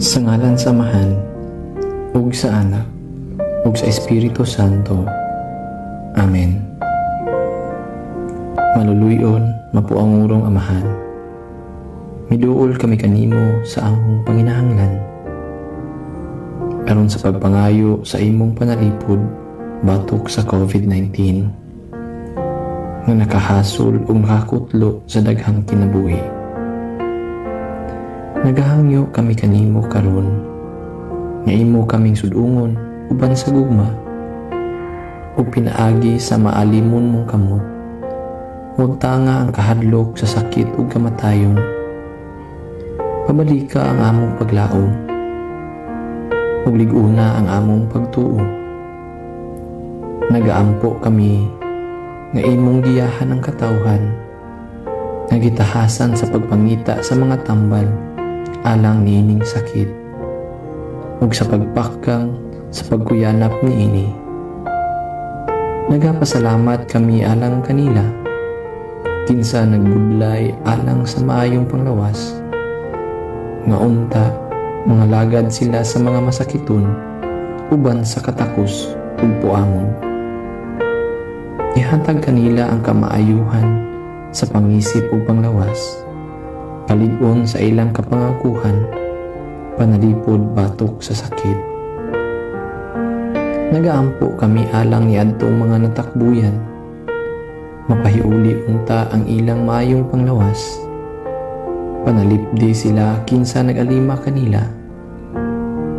Sa ngalan sa Amahan, ug sa Anak, ug sa Espiritu Santo. Amen. Maluluyon, mapuangurong Amahan, miduol kami kanimo sa among panginahanglan. Aron sa pagpangayo sa imong panalipod batok sa COVID-19 nga nakahasol ug nakakutlo sa daghang kinabuhi. Nagahangyo kami kanimo karon nga imo kaming sudungon uban sa gugma ug pinaagi sa maalimon mong kamot. Huwag tanga ang kahadlok sa sakit ug kamatayon. Pabalika ang among paglaom ug lig-una ang among pagtuo. Nagaampo kami nga imong giyahan ang katawhan, nga gitahasan sa pagpangita sa mga tambal alang niining sakit ug sa pagpakgang sa pagkuyanap niini. Nagapasalamat kami alang kanila kinsa nagbudlay alang sa maayong panglawas, nga unta mga lagad sila sa mga masakiton uban sa katakos ug puamon. Ihatag kanila ang kamaayuhan sa pangisip ug panglawas, kalig-on sa ilang kapangakuhan, panalipod batok sa sakit. Nagaampo kami alang niadtong mga natakbuyan, mapahiuli unta ang ilang maayong panglawas, panalipdi sila kinsa nag-alima kanila.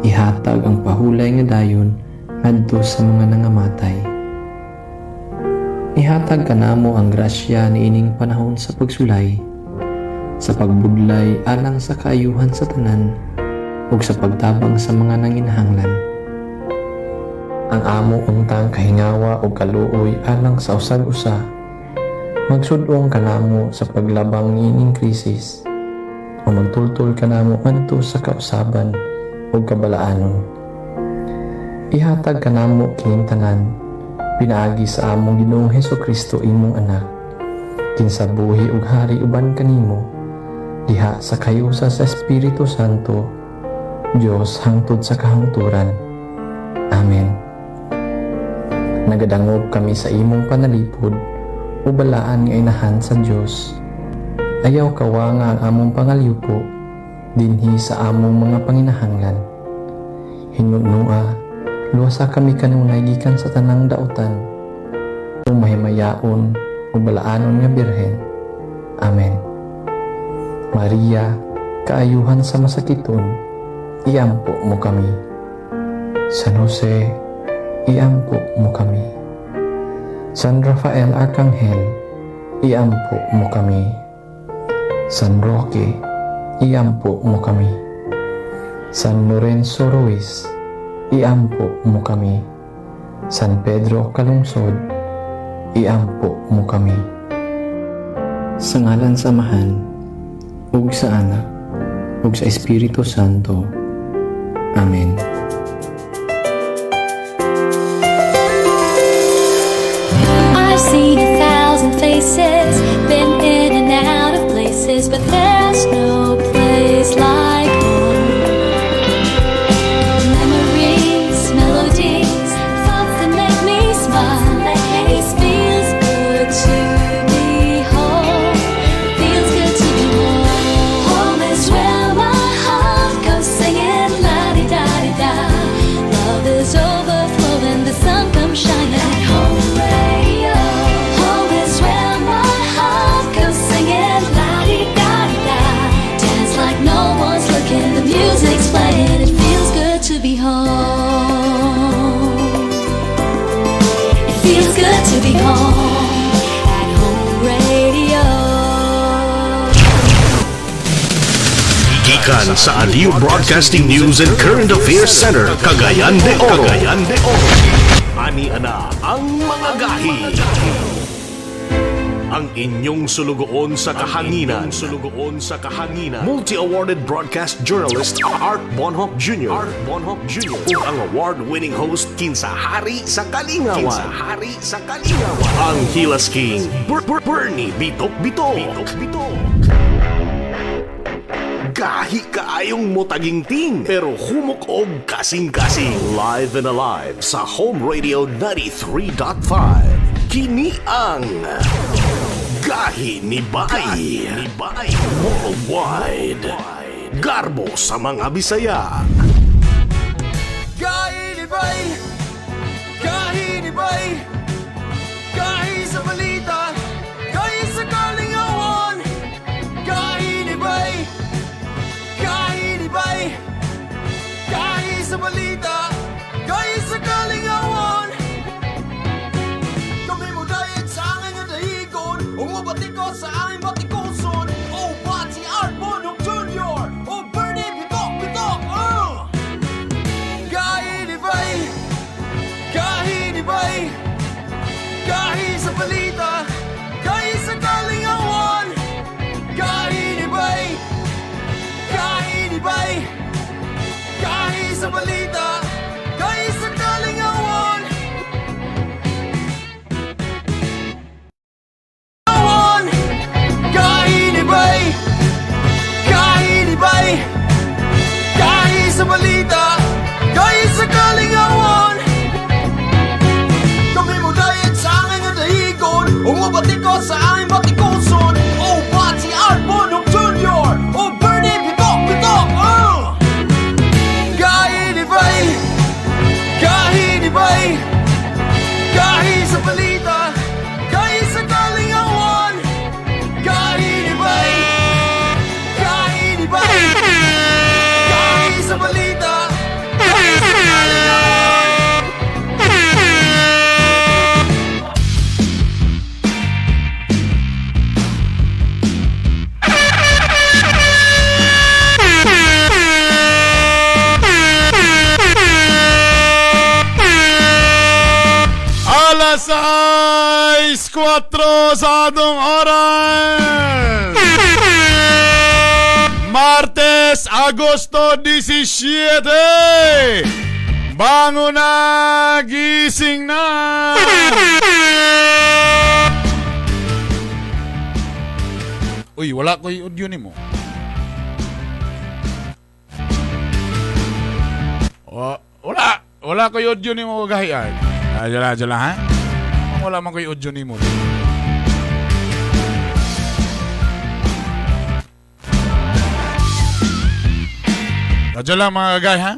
Ihatag ang pahulay nga dayon ngadto sa mga nangamatay. Ihatag kanamo ang grasya niining panahon sa pagsulay, sa pagbudlay alang sa kaayuhan sa tanan ug sa pagtabang sa mga nanginahanglan. Ang amo untang kahingawa ug kaluoy alang sa usag-usa, magsud-ong kanamo sa paglabang niining krisis o magtultol kanamo ngadto sa kausaban ug kabalaanon. Ihatag kanamo kining tanan pinaagi sa among Ginoong Hesukristo imong anak, kinsa buhi ug hari uban kanimo diha sa kayusa sa Espiritu Santo, Dios hangtod sa kahangturan. Amen. Nagadangob kami sa imong panalipod o balaan nga inahan sa Dios. Ayaw kawa nga ang among pangalyupo dinhi sa among mga panginahanglan. Hinunua, luwasa kami kanunay gikan sa tanang dautan, o mahimayaon o balaanon nga Birhen. Amen. Maria, kaayuhan sa masakiton, iampo mo kami. San Jose, iampo mo kami. San Rafael Arcangel, iampo mo kami. San Roque, iampo mo kami. San Lorenzo Ruiz, iampo mo kami. San Pedro Calungsod, iampo mo kami. Sa ngalan sa Amahan, ug sa Anak, ug sa Espiritu Santo. Amen. I've seen 1,000 faces, been in and out of places, but there's no place like home. Memories, melodies, thoughts that make me smile. It feels good to be home. It feels good to be home. Home is where my heart goes singing la-di-da-di-da. Love is overflowing, the sun comes shining. At home radio. Home is where my heart goes singing la-di-da-di-da. Dance like no one's looking, the music's playing. It feels good to be home. It feels good to be home. At home radio. Gikan sa Aliw Broadcasting News and Current Affairs Center, Cagayan de Oro. Ani ana ang mga gahi. Ang inyong sulugoon sa kahanginan. Multi-awarded broadcast journalist Art Bonhoc Jr. Ug ang award-winning host kinsa hari sa Kalingawan. Ang Hilas King Bernie Bitok. Gahi kaayong motagingting pero humok og kasing-kasing. Live and alive sa Home Radio 93.5. Kini ang Gahi ni Bay. Worldwide. Garbo sa mga Bisaya. Gahi ni Bay, gahi ni Bay, gahi sa balita, gahi sa kalingawan. Gahi ni Bay, gahi ni Bay, gahi sa balita, gahi sa kalingawan. Kami mo dahil sa aking nadahigon, umabati ko sa aking batikoson. O Bati Art Bonhoff Jr. O Bernie Bitok, Gahi ni Bay, gahi ni Bay, gahi sa balita, gahi sa kalingawan. Gahi ni Bay, gahi ni Bay, gahi sa balita, gahi sa kalingawan. Gahi ni Bay, gahi ni Bay, gahi sa balita, gahi sa kalingawan. Kami mo dahil sa aking nadahigon, umabati ko sa aking batikoson. O Bati Art Bonhoff Jr. O Bernie Bitok, Gahi ni Bay, gahi ni Bay, gahi sa balita, gahi sa kalingawan. Gahi ni Bay, gahi ni Bay, gahi sa balita, gahi sa kalingawan. Alas 6:04 sa atong oras. Martes, Agosto 17. Bango na, gising na. Uy, wala ko yung audio ni mo. Wala ko yung audio ni mo, gahian. Jala, ha? Wala man ko yung audio ni mo. Jala mga gay, ha?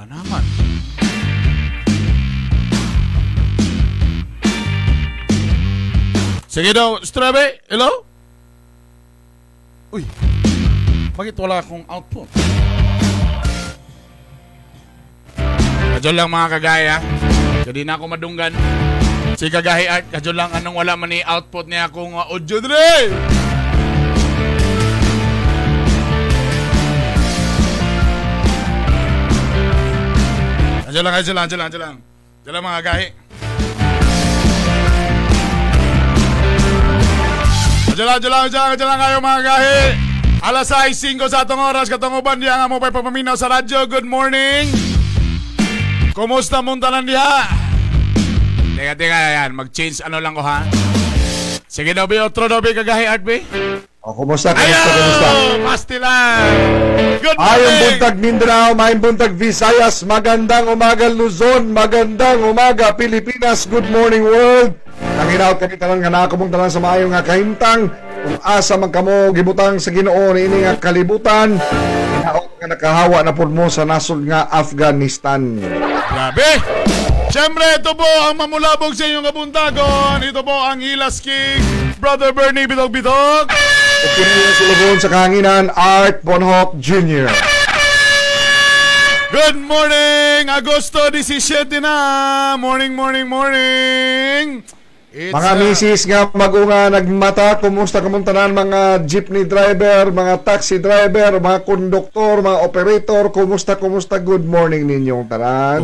Naman. Sige daw, Strabe, hello? Uy, bakit wala akong output? Kadyo lang mga kagaya, jadi na ako madunggan. Si kagahi art, kadyo lang anong wala man ni output niya akong audio dre! Kadyo lang mga kagahi. Kadyo lang kayo mga kagahi. Alas 6:05 sa atong oras, katong uban diya nga mo pa'y papaminaw sa radyo. Good morning! Kumusta mong tanan diha? Teka, yan. Mag-change ano lang ko, ha? Sige, Dobi. Otro, Dobi. Kagahi, Art, B. O, kumusta? Pastilan! Good morning! Ayong buntag Mindanao, mayong buntag Visayas, magandang umaga Luzon, magandang umaga Pilipinas, good morning world. Nanginaot kami tanan nga nakamong tanan sa maayo nga kahimtang, kung asa man kamo gibutang sa Ginoo niini nga kalibutan, hinaot nga nakahawa na pud mo sa nasod nga Afghanistan. Grabe! Siyempre, ito po ang mamulabog sa inyong kabuntagon. Ito po ang Hilas King, Brother Bernie Bitok. At pinili sa lubon sa kahanginan, Art Bonhoff Jr. Good morning! Agosto 17 na! Morning! It's, Mga misis nga mag-unga nagmata, kumusta kamong tanan mga jeepney driver, mga taxi driver, mga konduktor, mga operator, kumusta, good morning ninyong tanan.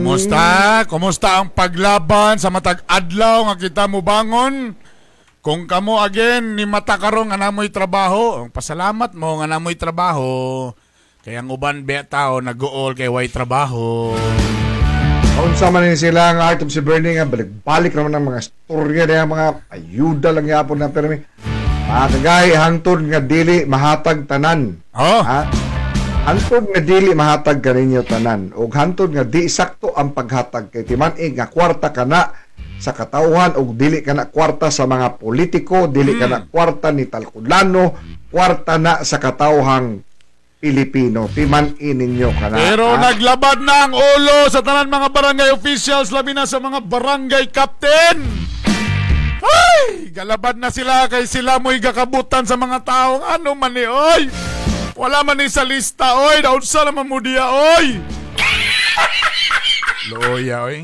Kumusta ang paglaban sa matag adlaw nga kita mo bangon? Kung kamo again ni mata karon nga namoy trabaho, ang pasalamat mo nga namoy trabaho. Kaya ang uban be tao nag-uol kay way trabaho. Unsa man ni sila ang Art of si Bernie nga balik naman ng mga storya niya, mga ayuda lang yapon na pero mga kagay hangtod nga dili mahatag tanan. Oh. Ha? Hantod nga dili mahatag kaninyo tanan ug hantod nga di sakto ang paghatag kay timan-ig nga kwarta kana sa katawhan ug dili kana kwarta sa mga politiko, dili kana kwarta ni talkudlano, kwarta na sa katawhang Pilipino. Timan-in ninyo kana. Pero ha? naglabad na ang ulo sa tanan mga barangay officials, labi na sa mga barangay captain. Ay, galabad na sila kay sila mo'y gakabutan sa mga taong ano man ni oy. Wala man ni sa lista oy, daon sa naman mo diya oy. Loya oy.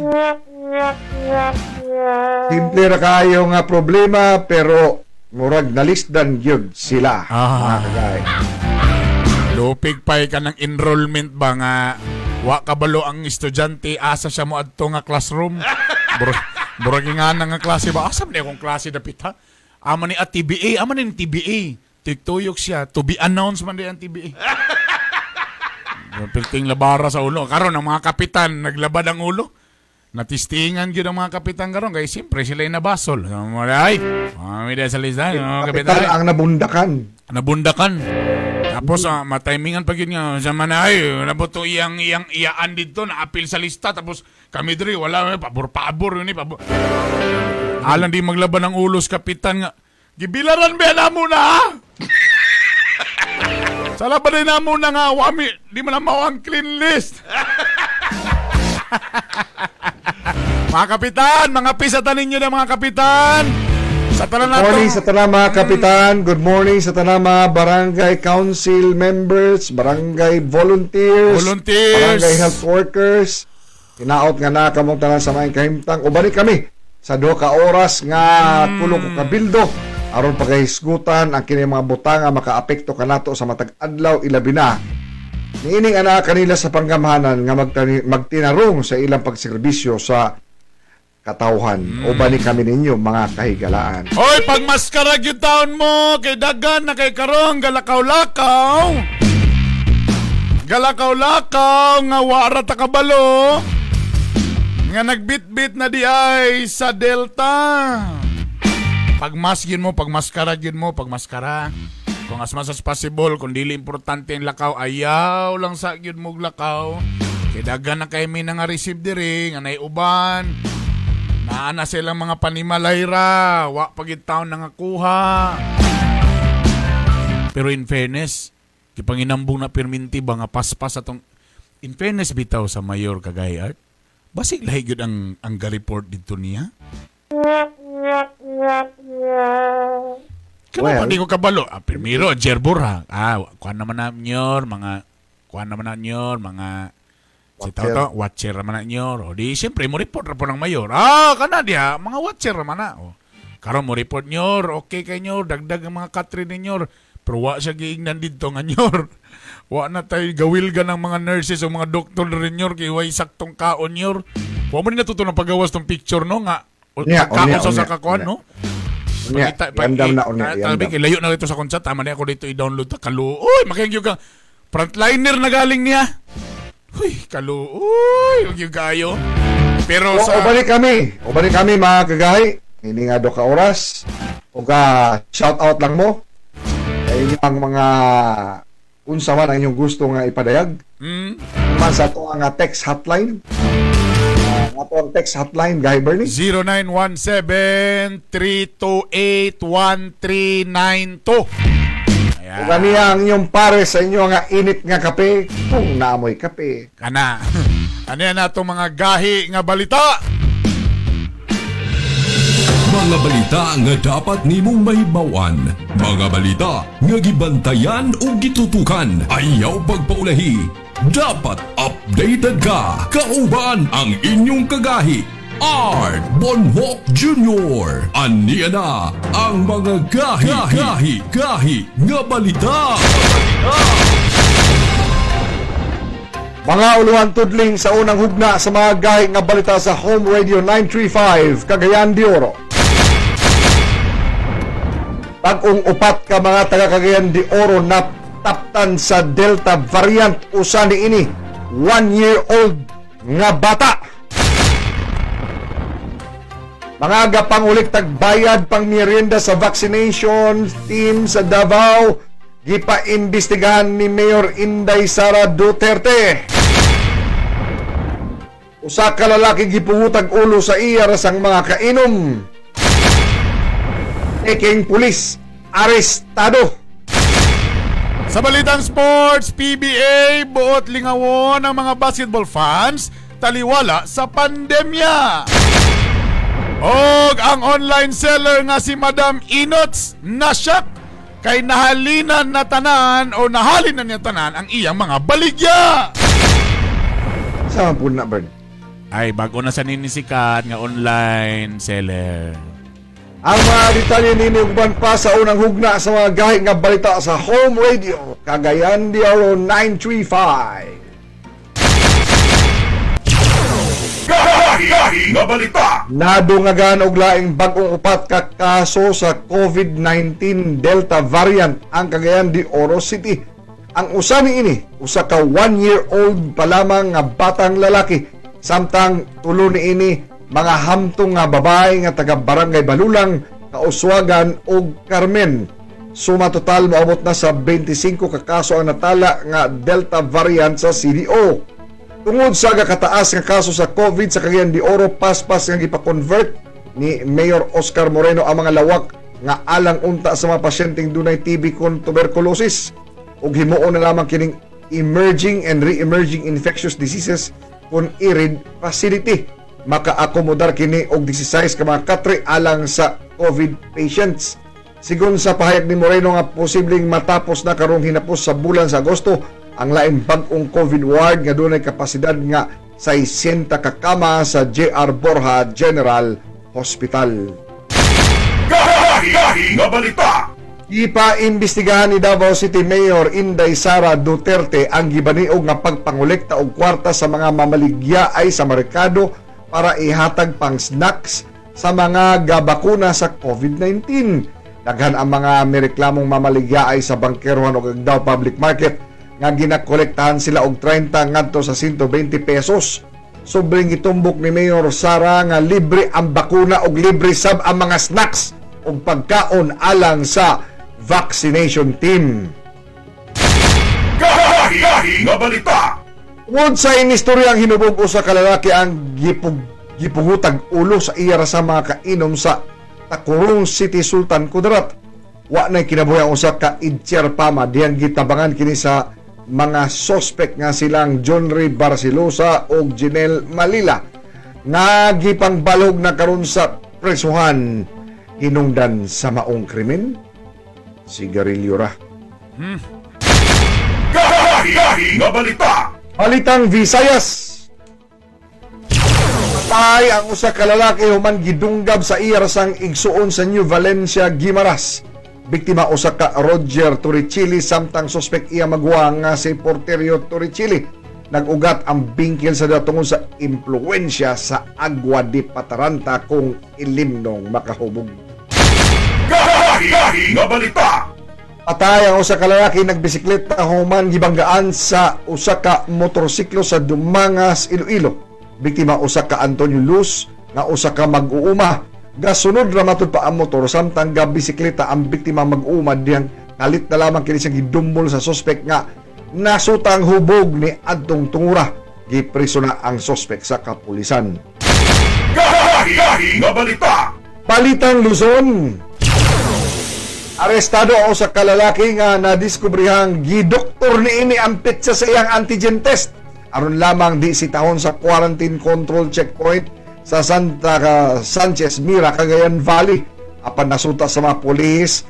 Simple ra kayo nga problema pero murag nalisdan gyud sila. Mga kagay. Lupig pay ka ng enrollment ba nga wa kabalo ang estudyante asa siya mo adto nga classroom. Burag nga nga klase ba? Asa man akong klase dapit ha? Ama ni at TBA, ama ni TBA. Tiktuyok siya, to be announced man di ang TBA. Pilting labara sa ulo. Karon ang mga kapitan naglabad ang ulo. Natistingan gyud ang mga kapitan karon kay siyempre sila nabasol. Ay, may sa lista, mga kapitan. Kapital ang Nabundakan. Tapos matimingan pag yun nga sa manay, nabuto iyaan dito na apil sa lista tapos kami diri wala pabor yun pabor. Alang di maglaban ng ulos kapitan nga. Gibilaran ba na mo na? Sa laban na mo na nga wami di mo na mawang clean list. Mga kapitan, mga pisatan ninyo na mga kapitan. Sa tanan Good morning sa tanang mga kapitan. Good morning sa tanang mga barangay council members, barangay volunteers, barangay health workers. Tinaot nga na kamong tanan sa mga kahimtang. Ubalik kami sa 2 ka oras nga tulo ko kabildo aron pagahisgutan ang kini mga butanga makaapekto kanato sa matag adlaw ilabi na. Niining ana kanila sa panggamhanan nga magtinarong sa ilang pagserbisyo sa katawhan. O bani kami ninyo mga kahigalaan. Hoy, pagmaskara gyud taon mo kay dagan na kay karong galakaw-lakaw. Galakaw-lakaw nga wara ta kabalo. Nga nagbitbit na di ay sa Delta. Pagmaskara gyud mo, pagmaskara. Kung as much as possible, kung dili importante ang lakaw, ayaw lang sa gyud mo lakaw. Kay dagan na kay mi nga receive diri nga nay uban. Naana silang mga panimalayra, wa pagid taon nangakuha. Pero in fairness, kipanginambong na perminti ba nga paspas atong in fairness bitaw sa Mayor Cagayart. Basig lahi gyud ang ga-report dito niya. Kaya Well, di ko kabalo. Primero, Jerbur ha. Kuan naman na nyor, mga si tao watcher naman na nyor. O di, siyempre, mo report na po ng mayor. Kana diya, mga watcher naman na. O, karon mo report nyor, okay kay nyor, dagdag ang mga katrin ni nyor. Pero wa siya giingnan dito nga nyor. Wa na tayo gawilgan ng mga nurses o mga doktor rin nyor, kay way saktong kaon nyor. Wa mo rin natuto ng paggawas ng picture no nga. Kaon sa kakuan no. Yandam na unya. Tabi layo na dito sa konsa, tama na ako dito i-download ta kalu. Uy, makingyo ka. Frontliner na galing niya. Uy, kalu. Uy, yung gayo. Pero sa Ubalik kami mga kagay. Ini nga 2 ka oras. O shout out lang mo. Kay inyong mga unsa man ang inyong gusto nga ipadayag. Man sa to nga text hotline. Ato ang text hotline, Guy Bernie. 0917-328-1392. O ganiya ang inyong pare sa inyo nga init nga kape kung naamoy kape. Kana. Ano yan na itong mga gahi nga balita? Mga balita nga dapat nimong mahibawan. Mga balita nga gibantayan o gitutukan. Ayaw pagpaulahi. Dapat updated ka. Kauban ang inyong kagahi. Art Bonhoc Jr. Aniya na ang mga gahi nga balita. Mga uluhan tudling sa unang hugna sa mga gahi nga balita sa Home Radio 935 Cagayan de Oro. Tag-ung upat ka mga taga Cagayan de Oro na taptan sa Delta variant usa ni ini 1-year-old nga bata. Mga gapangulik tagbayad pang merienda sa vaccination team sa Davao, gipaimbestigahan ni Mayor Inday Sara Duterte. Usa ka lalaki gipungutag ulo sa iya sang mga kainom. Taking pulis, arestado. Sa balitang sports, PBA, buot lingawon ang mga basketball fans taliwala sa pandemya. Og ang online seller nga si Madam Inots nasyak kay nahalinan na tanan o nahalin na niya tanan ang iyang mga baligya. Saan po na, Bird? Ay, bago na sa ninisikat nga online seller. Ang mga detalye ninigban pa sa unang hugna sa mga gahi nga balita sa Home Radio, Cagayan de Oro 935. Gahi nga balita. Nadungagan og laing bag-ong upat ka kaso sa COVID-19 Delta variant ang Cagayan de Oro City. Ang usa niini, usa ka 1-year-old pa lamang nga batang lalaki, samtang tulo niini mga hamtong nga babae nga taga Barangay Balulang, Kauswagan ug Carmen. Suma total moabot na sa 25 ka kaso ang natala nga Delta variant sa CDO. Tungod sa kataas nga kaso sa COVID sa Cagayan de Oro, paspas nga gipa-convert ni Mayor Oscar Moreno ang mga lawak nga alang unta sa mga pasyenteng dunay TB kon tuberculosis ug himuon na lamang kining emerging and re-emerging infectious diseases kon IRID facility. Maka-akomodar kini og 16 ka mga katre alang sa COVID patients. Sigon sa pahayag ni Moreno nga posibleng matapos na karong hinapos sa bulan sa Agosto ang laing bag-ong COVID ward nga dunay kapasidad nga 60 ka kama sa JR Borja General Hospital. Gahi nga balita. Ipaimbestigahan ni Davao City Mayor Inday Sara Duterte ang gibaniog nga pagpangolekta og kwarta sa mga mamaligya ay sa merkado para ihatag pang snacks sa mga gabakuna sa COVID-19. Daghan ang mga mireklamong mamaligya ay sa bangkerohan o Agdao Public Market nga ginakolektahan sila og 30 ngadto sa 120 pesos. Sobring gitumbok ni Mayor Sara nga libre ang bakuna og libre sab ang mga snacks og pagkaon alang sa vaccination team. Gahi nga balita. Tungod sa inistorya ang hinubog usa ka lalaki ang gipungutag ulo sa iya sa mga kainom sa Takurong City Sultan Kudarat. Wa nay kinabuhi ang usa ka Idcher Pama diyang gitabangan kini sa mga suspect nga silang John Ray Barcelosa o Janelle Malila nga gipangbalog na karon sa presuhan hinungdan sa maong krimen. Sigarilyo ra. Gahi nga balita. Balitang Visayas. Patay ang usa ka lalaki human gidunggab sa iya sang igsuon sa New Valencia, Guimaras. Biktima usa ka Roger Torrichili samtang suspek iya magwa nga si Porterio Torrichili. Nag-ugat ang bingkil sa tungod sa impluwensya sa Agua de Pataranta kung ilimnong makahubog. Gahi nga balita. Patay ang usa ka lalaki nagbisikleta human gibanggaan sa usa ka motorsiklo sa Dumangas, Iloilo. Biktima usa ka Antonio Luz nga usa ka mag-uuma. Gasunod ra matud pa ang motor samtang gabisikleta ang biktima mag-uuma diyang kalit na lamang kini siya gidumbol sa suspek nga nasutang hubog ni adtong tungura. Gipriso na ang suspek sa kapulisan. Gahi nga balita. Palitang Luzon. Arestado ang usa ka lalaki nga nadiskubrihang gidoktor niini ang pitsa sa iyang antigen test. Aron lamang di sitahon sa quarantine control checkpoint sa Santa Sanchez Mira, Cagayan Valley. Apan nasuta sa mga pulis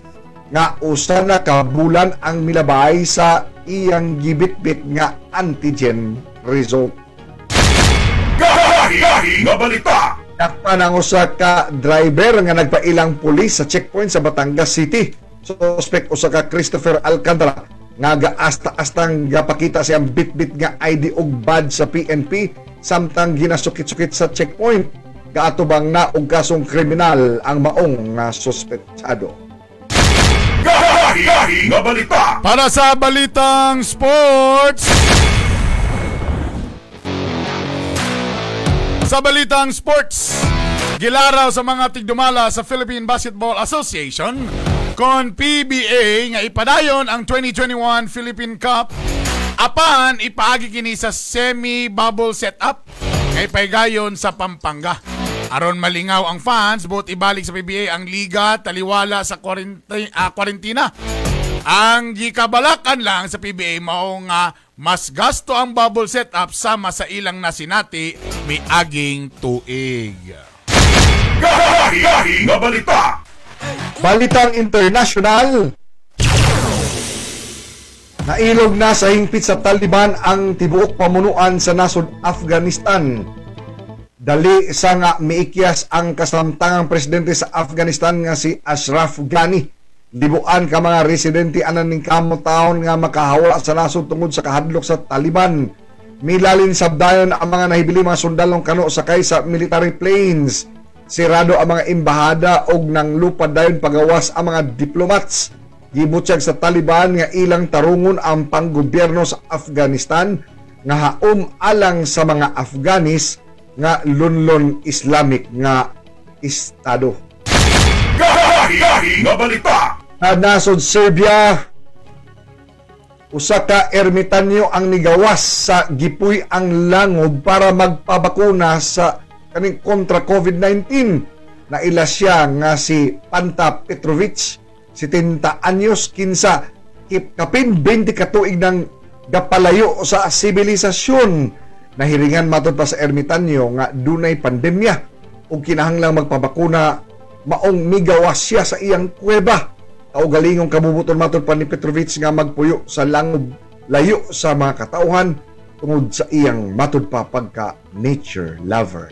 nga usa na ka bulan ang milabay sa iyang gibitbit nga antigen result. Gahi nga balita. Dakpan ang usa ka driver nga nagpailang pulis sa checkpoint sa Batangas City. Suspect usa ka Christopher Alcantara nga gaasta-astang gapakita siyang bitbit nga ID ug badge sa PNP samtang ginasukit-sukit sa checkpoint. Gaatubang na og kasong kriminal ang maong nga suspetsado. Gahi nga balita. Para sa balitang sports, gilaraw sa mga tigdumala sa Philippine Basketball Association kon PBA nga ipadayon ang 2021 Philippine Cup apan ipaagi kini sa semi-bubble setup kay paygayon sa Pampanga. Aron malingaw ang fans, buot ibalik sa PBA ang liga taliwala sa kwarentina. Ang gikabalakan lang sa PBA mao nga mas gasto ang bubble setup sama sa ilang nasinati may aging tuig. Gahi nga balita. Balitang international. Nailog na sa hingpit sa Taliban ang tibuok pamunuan sa nasod Afghanistan. Dali sa nga miikyas ang kasamtangang presidente sa Afghanistan nga si Ashraf Ghani. Libuan ka mga residente anan ning kamot taon nga makahawala sa nasod tungod sa kahadlok sa Taliban. Milalin sabdayon ang mga nahibili mga sundalong kano sakay sa military planes. Sirado ang mga embahada og nang lupad dayon pagawas ang mga diplomats. Gibutyag sa Taliban nga ilang tarungon ang panggobyerno sa Afghanistan nga haom alang sa mga Afghanis nga lunlon Islamic nga estado. Gahi nga balita. Nasod Serbia, usa ka ermitanyo ang nigawas sa gipuy ang langob para magpabakuna sa kaning kontra COVID-19. Naila siya nga si Panta Petrovic, 70 anyos, kinsa kapin 20 katuig ng gapalayo sa sibilisasyon. Nahiringan matod pa sa ermitanyo nga dunay pandemya ug kinahanglang magpabakuna maong migawas siya sa iyang kuweba. Kaugalingong kabubuton matod pa ni Petrovic nga magpuyo sa langob layo sa mga katauhan tungod sa iyang matod pa pagka nature lover.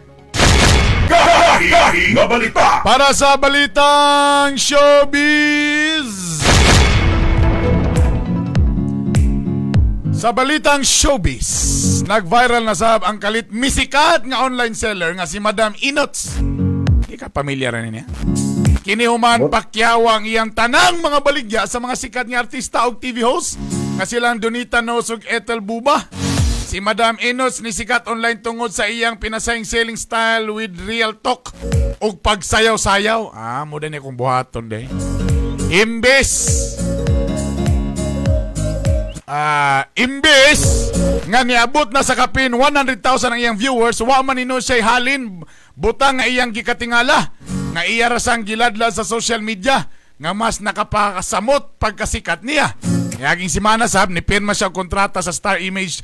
Gahi nga balita. Para sa balitang showbiz. Sa balitang showbiz, nag-viral na sab ang kalit misikat nga online seller nga si Madam Inots. Di ka pamilyar na niya? Kinihuman pakyawang iyang tanang mga baligya sa mga sikat nga artista o TV host nga silang Donita Nosog Ethel Buba. Si Madam Inots ni sikat online tungod sa iyang pinasayang selling style with real talk o pagsayaw-sayaw. Muda niya kong buhaton de. Imbes nga niabot na sa kapin 100,000 ang iyang viewers, wa man nino siya halin butang nga iyang gikatingala nga iya rasang giladlad sa social media nga mas nakapakasamot pagkasikat niya. Yaging si Mana sab ni pirma siya kontrata sa Star Image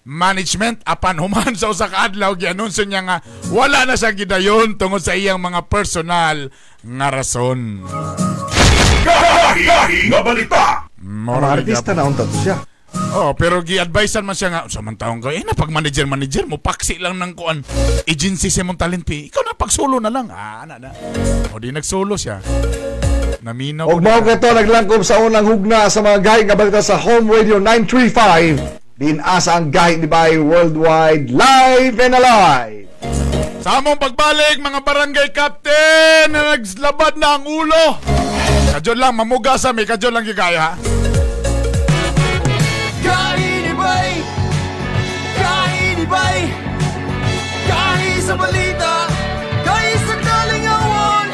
Management apan human sa usa ka adlaw gianunsyo niya nga wala na siya gidayon tungod sa iyang mga personal nga rason. Gahi nga balita. Mga artista na unta siya. Pero gi-advisean man siya nga samantaong ka na pag manager mo paksi lang ng kuan agency sa mong talent fee. Ikaw na pagsolo na lang. Di nagsolo siya. Naminaw. Og mao kato naglangkob sa unang hugna sa mga gahi nga balita sa Home Radio 935. Dinasa ang gahi ni Bay Worldwide live and alive. Sa among pagbalik mga barangay captain na nagslabad na ang ulo. Kadyon lang mamugasa may kadyon lang gigaya ha. Gahi ni Bay! Gahi ni Bay! Gahi sa balita! Gahi sa kalingawan!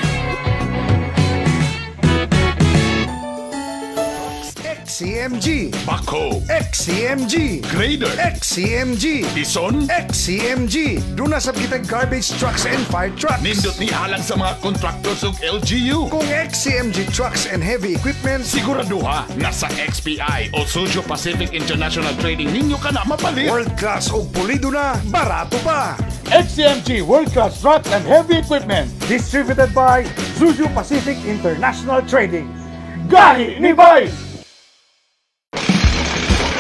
XCMG! Bako. XCMG! Grader. XCMG! Bison. XCMG! Doon na sa kitang garbage trucks and fire trucks. Nindot ni halang sa mga contractors ug LGU. Kung XCMG trucks and heavy equipment, Siguraduha nga sa XPI o Sujo Pacific International Trading ninyo ka na mapalit. world class o pulido na, barato pa. XCMG World Class Truck and Heavy Equipment, distributed by Suzu Pacific International Trading. Gahi ni Bay!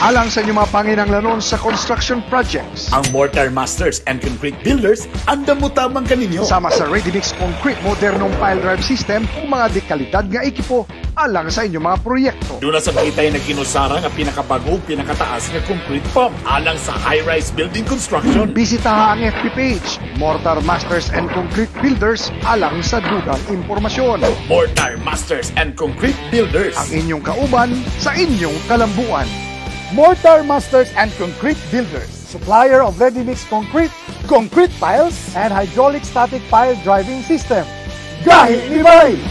Alang sa inyong mga panginanglanon sa construction projects. Ang Mortar Masters and Concrete Builders, andam mo tamang kaninyo. Sama sa ready-mix concrete modernong pile drive system o mga dekalidad nga ekipo alang sa inyong mga proyekto. Doon na sa kitay na kinusara nga pinakabagong, pinakataas nga concrete pump alang sa high-rise building construction. Bisitaha ang FB page, Mortar Masters and Concrete Builders alang sa dugang impormasyon. Mortar Masters and Concrete Builders. Ang inyong kauban sa inyong kalambuan. Mortar Masters and Concrete Builders. supplier of ready-mix concrete, concrete piles, and hydraulic static pile driving system. Gahi ni Bay!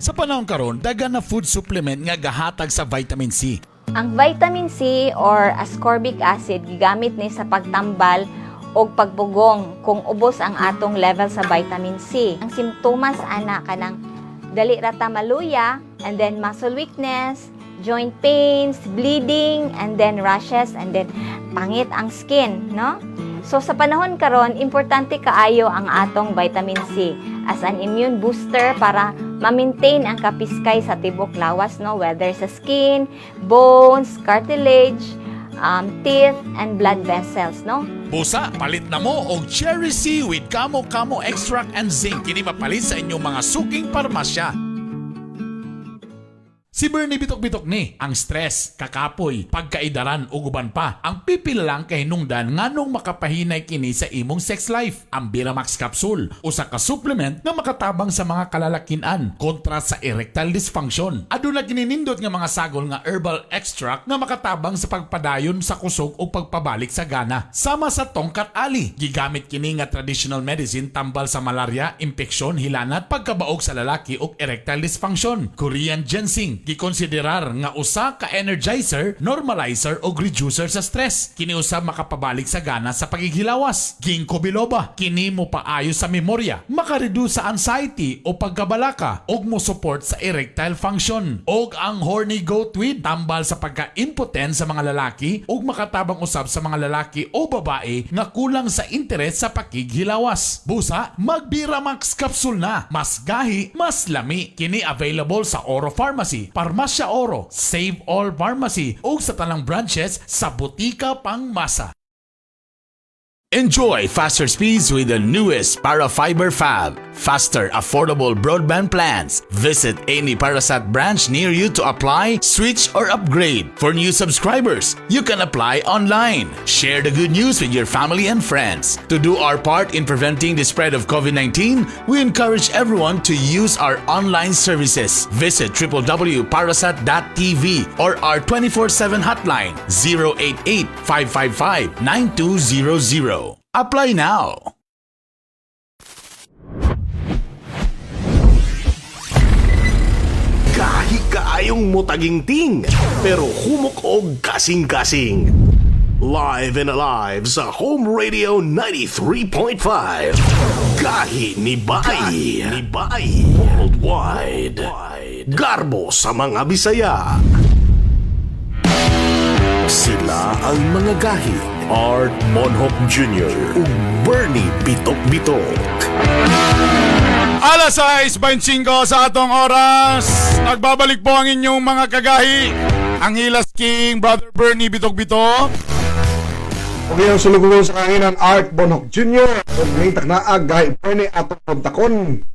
Sa panahon karon, dagan na food supplement nga gahatag sa vitamin C. Ang vitamin C or ascorbic acid gigamit ni sa pagtambal o pagpugong kung ubos ang atong level sa vitamin C. Ang simptomas ana kanang dali rata maluya, and then muscle weakness, joint pains, bleeding, and then rashes, and then pangit ang skin, no? So sa panahon karon, importante kaayo ang atong vitamin C as an immune booster para ma-maintain ang kapiskay sa tibok lawas, no? Whether sa skin, bones, cartilage, teeth, and blood vessels, no? Busa, palit na mo og Cherry C with Kamo Kamo Extract and Zinc. Kini mapalit sa inyong mga suking parmasya. Si Bernie bitok-bitok ni, ang stress, kakapoy, pagkaidaran o guban pa, ang pipila lang kay hinungdan nganong makapahinay kini sa imong sex life. Ang Biramax Capsule, usa ka supplement na makatabang sa mga kalalakinan kontra sa erectile dysfunction. Aduna gininindot nga mga sagol nga herbal extract na makatabang sa pagpadayon sa kusog o pagpabalik sa gana. Sama sa tongkat ali, gigamit kini nga traditional medicine tambal sa malaria, impeksyon, hilanat, pagkabaog sa lalaki o erectile dysfunction. Korean ginseng, gikonsiderar nga usa ka energizer, normalizer o reducer sa stress. Kini usab makapabalik sa gana sa paghihilawas. Ginkgo biloba, kini mo paayo sa memorya, makareduce sa anxiety o pagkabalaka ug mo support sa erectile function. Og ang horny goat weed, tambal sa pagka-impotent sa mga lalaki ug makatabang usab sa mga lalaki o babae nga kulang sa interes sa pakighilawas. Busa, mag-Biramax capsule na. Mas gahi, mas lami. Kini available sa Oro Pharmacy, Parmasya Oro, Save All Pharmacy ug sa tanang branches sa butika pang masa. Enjoy faster speeds with the newest Parafiber Fab. Faster, affordable broadband plans. Visit any Parasat branch near you to apply, switch, or upgrade. For new subscribers, you can apply online. Share the good news with your family and friends. To do our part in preventing the spread of COVID-19, we encourage everyone to use our online services. Visit www.parasat.tv or our 24/7 hotline 088-555-9200. Apply now! Gahi kaayong motagingting, pero humok og kasing-kasing. Live and alive sa Home Radio 93.5. Gahi ni Bay. Worldwide. Garbo sa mga Bisaya. Sila ang mga gahi. Art Monhop Jr. ug Bernie Bitok-Bitok. Alas 6:25 sa atong oras. Nagbabalik po ang inyong mga kagahi. Ang Hilas King, Brother Bernie Bitok-Bitok. Kung yung sulugulo sa kanginan, Art Bonhoc Jr. Kung may taknaag, gahi Bernie atong kontakon.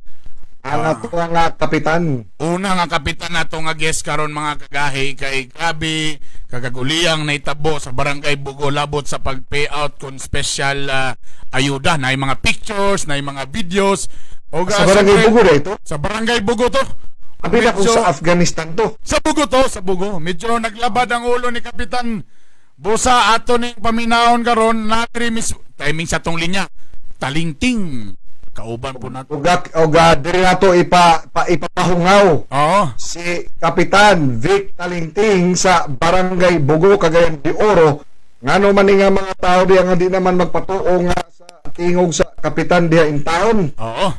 Ang ato nga kapitan. Una nga kapitan nato nga guest karon mga kagahi kay grabe kagaguliyang naitabo sa Barangay Bugo labot sa pag-payout kon special ayuda na mga pictures, na mga videos. O Sa Barangay Bugo na ito? Sa Barangay Bugo to. Kapila kung sa Afghanistan to. Sa Bugo to, sa Bugo. Medyo naglabad ang ulo ni Kapitan. Busa ato ning paminahon karon na timing sa tong linya. Talingting. Kauban po nato. Oga diri nato ipapahungaw. Oo. Si Kapitan Vic Talingting sa Barangay Bugo, Cagayan de Oro. Ngano man nga mga tao diya nga di naman magpatuo nga sa tingog sa Kapitan diya in town. Oo.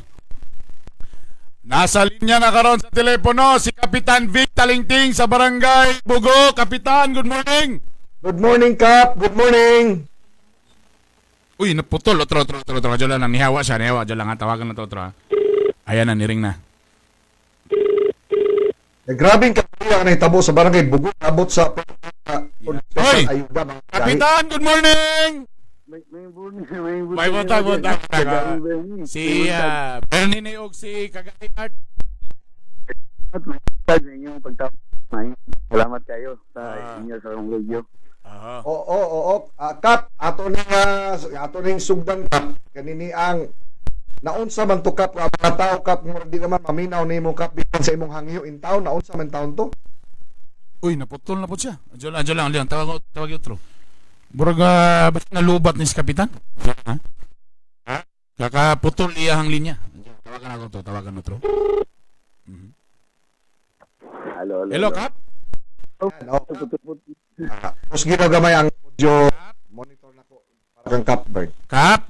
Nasa linya na karon sa telepono si Kapitan Vic Talingting sa Barangay Bugo. Kapitan, good morning. Good morning, Kap. Good morning. Uy, naputol. Otro. Diyan lang, nihawa siya. Diyan lang, tawagan na to, otro. Ayan na, niring na. Grabing kapila na itabo sa Barangay Bugo. Abot sa Hoy! ayuda. Mga Kapitan, good morning! May butag. Si Bernie Nayog, si Kagahi Art. Salamat kayo sa inyo sa radio. Oo. Kap, ato ning sugdan, Kap. Kanini ang naunsa man to, Kap, mga tao, Kap, nga di naman maminaw nimo, Kap, bisan sa imong hangyo in town. Naunsa man taon to? Uy, naputol na po siya. Adyo lang. Tawag otro. Burag ba't nalubat ni si Kapitan? Ha? Kakaputol iyahang linya. Tawagan otro. Hello, Kap? Tapos ginagamay ang audio monitor na ko para kang Capbird. Kap?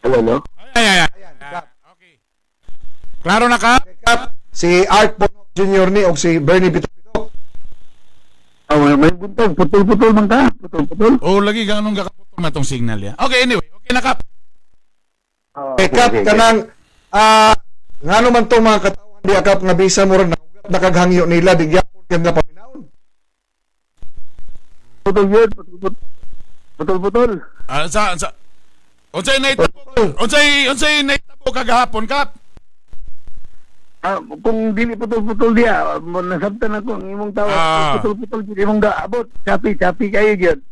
Hello? Ay. Okay. Klaro na, Kap? Kap, si Art Bonok Jr. ni o si Bernie Pitok-Pitok. May buntag, putol-putol man ka. Putol-putol. Oh, lagi ganun kakaputol na tong signal ya. Okay, anyway. Okay na, Kap. Kap, kanang, nga naman itong mga katawan di akap nga bisa mo rin nakaghangyo nila, di gyapon ka nga paminaon. Putol. Sa Unsay naitabo kagahapon, Kap? Kung dili putol-putol diya, nasabtan ako ang imong tawag. Putol-putol di imong gaabot. Chapi kayo gyud.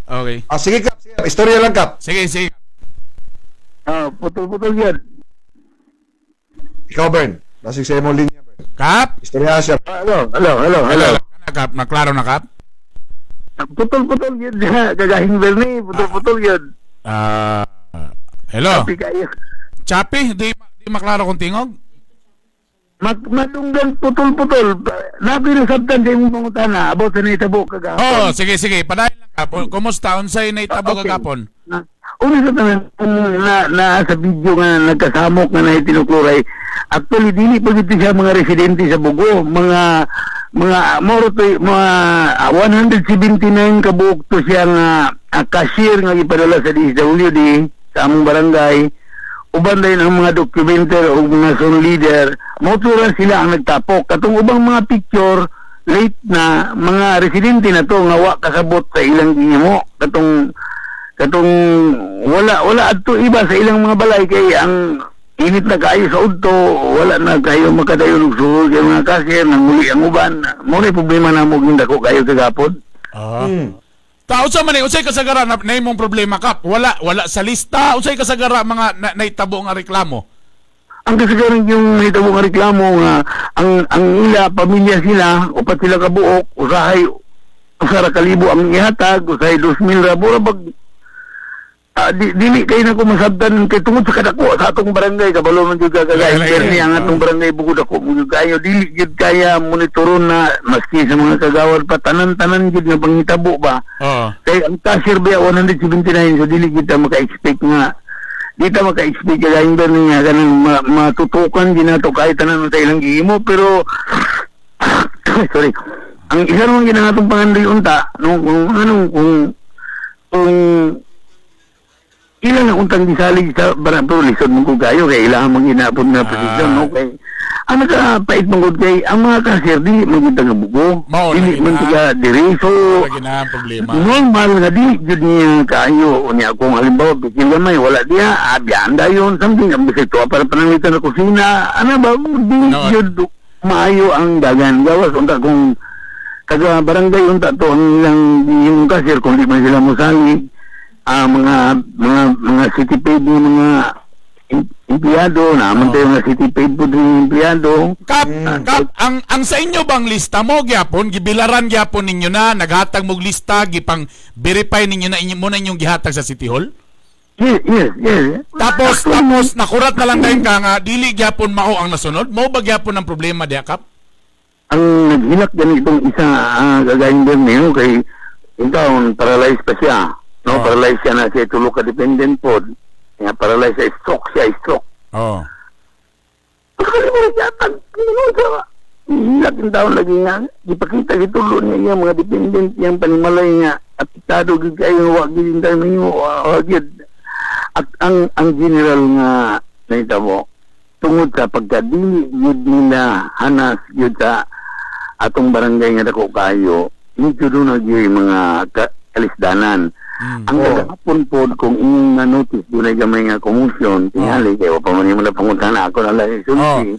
Okay. Sige, Kap. Istorya lang, Kap. Sige. Putol-putol gyud. Ikaw, Bern. Lasig sa imong linya, Bern. Kap? Istorya siya. Hello. Kap, naklaro na, Kap? Putol-putol gyud. Gagahing Bernie, putol-putol gyud. Hello? Chapi kayo. Chapi? Di maklaro kong tingog? Madunggan putol-putol. Nabi nasabtan sa imong pangutana about sa naitabo kagahapon. Sige. Padayon lang, Kap. Kumusta? Unsay naitabo kagahapon? Una sa tanan na sa video nga nagkasamok nga na tinukluray. Actually dili pa gito siya mga residente sa Bugo, mga moro to mga 179 kabuok to siya nga cashier nga ipadala sa DSWD sa among barangay. Uban din ang mga documenter o mga zone leader, motoran sila ang nagtapok. Katong ubang mga picture late na mga residente na to nga wa kasabot sa ilang ginimo. Katong wala adto iba sa ilang mga balay kay ang init na kayo sa udto, wala na kayo makadayon og sulod kay mga cashier nang muli ang uban. Mo ni problema na mo gindako kayo kagapon. Unsa man unsay kasagara na imong problema, Kap? Wala sa lista. Unsay kasagara mga naitabo nga reklamo? Ang kasagaran yung naitabo nga reklamo nga ang ila pamilya sila upat sila kabuok usahay usara kalibo ang ihatag usahay 2,000 ra bura bag dili kay na ko masabtan kay tungod sa kadako sa atong barangay kabalo man jud kagay perni ang atong barangay bugod ako mo kayo dili jud kaya monitoron na maski sa mga kagawad pa tanan jud nga pangitabo ba. Kay ang cashier ba 179 so dili kita maka-expect nga dito maka-expect kaya yung berni nga kanang matutukan ginato kahit tanan sa ilang gihimo pero sorry ang isa naman ginangatong pangandoy unta kung ilan ang untang disalig sa barangay lisod mong kugayo kaya ilang mga inapon na posisyon okay ang nakapait mong kay ang mga kasir di maganda nga bugo dili man tiga diri so normal nga di jud niya kayo niya kung halimbawa bigyan gamay wala diya abiyanda yun something ang bisito para pananglitan na kusina ano ba di jud maayo ang dagan gawas unta kung kaga barangay unta to ang ilang yung kasir kung di man sila mosalig mga city paid ni mga empleyado naman tayo mga city paid po din empleyado. Kap, ang sa inyo bang lista mo gyapon gibilaran gyapon ninyo na naghatag mog lista gipang verify ninyo na inyo mo na inyong gihatag sa City Hall? Yes. Tapos nakurat na lang kayo ka nga dili gyapon mao ang nasunod. Mao ba gyapon ang problema diha, Kap? Ang naghilak ganitong isa gagawin din niyo kay ikaw paralyzed pa siya. No, paralyzed siya na siya tulog ka dependent po. Kaya paralyzed siya, stroke. Pagkalimutan siya, hilak yung taon lagi nga. Ipakita gitulo niya yung mga dependent, yung panimalay nga. At itado gid kayo, wag gid tayo ninyo, wag. At ang general nga, naita mo, tungod sa pagkadili, yun nila, hanas, yun sa atong barangay nga dako kayo, medyo doon yung mga alisdanan. Ang kagahapon po kung inyong na-notice doon ay gamay nga commotion tingali kayo pa man yung pangutana ako na lang isulti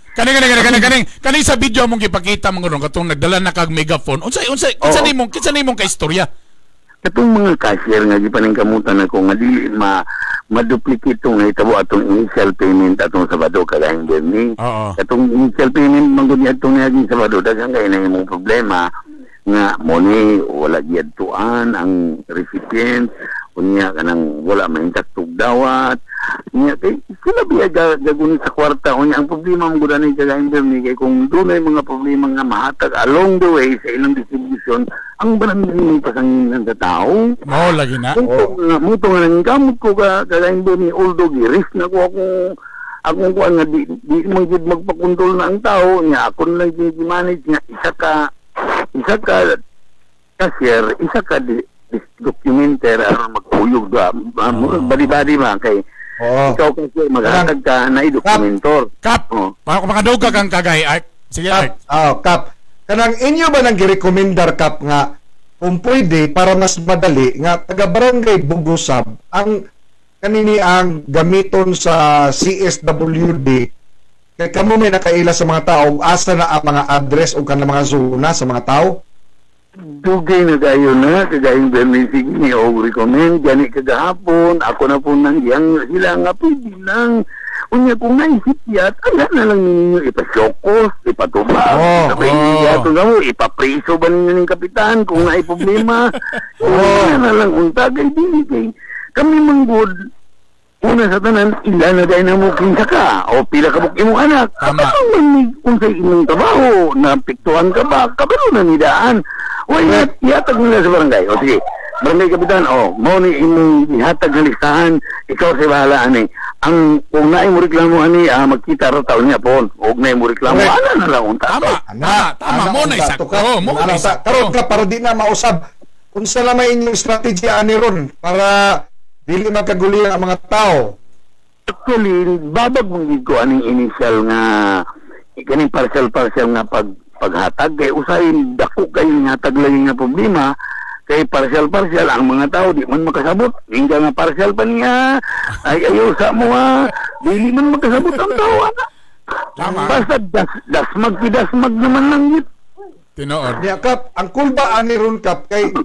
kaning sa video mong ipakita mga katong nagdala na kag megaphone unsay nimong kaistorya katong mga cashier nga gipaningkamutan ako nga dili ma-duplicate tong nahitabo atong initial payment atong Sabado kagayang Bernie. Oo. Katong initial payment manggod niya atong naging Sabado daghang kay na imong problema nga mo ni wala gyud tuan ang recipient unya kanang wala maintaktog dawat unya kay sila biya gagunit sa kwarta unya ang problema mo gud ani kagayang Bernie kay kung dunay mga problema nga mahatag along the way sa ilang distribution ang barangay pasanginan sa tao. Mao lagi na. Mo nga nang gamot ko kagayang Bernie although giris na ko akong kuan nga di mo gid magpakondol na ang tao nya ako lang gi-manage nga isa ka cashier, isa ka documenter aron magpuyog ba badi-badi ba kay ikaw kasi maghatag ka na i-documentor. Kap, makadog ka kang kagay. Sige, Art. Kap. Kanang inyo ba nang girekomendar, Kap, nga kung pwede para mas madali nga taga-barangay Bugosab ang kanini ang gamiton sa CSWD kay kamo may nakaila sa mga tao asa na ang mga address o kanang mga zona sa mga tao? Dugay na kayo na kagayang Bernisig ni o recommend gani kagahapon ako na po nang yang sila nga pwede lang unya kung naisip yat ala na lang ninyo ipasyokos ipatubag yato nga mo ipapriso ba ninyo ng kapitan kung naay problema na lang unta kay dili kay kami manggod una sa tanan, ilan na dahil na mo kinsa ka o pila ka mo anak. Tama. Kung sa imong trabaho, napiktuhan ka ba, kabalo na nidaan. O ihatag nila sa barangay. O sige, barangay kapitan, mo ni imong ihatag na listahan, ikaw sa bahala, ani. Ang, kung naay mo reklamo, ani, magkita rin taon niya po. Huwag naay mo reklamo, ana na lang. Tama, mo na isakto. Mo na isakto. Karon ka, para di na mausab. Kung saan naman inyong strategy, ani ron, para dili magkagulian ang mga tao. Actually, babag mong ko aning initial nga kaning partial nga paghatag kay usahin dako kay hatag lagi nga problema kay partial ang mga tao di man makasabot ingga nga partial pa niya ay ayo sa mo dili man makasabot ang tao ana. Tama. Basta dasmag naman lang yun. Tinood. Niya, Kap, ang kulba ani ron, Kap, kay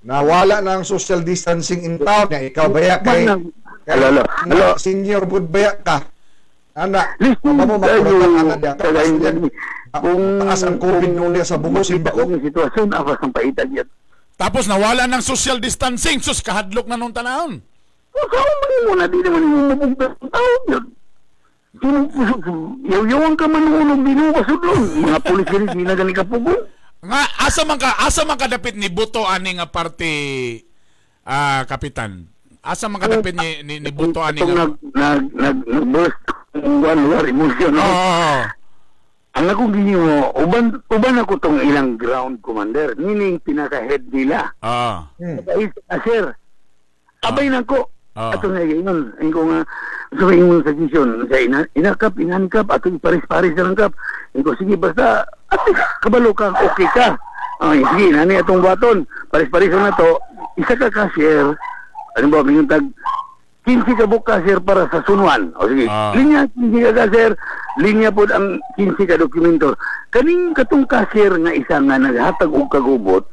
nawala na ang social distancing in town niya. Ikaw baya kay senior bud baya ka. Ana, mo makulatan ana dia. Kung taas ang COVID noon sa Bugos ang sitwasyon awas ang paitag yan. Tapos nawala ng social distancing, sus kahadlok na nung tanahon. Kung mo na di naman yung mabugda ng tao yun. Yaw-yawan ka man unong binuwas doon. Mga pulis rin, di na gani ka pugong. Nga asa man ka dapit ni Buto ani nga parte kapitan. Asa man ka dapit ni Buto ani nga nag-burst war emotion. Ang ako ginyo uban ako tong ilang ground commander meaning pinaka-head nila. Sir. Abay nako. Ato nga yun. Ang ko nga sabihin mo sa session sa inakap ato paris-paris lang kap. Ang ko sige basta kabalo ka, okay ka. Sige, nani atong baton. Paris-paris na to. Isa ka cashier. Ano ba, bingong tag 15 ka book cashier para sa sunuan. O sige, linya 15 ka cashier. Linya po ang 15 ka dokumentor. Kaning katong cashier nga isa nga naghatag og kagubot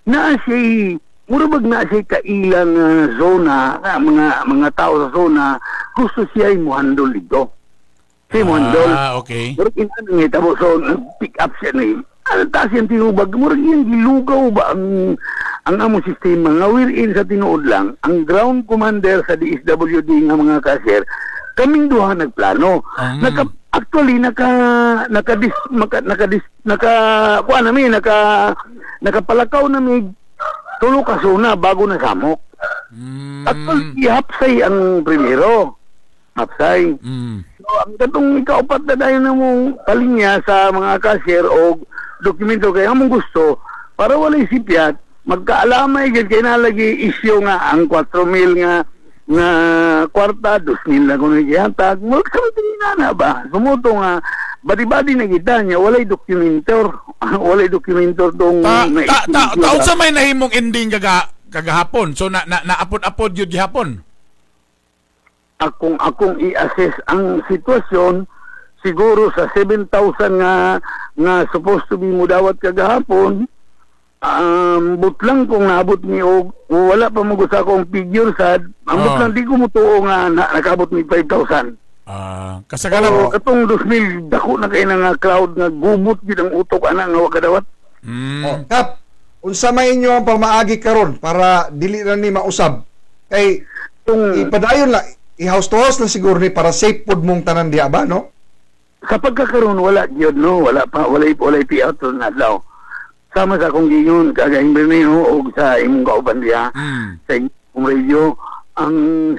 na siya murabag na siya kailang zona, mga tao sa zona, gusto siya mo handle dito. Siya mo handle. Okay. Pero kinanong nga tabo, so pick up siya na taas yung tinubag. Murag yan, gilugaw ba ang among sistema? Nga wherein sa tinuod lang, ang ground commander sa DSWD nga mga cashier, kaming duha nagplano. Actually, nakapalakaw namin tulo ka suna bago na samok. Actually, ihapsay ang primero. Hapsay. So, ang katong ikaupat na dahil na mong palinya sa mga cashier o dokumento kaya mong gusto, para walay sipyat, magkaalamay dyan kaya nalagi isyo nga ang 4,000 nga kwarta, 2,000 na kung naghihatag, magsamting na ba? Sumuto nga, badi-badi na kita niya, walay dokumentor dong... Taon sa may nahimong ending kagahapon, so naapod-apod yun gihapon? Akong i-assess ang sitwasyon, siguro sa 7,000 nga supposed to be mudawat kagahapon, Butlang kung naabot ni og wala pa mo gusto akong figure sad. Ang butlang di ko mo tuo nga nakaabot ni 5,000. Kasagaran So, katong 2,000 dako na kay nga crowd nga gumot gid ang utok ana nga wa kadawat. Kap, unsa may inyo ang pamaagi karon para dili na ni mausab? Kay Kung ipadayon la i-house to house na siguro ni para safe pod mong tanan diha ba, no? sa pagkakaroon wala gyud no, wala payout na adlaw. Sama sa akong giyon kagaing Bermejo o sa imong kauban diha sa imong radio, ang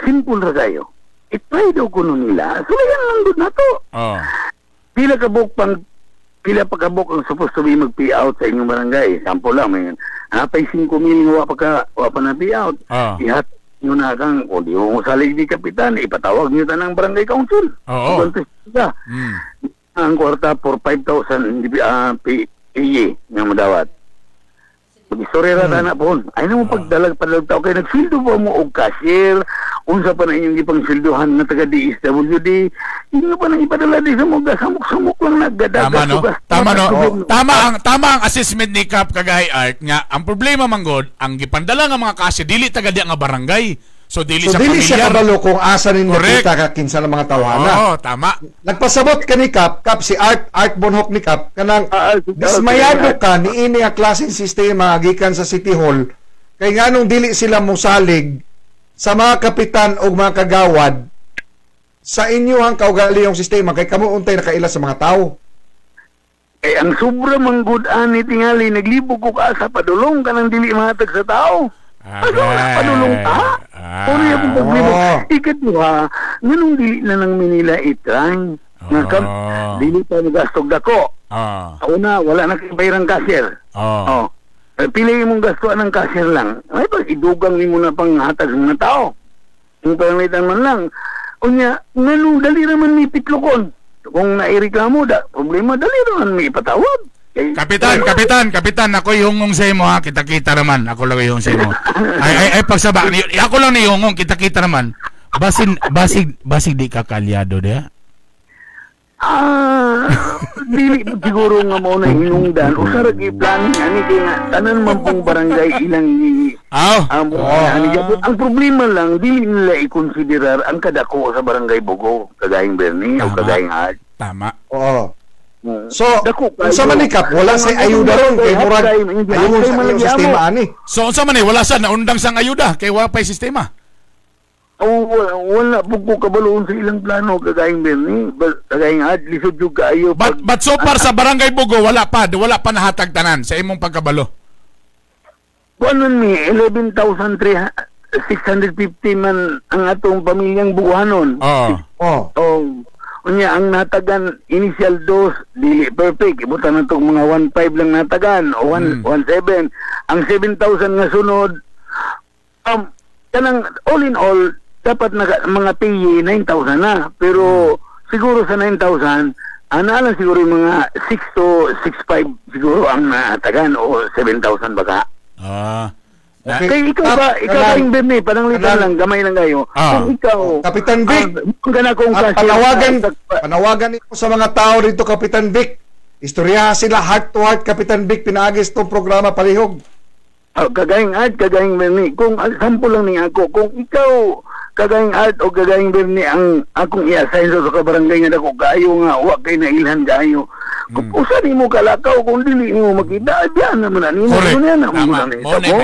simple ra kayo. I-try daw kuno nila. Sulayan lang gud nato. Pila ka book ang supposed to be mag-payout sa inyong barangay. Sample lang, may napay 5 mil wa pa na payout. Ihat nyo na kang, o di mo salig di kapitan, ipatawag nyo ta ng barangay council. Ang kwarta for 5,000 PE nga madawat. Pag-istorya ra na po. Ay na mo pagdalag tao kay nagsildo po mo og cashier, unsa pa na inyong ipang silduhan na taga DSWD, inyo pa nang ipadala di sa mga samok-samok lang nagdadagas. Tama no? Tama ang assessment ni Kap Kagahi Art nga ang problema manggod ang gipandala nga mga kasi dili taga di nga barangay. So dili sa siya pamilya. kabalo kung asa nin nakita ka kinsa ng mga tawhana. Tama. Nagpasabot ka ni Kap si Art Bonhoc ni Kap kanang dismayado ka ni ini nga klaseng sistema gikan sa City Hall kay nganong dili sila mosalig sa mga kapitan o mga kagawad sa inyong kaugaliyong sistema kay kamo untay nakaila sa mga tao. Ang sobra manggod ani tingali naglibog ko ka sa padulong kanang dili mahatag sa tao. Padulong ka? Puri akong problema. Ikatwa, nganong dili na nang Manila itry. Dili pa nagastog dako. Una, wala na kabayarang cashier. Pili mong gasto ng cashier lang. Ay ba, idugang mo na pang hatag sa mga tao. Yung panglitan man lang. Unya, nganong dali naman may pitlokon. Kung naireklamo, problema, dali naman may ipatawag. Kapitan, ako yung sa imo ha, kita-kita naman. Ako lang yung sa imo. Ay pagsaba, ako lang ni yung kita-kita naman. Basig di ka kalyado dia. Dili siguro nga mo na hinungdan. Usara kay plan ani kay nga tanan man pong barangay ilang ang problema lang dili nila i-considerar ang kadako sa barangay Bugo, kagayang Bernie o kagayang Hard. Tama. So, sa manikap, wala sa ayuda ron kay murag ayun sa iyong sistema ani. So, sa man wala sa naundang sang ayuda kay wapay sistema. Wala po ko kabaloon sa ilang plano kagayang Bernie, kagayang Hard, lisod yung kaayo. But so far sa barangay Bugo, wala pa nahatag tanan sa imong pagkabalo. Kuanon mi, 11,650 man ang atong pamilyang buhanon. Unya ang natagan initial dose dili perfect ibutan nato mga 1.5 lang natagan o 1.7 ang 7,000 nga sunod kanang all in all dapat mga PE 9,000 na pero siguro sa 9,000 lang siguro mga 6 to 6.5 siguro ang natagan o 7,000 baka. Kaya ikaw yung Bernie, pananglitan lang, gamay lang kayo. Kung ikaw, Kapitan Vic, panawagan ito sa mga tao dito, Kapitan Vic. Istorya sila, heart to heart, Kapitan Vic, pinaagis itong programa palihog. Kagayang Art, kagayang Bernie, kung sample lang niya ako, kung ikaw, kagayang Art o kagayang Bernie, ang akong i-assign sa kabarangay nga dako, kayo nga, huwag kayo na ilhan kayo. Kung usan mo kalakaw, kung dili mo makita, diyan naman na.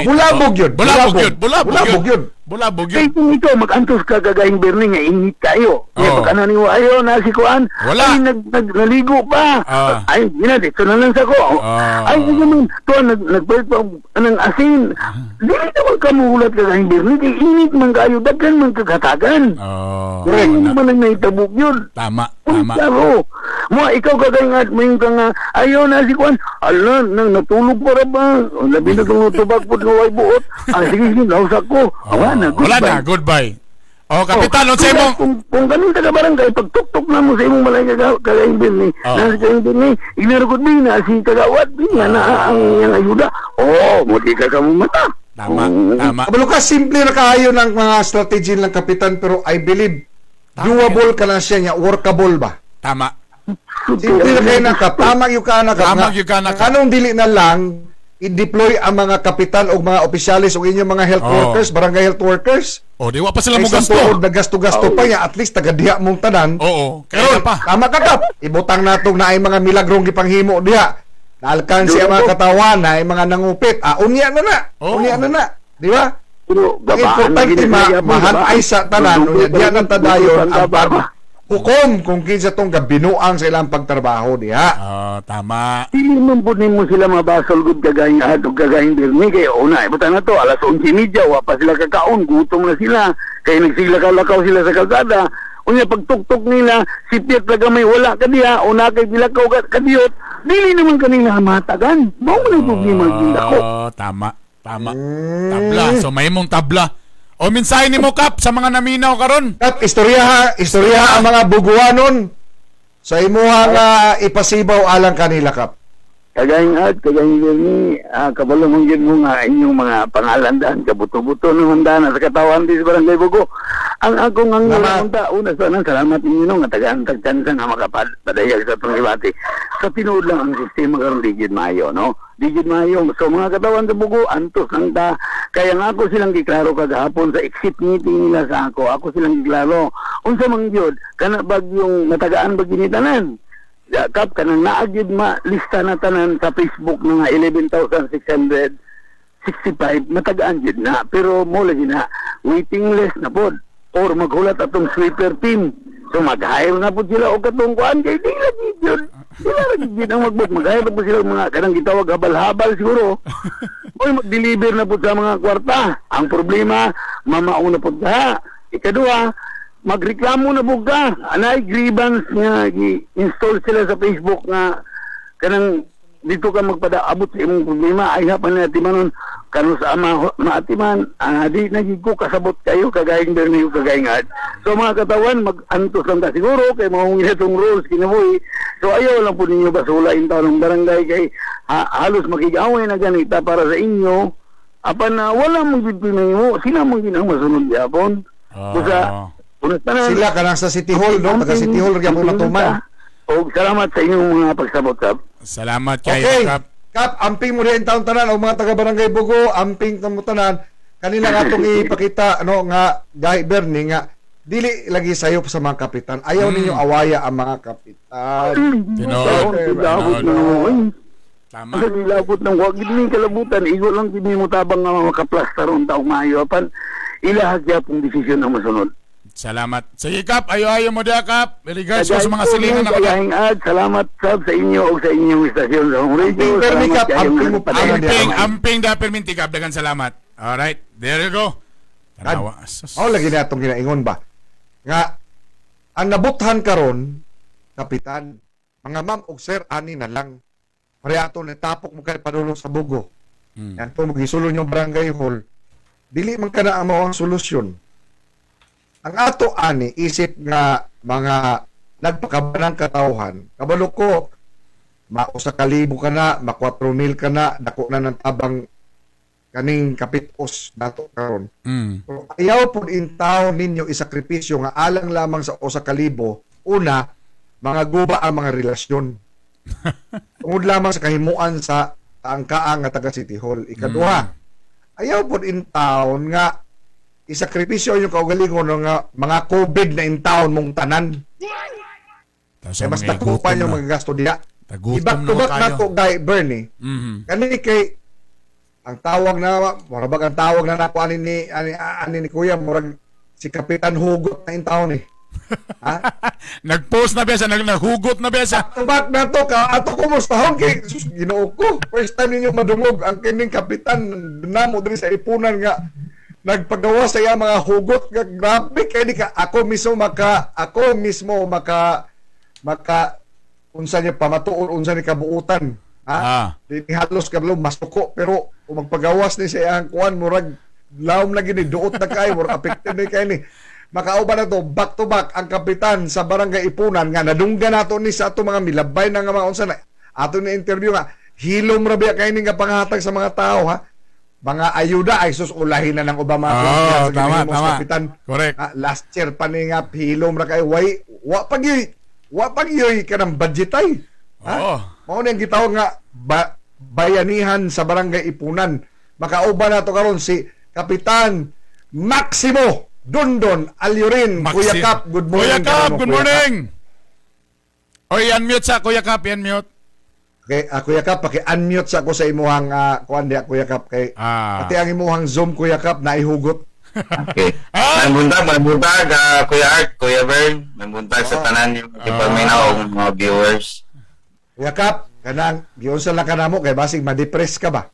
Bulabog yun. Kaya kung ikaw, mag-antos ka kagayang Bernie nga, ingit kayo. Kaya pag ano niyo, ayaw, nasikuan. Ay, naligo pa. Ay, dito na lang sa ko. Ay, naman, ito, nagpalit pa ng asin. Dili naman kamulat kagayang Bernie, kaya init man kayo, dagkan man kagatagan. Kaya naman ang naitabok yun. Tama. Ikaw kagayang Art, may ka nga, ayaw na si Kwan, ala, natulog para ba? Labi na itong tubak po na way buot. Sige, nausak ko. Wala na, goodbye. Kapitan, kung ganun ka barangay, pag tuk-tuk na mo sa imong malay kagayang Bernie, nasa kagayang Bernie, ignaragod din na si kagawad, din na ang iyang ayuda. Muti ka ka mata. Tama. Kabalo ka, simple na kaayo ng mga strategy ng Kapitan, pero I believe, doable ka na siya niya, workable ba? Tama. Simple na kayo na ka, tamag yung ka na ka. Anong dili na lang, i-deploy ang mga kapitan o mga opisyalis o inyong mga health Oo. workers, barangay health workers. O, di wa pa sila mo Kaysa gasto. tuod na gasto-gasto pa niya, at least tagadiha mong tanan. Oo, Karon, kaya pa. tama ka kap. Ibutang natong na ay mga milagrong gipanghimo diha. Naalkansi ang mga katawan na ay mga nangupit. Unya na na. Oo. Unya na na. Di ba? Pero Ang importante mahanay sa tanan unya diha nang tadayon ang hukom kung kinsa tong gabinuang sa ilang pagtrabaho diha. Tama. Dili man po nimo sila mabasol gud kagayang adto kagayang birni kay una ibutan na to alas 11:30 wa pa sila kakaon gutom na sila kay nagsiglakaw sila sa kalsada unya pagtuktok nila sipyat laga may wala kadiya una kay gilakaw kadiyot dili naman kanila matagan mao man ang problema gindako. Tama. Tabla. So may mong tabla. O mensahe nimo Kap sa mga naminaw karon. Kap, istoryaha ang mga buguanon sa imuha nga ipasibaw alang kanila, Kap. Kagayang birni kabalo mong yun mo nga inyong mga pangalan daan kabuto-buto ng handana sa katawan di sa Barangay Bugo. Ang akong ang unta una sa nang salamat ninyo nga tagaan tagtansan nga makapadayag sa itong ibati. Sa tinuod lang ang sistema karon digid maayo, no? Digid maayo. So mga katawan sa Bugo antos nang ta kaya nga ako silang giklaro kagahapon sa exit meeting nila sa ako. Ako silang giklaro. Unsa man gyud kana bagyong natagaan bag ginitanan. Kap kanang naagid lista na tanan sa Facebook mga 11,665 matagaan gid na pero mo lagi na waiting list na pod or maghulat atong sweeper team so mag-hire na pod sila og katong kuan kay di lagi gyud sila lagi gid ang mag-hire na pod sila mga kanang gitawag habal-habal siguro oy mag-deliver na pod sa mga kwarta ang problema mamauna pod ka ikadua magreklamo na buga anay grievance nga gi-install sila sa Facebook nga kanang dito ka magpadaabot sa imong problema ay hapan na timanon kanu sa maatiman di nagig ko kasabot kayo kagayang berniyo kagayang ad so mga katawan mag-antos lang ka siguro kay mahungin itong rules kinabuhi so ayaw lang po ninyo basulain taon ng barangay kay halos makigaway na ganita para sa inyo apan na wala mong gipinay sila mong ginang masunod yapon kusa sila ka lang sa City Hall, no? Taga City Hall, rin mo matuman. O, salamat sa inyong mga pagsabot, Kap. Salamat kayo, Okay, Kap. Kap, amping mo rin taon tanan, o mga taga-barangay Bugo, amping mo tanan, kanila nga itong ipakita, nga, Guy Bernie, nga, dili lagi sayo sa mga kapitan. Ayaw ninyo awaya ang mga kapitan. Tama. Ang nilabot ng wag gini kalabutan, igo lang gini mo tabang nga makaplastar ang taong maayo. Apan, ilahagya pong desisyon ang masunod. Salamat. Sige Kap, ayo-ayo mo dia Kap. Regards sa mga silingan na kagayang ad, salamat Sab sa inyo o sa inyong istasyon sa radio. Amping, Kap, amping mo pa Amping da perminti Kap, dagan salamat. Alright, there you go. Tanawa. Lagi na itong ginaingon ba? Nga, ang nabuthan karon kapitan, mga ma'am og sir, ani na lang. Pareato na tapok mo kayo padulong sa Bugo. Yan po, mag-isulong yung barangay hall. Dili man ka na ang mawang solusyon. Ang ato ani isip nga mga nagpakabanang katawhan kabalo ko mausa ka libo ka na ma 4,000 ka na dako na ng tabang kaning kapitos nato karon so, ayaw pud in town ninyo isakripisyo nga alang lamang sa usa ka libo una mga guba ang mga relasyon tungod lamang sa kahimuan sa angkaang nga taga City Hall ikaduha ayaw pud in town nga isakripisyo yung kaugalingon nga mga COVID na in town mong tanan. Kaya mas nakupan yung mga gasto diya. Ibak-tubak na ko Guy Bernie. Kani kay ang tawag na marabag ang tawag na nako ani ni Kuya murag si Kapitan Hugot na in town eh. Ha? Nag-post na besa, naghugot na besa. Tubak na to ka ato kumustahon kay Ginoo ko. First time ninyo madungog ang kining kapitan namo diri sa ipunan nga nagpagawa sa iya mga hugot nga grabe kay di ka ako mismo maka unsa niya pamatuon unsa ni kabuutan di halos kablo masuko pero kung magpagawas ni sa iyang kuan murag lawom lagi ni duot na kay murag affected ni kay ni makauban na to back to back ang kapitan sa barangay Ipunan nga nadunggan nato ni sa ato mga milabay na nga mga unsa na ato ni interview nga hilom ra biya kay ni nga panghatag sa mga tao ha mga ayuda ay susulahin na ng Obama sa tama. kapitan. Correct. Last year pa ni nga hilom ra kay wa pagyoy ka ng budget ay. Mao na ang gitawag nga bayanihan sa Barangay Ipunan. Makauban na to karon si Kapitan Maximo Dondon Alyurin. Kuya Kap, good morning. Kuya Kap, Kuya good morning. Oy, unmute sa Kuya Kap, unmute. Okay, Kuya Kap, paki-unmute sa ako sa imuhang kuan diya, Kuya Kap. Kay, pati ang imuhang Zoom, Kuya Kap, naihugot. Okay. May buntag, Kuya Art, Kuya Vern, may buntag sa tanan yung ipaminaw mga viewers. Kuya Kap, kanang, giyon sa lang ka na mo, kay basig ma-depress ka ba?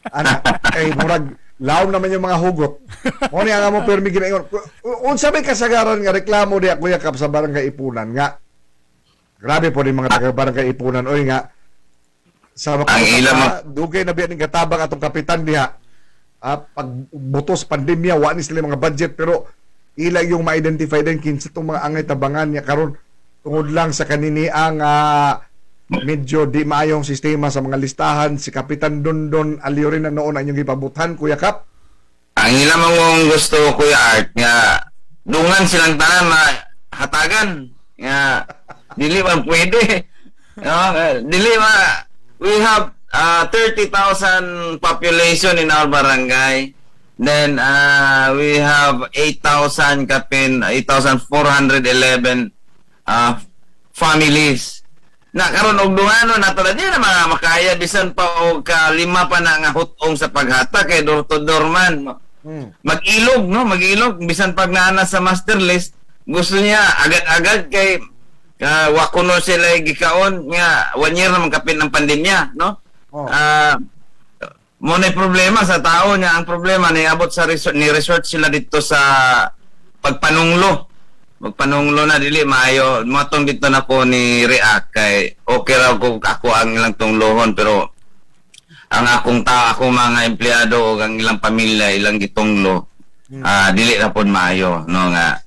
Ana, kay murag, laom naman yung mga hugot. O niya nga mo, pero may ginayon. Unsa may kasagaran nga reklamo diya, Kuya Kap, sa Barangay Ipunan nga, grabe po rin mga taga-Barangay Ipunan. Oy nga, sa mga dugay na biyan ng katabang atong kapitan diha, pagbutos pandemya, wala sila mga budget, pero ila yung ma-identify din kinsa itong mga angay tabangan niya karon tungod lang sa kanini ang medyo di maayong sistema sa mga listahan. Si Kapitan Dondon Alyurin na noon ang inyong ipabutan, Kuya Kap. Ang ilang mong gusto, Kuya Art, nga dungan silang tanan na hatagan nga dili man pwede. Dili ma, we have 30,000 population in our barangay. Then we have 8,411 families. Na karon og duhano na to na mga makaya bisan pa og kalima pa na nga hutong sa paghata kay door to door man. Mag-ilog no, mag-ilog bisan pag naana sa master list, gusto niya agad-agad kay wakuno sila gikaon nga 1 year na magkapit ng pandemya, no? Mo na problema sa tao niya. Ang problema ni abot sa resort sila dito sa pagpanunglo. Magpanunglo na dili maayo. Matong dito na ko ni React kay okay raw ko ako ang ilang tunglohon, pero ang akong tao, akong mga empleyado o ang ilang pamilya ilang gitunglo, dili na pod maayo, no nga.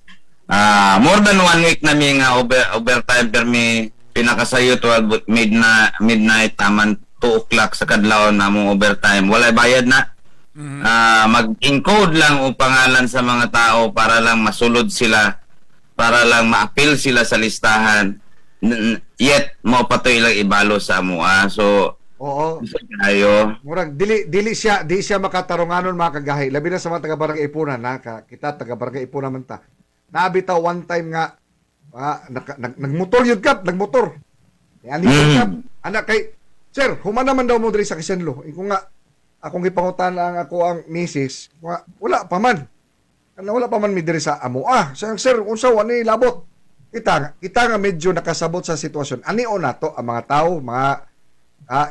More than 1 week na mi nga overtime per mi pinakasayo 12 midnight taman 2 o'clock sa kadlaw na mong overtime. Wala bayad na. Mag-encode lang o pangalan sa mga tao para lang masulod sila, para lang ma-appeal sila sa listahan. Yet mo pa to ilang ibalo sa mua. So oo. Ayo. Murag di siya makatarunganon mga kagahi. Labi na sa mga taga-Barangay Ipunan, kita taga-Barangay Ipunan man ta. Nabitaw one time nga nagmotor yun Kap, nagmotor. Ani Kap, anak kay sir, human naman daw mo diri sa Kisenlo. Kung nga akong gipangutan ang ako ang misis, wala pa man. Wala pa man mi diri sa amo. Sir, unsa ani labot? Kita nga medyo nakasabot sa sitwasyon. Ani o nato ang mga tao, mga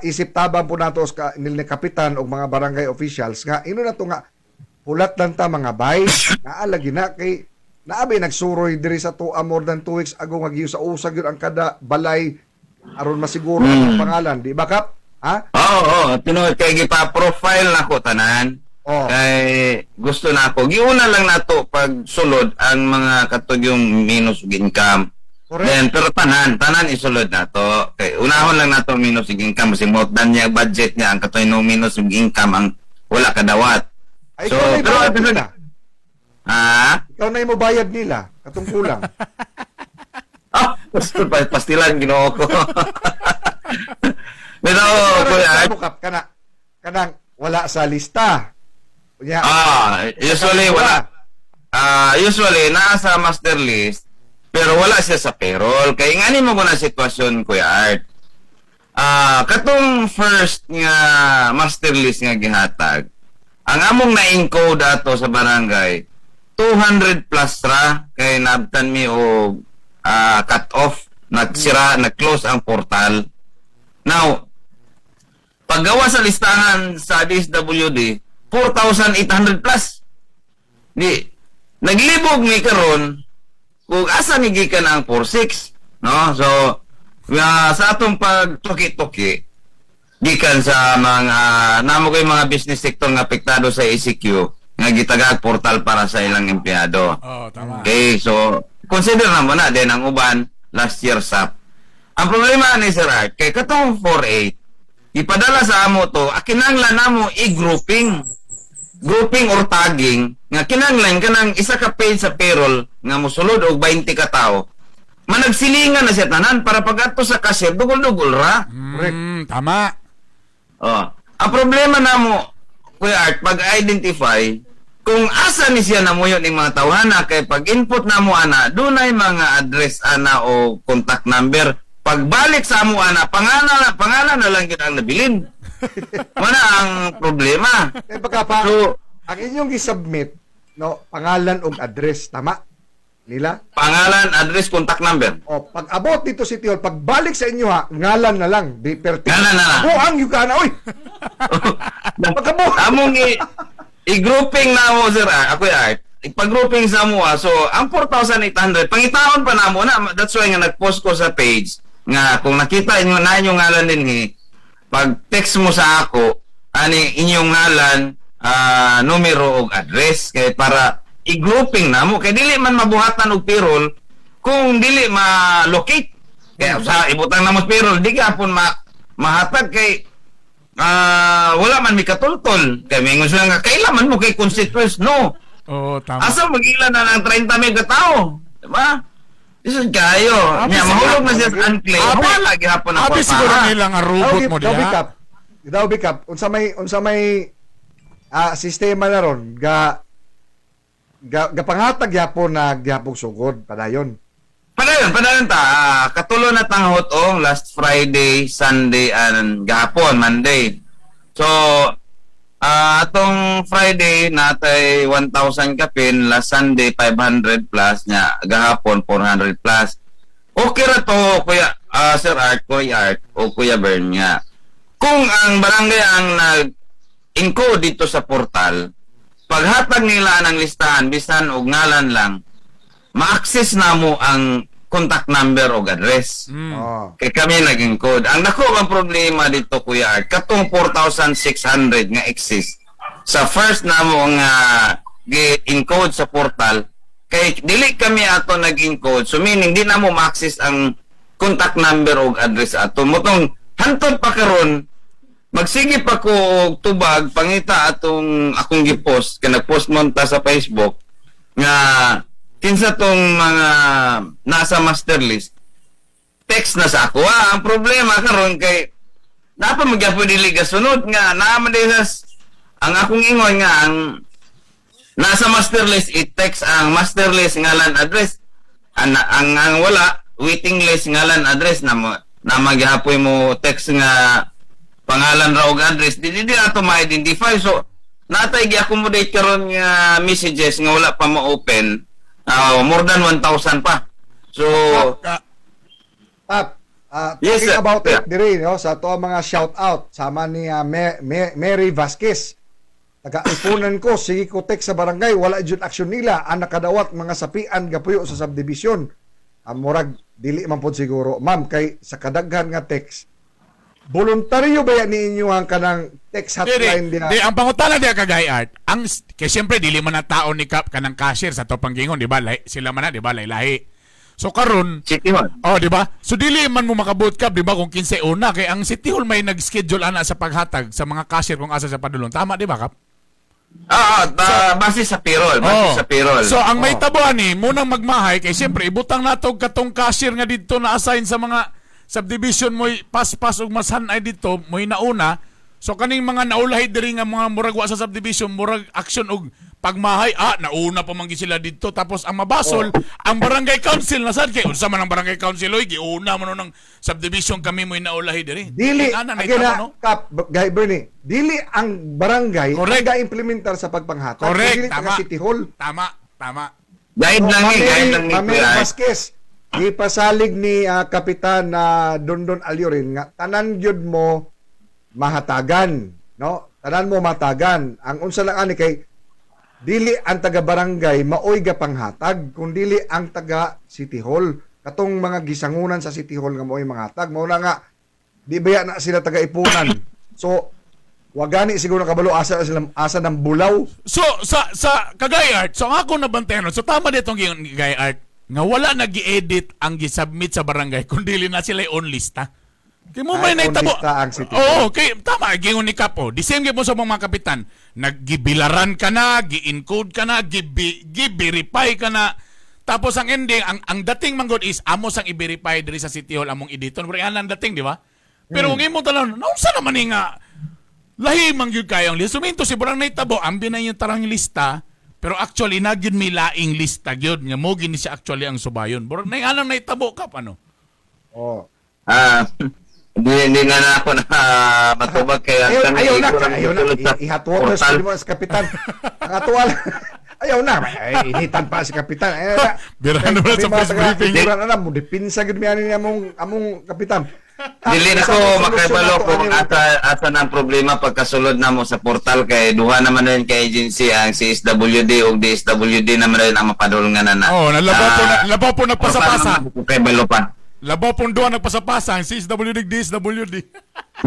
isip tabang po nato sa ni kapitan o mga barangay officials nga ino na to nga hulat lang ta mga bay naalagi na kay naabi nagsuroy diri sa more than 2 weeks ago nga giyo sa usag yun ang kada balay aron masiguro ang pangalan, di ba Kap? Oo, tinuod kay gipa-profile na ko tanan. Kay gusto na ako giuna lang nato pag sulod ang mga katugyong minus income. Correct. Then pero tanan isulod nato. Kay unahon lang nato minus income kasi mo dan niya budget niya ang katugyong minus income ang wala kadawat. So pero ikaw na mo bayad nila katong kulang. Pastilan ginoo ko. Pero kanang wala sa lista. Usually wala. Usually nasa master list pero wala siya sa payroll. Kay ngani mo na sitwasyon Kuya Art. Katong first nga master list nga gihatag. Ang among na-encode ato sa barangay 200 plus ra kay nabtan mi og cut off, nagsira, nag-close ang portal. Now, paggawa sa listahan sa DSWD 4,800 plus. Di naglibog ni karon kung asa ni gikan ang 46, no? So, sa atong pagtuki-tuki gikan sa mga namo koy mga business sector nga apektado sa ECQ nga gitagag portal para sa ilang empleyado. Tama. Okay, so consider na mo na din ang uban last year SAP. Ang problema ni Sir Art, kay katong 48 ipadala sa amo to, kinahanglan namo i-grouping or tagging nga kinahanglan kanang isa ka page sa payroll nga mosulod og 20 ka tawo. Managsilingan na siya tanan para pag adto sa cashier dugol-dugol ra. Tama. Oh. Ang problema na mo, Kuya Art, pag-identify, kung asa ni siya namuyo ng mga tawhana, kay pag-input na mo ana, dunay mga address ana o contact number. Pagbalik sa mo ana, pangalan na lang kita ang nabilin. Mana ang problema. Eh, baka pa, So, ang inyong gi-submit, no, pangalan o address, tama? Nila? pangalan, address, contact number. O, pag abot dito City Hall, pagbalik sa inyo ha, ngalan na lang, di perti. Ngalan na lang. Buang yung kana, oy! Pagkabuang. Among i-grouping na mo, sir, ako yung Art. Ipag-grouping sa mo, so, ang 4,800, pangitaon pa na mo na, that's why nga nag-post ko sa page, nga kung nakita inyo na inyong ngalan din, pag text mo sa ako, ani inyong ngalan, numero o address, kaya para i-grouping na mo, kaya dili man mabuhatan og payroll, kung dili ma-locate. Kaya sa ibutang na mo payroll, di ka po mahatag kay wala man mi katultol. Kaya may gusto nga, kailangan mo kay constituents, no. Oo, tama. Asa mag-ilan na ng 30 mil ka tao? Diba? Isod kayo. Nya, mahulog na siya sa unclaim. Wala gihapon ang Abi siguro nila nga robot mo Daw diha. bikap. Daw bikap. Unsa may sistema na ron gapanghatag yapon na gihapong sugod padayon. Padayon ta. Katulo na tanghot last Friday, Sunday, and gahapon, Monday. So, atong Friday natay 1,000 kapin, last Sunday 500 plus nya, gahapon 400 plus. Okay ra to, Kuya Sir Art, Kuya Art o Kuya Bern nga. Kung ang barangay ang nag-encode dito sa portal, paghatag nila ng listahan bisan og ngalan lang, ma-access na mo ang contact number o address. Oh. Kaya kami naging code. Ang nako ang problema dito, Kuya Art, katong 4,600 nga exist sa first na mo nga encode sa portal, kay dili kami ato nag-encode, so meaning di na mo ma-access ang contact number o address ato. Motong hantod pa karon, magsige pa ko og tubag pangita atong akong gipost kay nagpost man ta sa Facebook nga kinsa tong mga nasa master list text na sa ako. Ang problema karon kay dapat magyapon dili gasunod nga naman desas ang akong ingon nga ang nasa master list i-text ang master list ngalan address ang wala waiting list ngalan address na magyapoy mo text nga pangalan ra og address di ato ma-identify, so natay gi-accommodate karon nga messages nga wala pa ma-open, more than 1,000 pa. So talking yes, sir. about Yeah. it diri no sa to mga shout out sama ni Mary Vasquez. Taga-ipunan ko, sige ko text sa barangay, wala jud aksyon nila, ang nakadawat mga sapian gapuyo sa subdivision. Murag dili man pod siguro, ma'am, kay sa kadaghan nga text voluntaryo ba yan ninyo ang kanang text hotline Di, diha? ang pangutana diya kagay Art, ang kay syempre dili man na tao ni Kap kanang cashier sa to panggingon, di ba? Sila man na, di ba? Lahi. So karon, City Hall. oh, di ba? So dili man mo makabot Kap, di ba? Kung 15 una kay ang City Hall may nag-schedule ana sa paghatag sa mga cashier kung asa sa padulong. Tama di ba, Kap? Base sa payroll, sa payroll. So ang may tabuan ni munang magmahay kay syempre ibutang nato katong cashier nga dito na assign sa mga subdivision mo pas-pas ug masanay dito mo nauna. So kaning mga naulahi diri nga mga murag wa sa subdivision murag action og pagmahay, nauna pa man gid sila dito, tapos ang mabasol ang barangay council na sad kay unsa man ang barangay council oy giuna man ng subdivision kami mo naulahi diri. Dili, Ana, again naitabo, na, no? Kap, Guy Bernie, dili ang barangay Correct. ang ga-implementar sa pagpanghatag. Correct, Dili tama. taga City Hall. Tama. Guide lang ni, guide lang ni. Ma'am Kuya Art. Vasquez, ipasalig ni Kapitan Dondon Aliorin nga tanan gyud mo mahatagan, no? Tanan mo matagan. Ang unsa lang ani kay dili ang taga barangay maoy ga panghatag, kun dili ang taga City Hall. Katong mga gisangunan sa City Hall nga maoy manghatag, mao na nga di baya na sila taga ipunan. So wagani siguro kabalo asa ng bulaw. So sa kagay Art, so ang ako nabantayan, so tama ditong kagay Art nga wala nag-i-edit ang gi-submit sa barangay kundi na sila on lista. Kay mo may Ay, on naitabo. lista ang City Oo, okay, tama gingon ni Kapo. The same gyud mo sa mga kapitan. Naggibilaran ka na, gi-encode ka na, gi-verify ka na. Tapos ang ending, ang dating manggod is amos ang i-verify diri sa City Hall among editon. Pero yan ang dating, di ba? Pero kung imo tanan, naunsa naman nga Lahi man gyud kayong lista. Suminto si burang naitabo ambi na yung tarang lista. Pero actually na gyud may laing lista gyud nga mo gini siya actually ang subayon. Burang nay anang naitabo ka ano? Oh. Hindi na ako na matubag kaya Ayaw na. Ihatuwa mo sa kapitan. Ang atuwa lang. Ayaw na. Initan pa si kapitan. Bira naman sa press briefing. Bira na mo. Dipinsa gud mi ani among kapitan. Dili na ko makabalo kung asa ng problema pagkasulod na mo sa portal kay duha naman rin kay agency ang CSWD o DSWD naman rin ang mapadulungan na. Oh, labaw po nagpasapasa. Kay balo pa. Labaw po duha nagpasapasa ang CSWD, DSWD.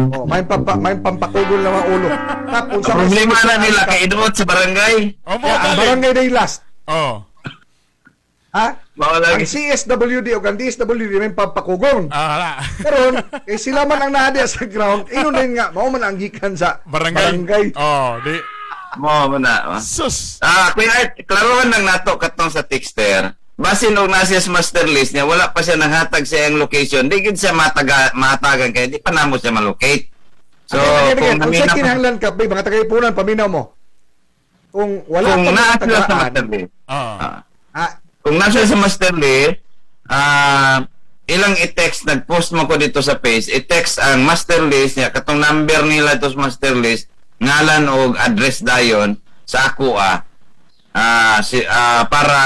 Oh, may pampakugol na mga ulo. Tapos Ang problema na nila kay iduot sa barangay. Oh, mo ang barangay day last. Oh. Ha? Mawala Ang CSWD o ang DSWD may pampakugong. Hala. Karon, sila man ang nadia sa ground, inunin nga, mao man ang gikan sa barangay. Oh, di. mo na. Sus. Kuya Art, klarohan lang nato katong sa texter. Basin og nasa sa master list niya, wala pa siya nanghatag sa iyang location. Di gid siya matagan kaya di pa namo siya malocate. So, kung sa kinahanglan ka, mga tagaipunan, paminaw mo. Kung wala kung pa naa mga sila sa tagaan, master list. ah, Kung nasa sa master list, ilang i-text, nag-post mo ko dito sa page, i-text ang master list niya, katong number nila ito sa master list, ngalan o address dayon sa ako para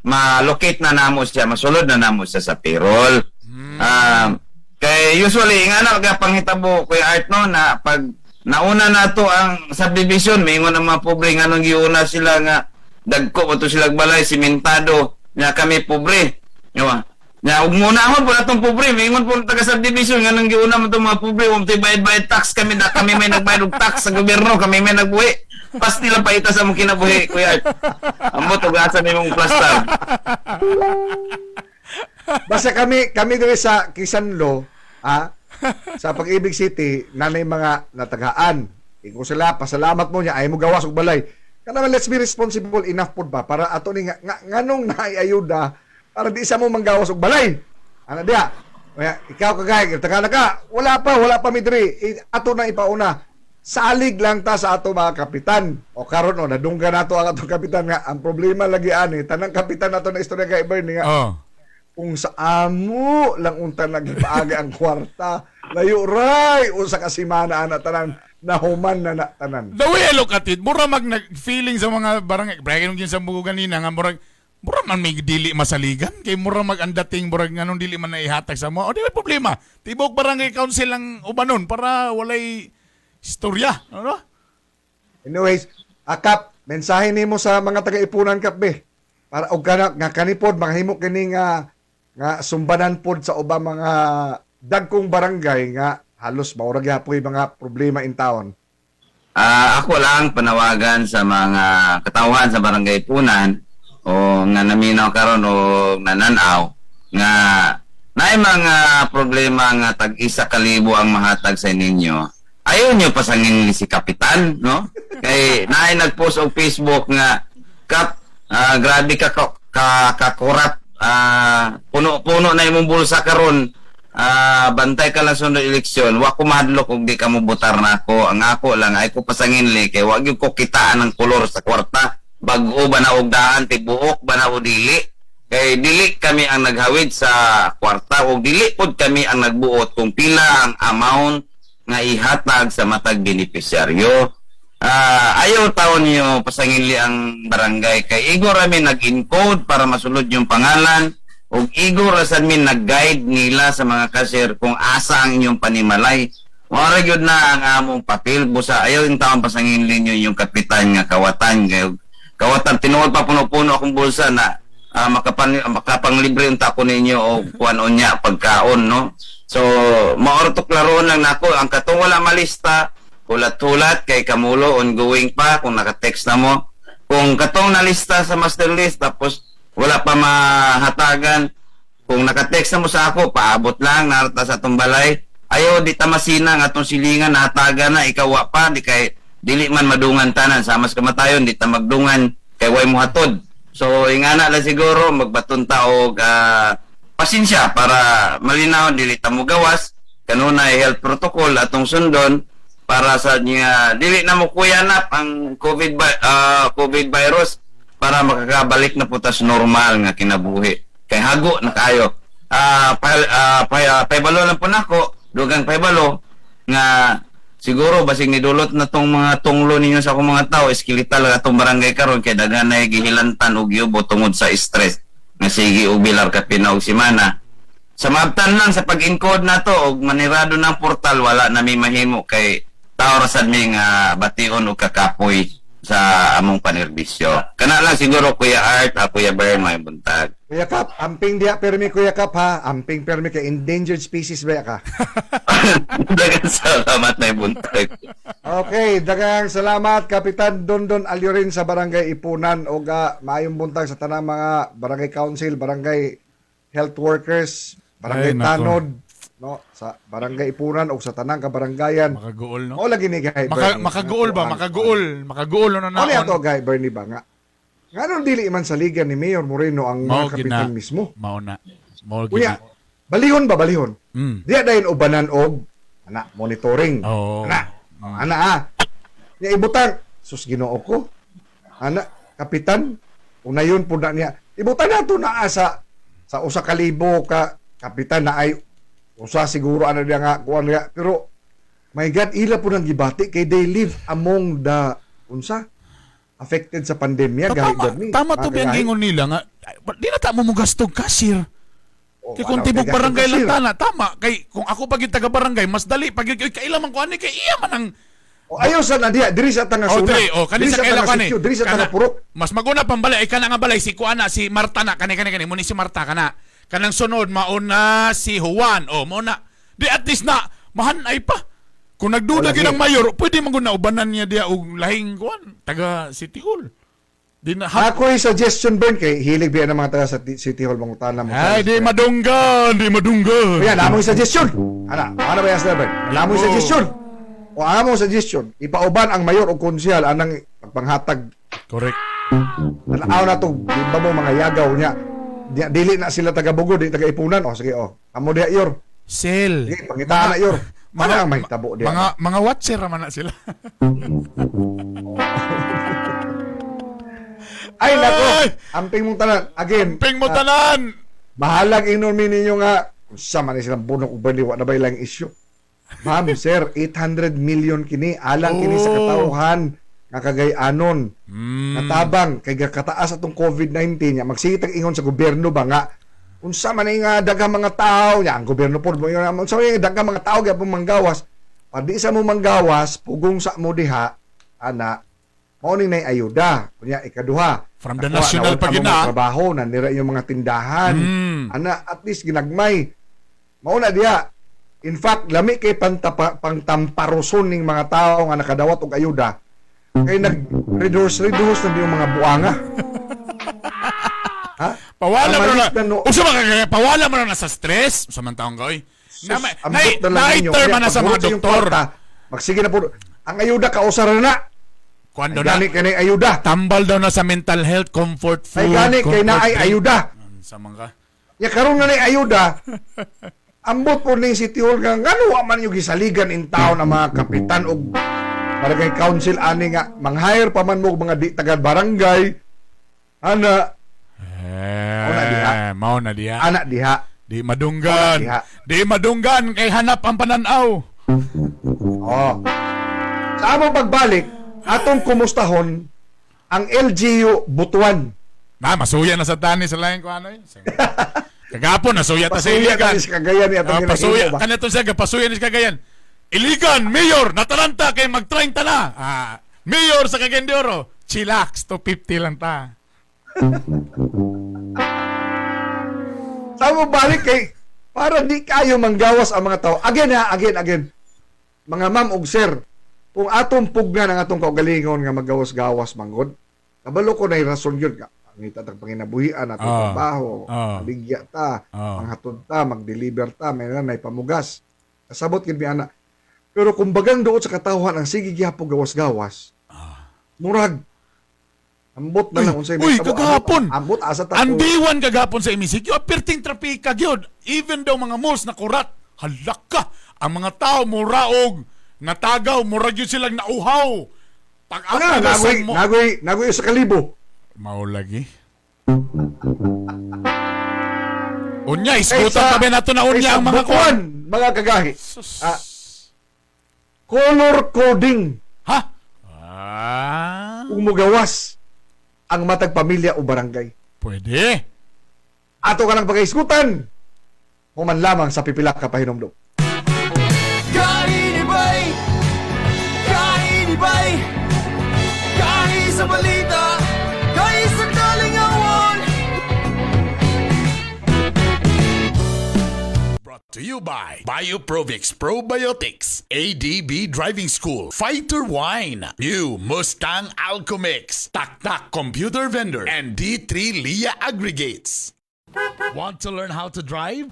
ma-locate na namo siya, masulod na namo siya sa payroll. Kay usually nga na panghitabo Kuya Art no na pag nauna nato ang subdivision mingon ang mga pobre nga nung giuna sila nga dagko mo to sila balay simentado nya kami pobre nya ug muna ako pala tong pobre mingon po taga subdivision nga nung giuna mo tong mga pobre um bayad tax kami may nagbayad og tax sa gobyerno kami may nagbuhi pas nila paita sa mong kinabuhi Kuya Art amo to gasa nimong plaster. Basta kami dito sa Kisanlo, sa Pag-ibig City, nanay mga natagaan. Kung sila, pasalamat mo niya, ay mo gawas og balay. Kaya let's be responsible enough po ba para ato ni nganong naiayuda para di sa mo manggawas og balay. Ano dia? Ikaw kagay, tagana ka, wala pa midri. Ato na ipauna. Salig lang ta sa ato mga kapitan. O karon nadungga nato ang atong kapitan nga. Ang problema lagi ani, tanang kapitan nato na istorya kay Bernie nga. Kung sa amo lang unta nagpaaga ang kwarta, layo ray usa ka semana ana tanan nahuman na tanan. The way I look at it, mura feeling sa mga barangay, bragging din sa bugo ganina nga mura man may dili masaligan kay mura andating murag nganong dili man naihatag sa mo. O di may problema. Tibok barangay council lang ubanon para walay istorya, ano? Anyways, Kap, mensahe nimo sa mga taga-ipunan Kap be. Para og nga kanipod manghimo kini nga sumbanan pod sa ubang mga dagkong barangay nga halos maurag yapoy mga problema in town. Ako lang panawagan sa mga katawhan sa barangay Punan o nga naminaw karon o nananaw nga naay mga problema nga tag-isa kalibo ang mahatag sa ninyo. Ayaw nyo pasangin si Kapitan, no? Kay naay nag-post og Facebook nga Kap, grabe ka kakurat. Puno na imong bulsa karon. Bantay ka lang sunod eleksyon. Wa ko mahadlok og di ka mo botar na ako. Ang ako lang ay ko pasangin li kay wa gyud ko kitaan ang kolor sa kwarta. Bag-o ba na og daan tibuok ba na o dili? Kay dili kami ang naghawid sa kwarta o dili pod kami ang nagbuot kung pila ang amount nga ihatag sa matag beneficiaryo. Ayaw taon niyo pasangili ang barangay kay igor amin nag-encode para masulod yung pangalan ug igor asan min nag-guide nila sa mga cashier kung asa ang inyong panimalay. Wala gyud na ang among papel busa ayaw yung taon pasangili niyo yung kapitan nga kawatan kawatan tinuod pa puno-puno akong bulsa na makapanglibre unta ko ninyo o kuan nya pagkaon no. So maorto klaron lang nako ang katong wala malista hulat-hulat kay kamulo ongoing pa kung naka-text na mo kung katong nalista sa master list tapos wala pa mahatagan kung naka-text na mo sa ako paabot lang narata sa atong balay ayo di ta masina nga atong silingan nahatagan na ikaw wa pa di kay dili man madungan tanan sa mas kamatayon di ta magdungan kay way mo hatod so ingana lang siguro magbaton ta og pasensya para malinaw dili ta mo gawas kanunay health protocol atong sundon para sa niya dili na mo kuyanap ang COVID virus para makakabalik na putas normal nga kinabuhi kay hago na kayo paibalo lang po nako dugang paibalo nga siguro basig nidulot na tong mga tunglo ninyo sa akong mga tao iskilital nga tong barangay karon kay daghan na gihilantan og yubo tungod sa stress nga sige og bilar ka pinaog simana sa mabtan lang sa pag-encode na to og manirado ng portal wala na may mahimo kay tao rasad mi nga bation og kakapoy sa among panerbisyo. Kana lang siguro Kuya Art, Kuya Bern, may buntag. Kuya Kap, amping diha permi Kuya Kap ha. Amping permi kay endangered species ba ka? Dagan salamat na buntag. Okay, dagang salamat Kapitan Dondon Alyorin sa Barangay Ipunan o maayong buntag sa tanang mga barangay council, barangay health workers, barangay Ay, nako. tanod, no, sa barangay Ipunan o sa tanang kabarangayan. Makaguol, no? O lagi ni Guy Bernie. Makaguol ba? Makaguol no na Ano yato Guy Bernie ba nga? Nga nung dili man sa liga ni Mayor Moreno ang Mao mga kapitan gina. mismo. Mao na. Mao Kuya, gina. balihon ba balihon? Diya dayon ubanan og monitoring. Oo. Ana Nya ibutang sus Ginoo ko. Kapitan unayon pud na niya. Ibutan nato na sa usa ka libo ka kapitan na ay usa siguro ano diya nga kuan nga pero my God ila po nang gibati kay they live among the affected sa pandemya Tama to biyang gingon nila nga di na ta mo gastog cashier. Kay kung tibok barangay lang tana, tama. Kay kung ako pag taga barangay, mas dali pag kailan man ko ani kay iya man ang ayaw sa na diya diri sa tanga suna. Kani sa kailan kani. Diri sa tanga purok. Mas maguna pambalay ay kana nga balay si kuana si Marta na kani mo ni si Marta kana. Kanang sunod mauna si Juan mo na. Di at least na mahanay pa. Kung nagduda gyud ang mayor, pwede man gud na ubanan niya dia og lahing kuan taga City Hall. Di na Ako'y suggestion Bern kay hilig biya ng mga taga sa City Hall mangutana mo. Ay, di madunggan. Kuya, namong suggestion. Ano ba yan, Sir Bern? Namong suggestion. O among suggestion, ipauban ang mayor o konsyal anang pagpanghatag. Correct. Nalaaw na to, di ba mo mga yagaw niya. Dili na sila taga Bugod, di taga Ipunan. O sige, amo diha yor. Sel. Sige, pangitaan na yor. Mana ang may tabo diha. Mga watcher man na sila. Ay, nako. Amping mong tanan. Again. Amping mo tanan. Bahalag inumin ninyo nga. Sama na silang bunok uban liwa na ba ilang issue. Ma'am, sir, 800 million kini. Alang kini sa katauhan nga kagayanon. Natabang kay kataas atong COVID-19 nya magsitag ingon sa gobyerno ba nga unsa man nga daghang mga tao nya ang gobyerno pod mo unsa man daghang mga tao gyapon manggawas padi sa mo manggawas pugong sa mo diha ana mao ni nay ayuda kunya ikaduha from the national pagina trabaho na nira yung mga tindahan ana at least ginagmay mao na diha. In fact lami kay pangtamparoson ning mga tao nga nakadawat og ayuda kay nag-reduce na yung mga buanga. Ha? Pawala mo na. Usa ba kaya pawala mo na sa stress? Samantaong goy. Na-iter man na sa mga doktor. Magsige na po. Ang ayuda kausara na. Kuando na? Gani kay ayuda. Tambal daw na sa mental health, comfort food. Ay gani kay na ay ayuda. Sa mga. Ya karon nga na ayuda. Ambot po ning City Hall nga ngano man yung gisaligan in town ang mga kapitan og barangay council ani nga mang-hire pa man mo mga di taga barangay ana Mao na diha. Ana diha. Di madunggan. Di madunggan kay hanap ang pananaw. Sa among pagbalik atong kumustahon ang LGU Butuan. Masuya na sa tani sa lain ko ano eh. Kagapon nasuya ta sa iligan. Kagayan ni atong pasuya kanito siya pasuya ni Cagayan. Iligan, Mayor, natalanta kay mag-30 na. Mayor sa Cagayan de Oro, chillax, 250 lang ta. Sa mo balik kay para di kayo manggawas ang mga tao. Again. Mga ma'am ug sir, kung atong pugna ng atong kaugalingon nga maggawas-gawas manggod, kabalo ko na rason yun ka. Ngita tag panginabuhian atong trabaho, maligya ta, manghatod ta, mag-deliver ta, may nanay pamugas. Kasabot gid mi ana. Pero kung bagang doon sa katawhan ang sige gyapon gawas-gawas. Murag ambot na lang unsay may kagahapon. Ambot asa ta. Andiwan kagahapon sa MCQ, perting trapika gyud. Even daw mga malls na kurat. Halaka ang mga tao muraog natagaw, murag yun silang nauhaw. Pag ang Nga, agasan mo... nagoy sa kalibo. Mao lagi. Unya, iskutan pa ba nato na unya ang mga bukuan, mga kagahi. Color coding. Ha? Kung mugawas ang matag pamilya o barangay. Pwede. Ato ka lang pag-iskutan. Human lamang sa pipila ka pahinomdom. Kainibay! Kainibay! Kahi sa balita! Kahi sa kalingawan! Brought to you by Bioprovix Probiotics, ADB Driving School, Fighter Wine, New Mustang Alcomix, Tak Computer Vendor, and D3 Lia Aggregates. Want to learn how to drive?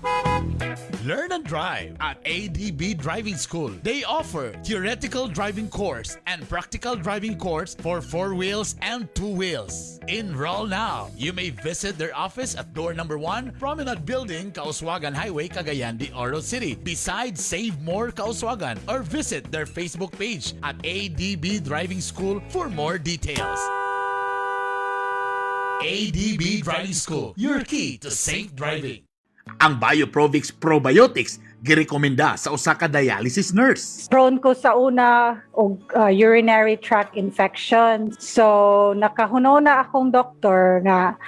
Learn and drive at ADB Driving School. They offer theoretical driving course and practical driving course for 4 wheels and 2 wheels. Enroll now. You may visit their office at door number 1, Promenade Building, Kauswagan Highway, Cagayan de Oro City, beside Save More Kauswagan, or visit their Facebook page at ADB Driving School for more details. ADB Driving School, your key to safe driving. Ang Bioprovix Probiotics girekomenda sa usa ka dialysis nurse. Prone ko sa una og urinary tract infection. So nakahunaw na akong doktor nga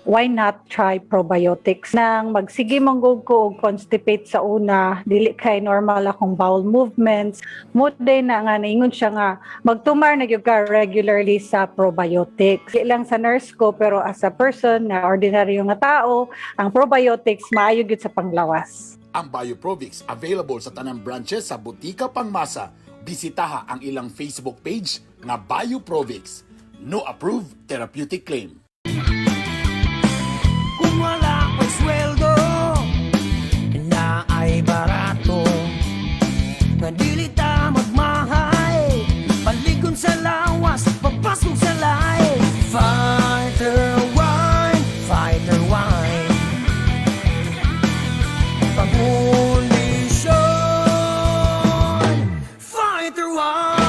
why not try probiotics. Nang magsige manggug ko og constipate sa una, dili kay normal akong bowel movements. Muday na nga naingon siya nga magtumar na gyud ka regularly sa probiotics. Di lang sa nurse ko pero as a person na ordinaryo nga tao, ang probiotics maayo gyud sa panglawas. Ang Bioprovix available sa tanang branches sa Butika Pangmasa. Bisitaha ang ilang Facebook page nga Bioprovix. No approved therapeutic claim. Kung wala pang sweldo na ay barato, nadilita magmahay, paligon sa lawas, papasok sa life. Fighter wine, pangundisyon, fighter wine.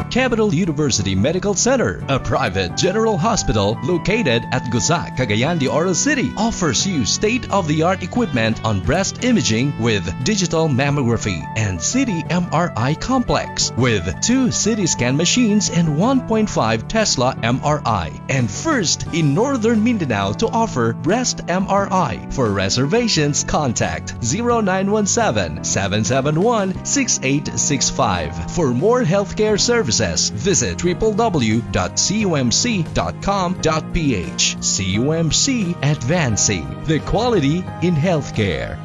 Capital University Medical Center, a private general hospital located at Guzac, Cagayan de Oro City, offers you state-of-the-art equipment on breast imaging with digital mammography and CT MRI complex with 2 CT scan machines and 1.5 Tesla MRI, and first in Northern Mindanao to offer breast MRI. For reservations, contact 0917-771-6865. For more healthcare services, visit www.cumc.com.ph. CUMC, advancing the quality in healthcare.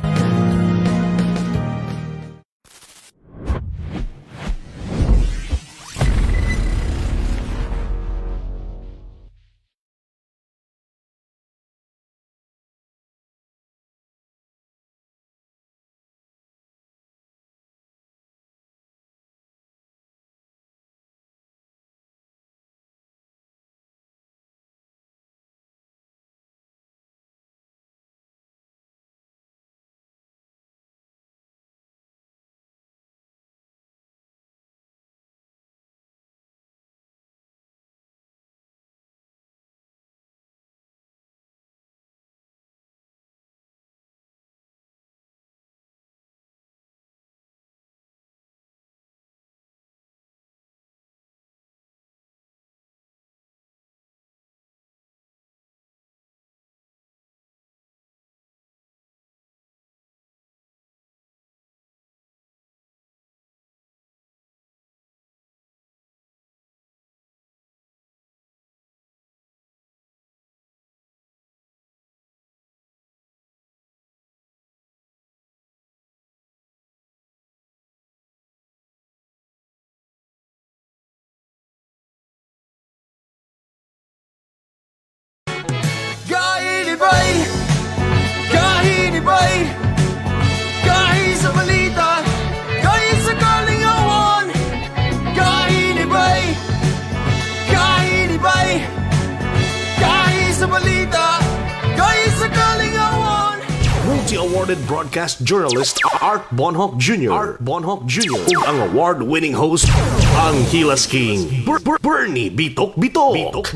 multi-awarded broadcast journalist Art Bonhoc Jr. ug ang award-winning host ang Gilas King Bernie Bitok Bitok.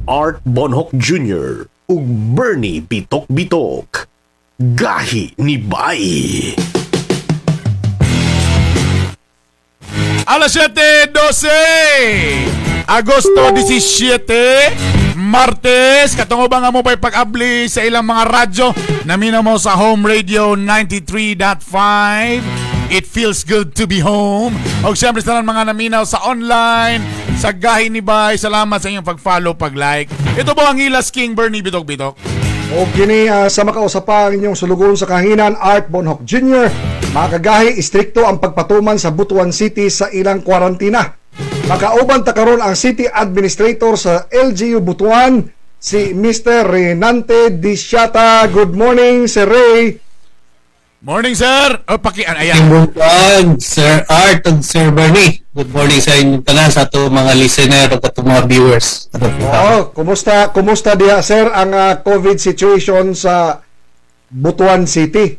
Art Bonhoc Jr. ug Bernie Bitok Bitok. Gahi ni Bay. Alas 7:12 Agosto 17 Martes, katong ba nga mo pa'y pag-abli sa ilang mga radyo na mo sa Home Radio 93.5. It feels good to be home. O siyempre sa mga naminaw sa online, sa Gahi ni Bay, salamat sa inyong pag-follow, pag-like. Ito po ang Gilas King Bernie Bitok Bitok. O kini sa makausapang inyong sulugon sa kahanginan, Art Bonhoc Jr. Mga kagahi, istrikto ang pagpatuman sa Butuan City sa ilang kwarantina. Makauban takaron ang City Administrator sa LGU Butuan, si Mr. Renante Disiata. Good morning, Sir Ray. Morning, sir. O, ayan. Good Sir Art ug Sir Bernie. Good morning sa inyong tanan, sa ato mga listener ug ato mga viewers. Kumusta diha, sir, ang COVID situation sa Butuan City?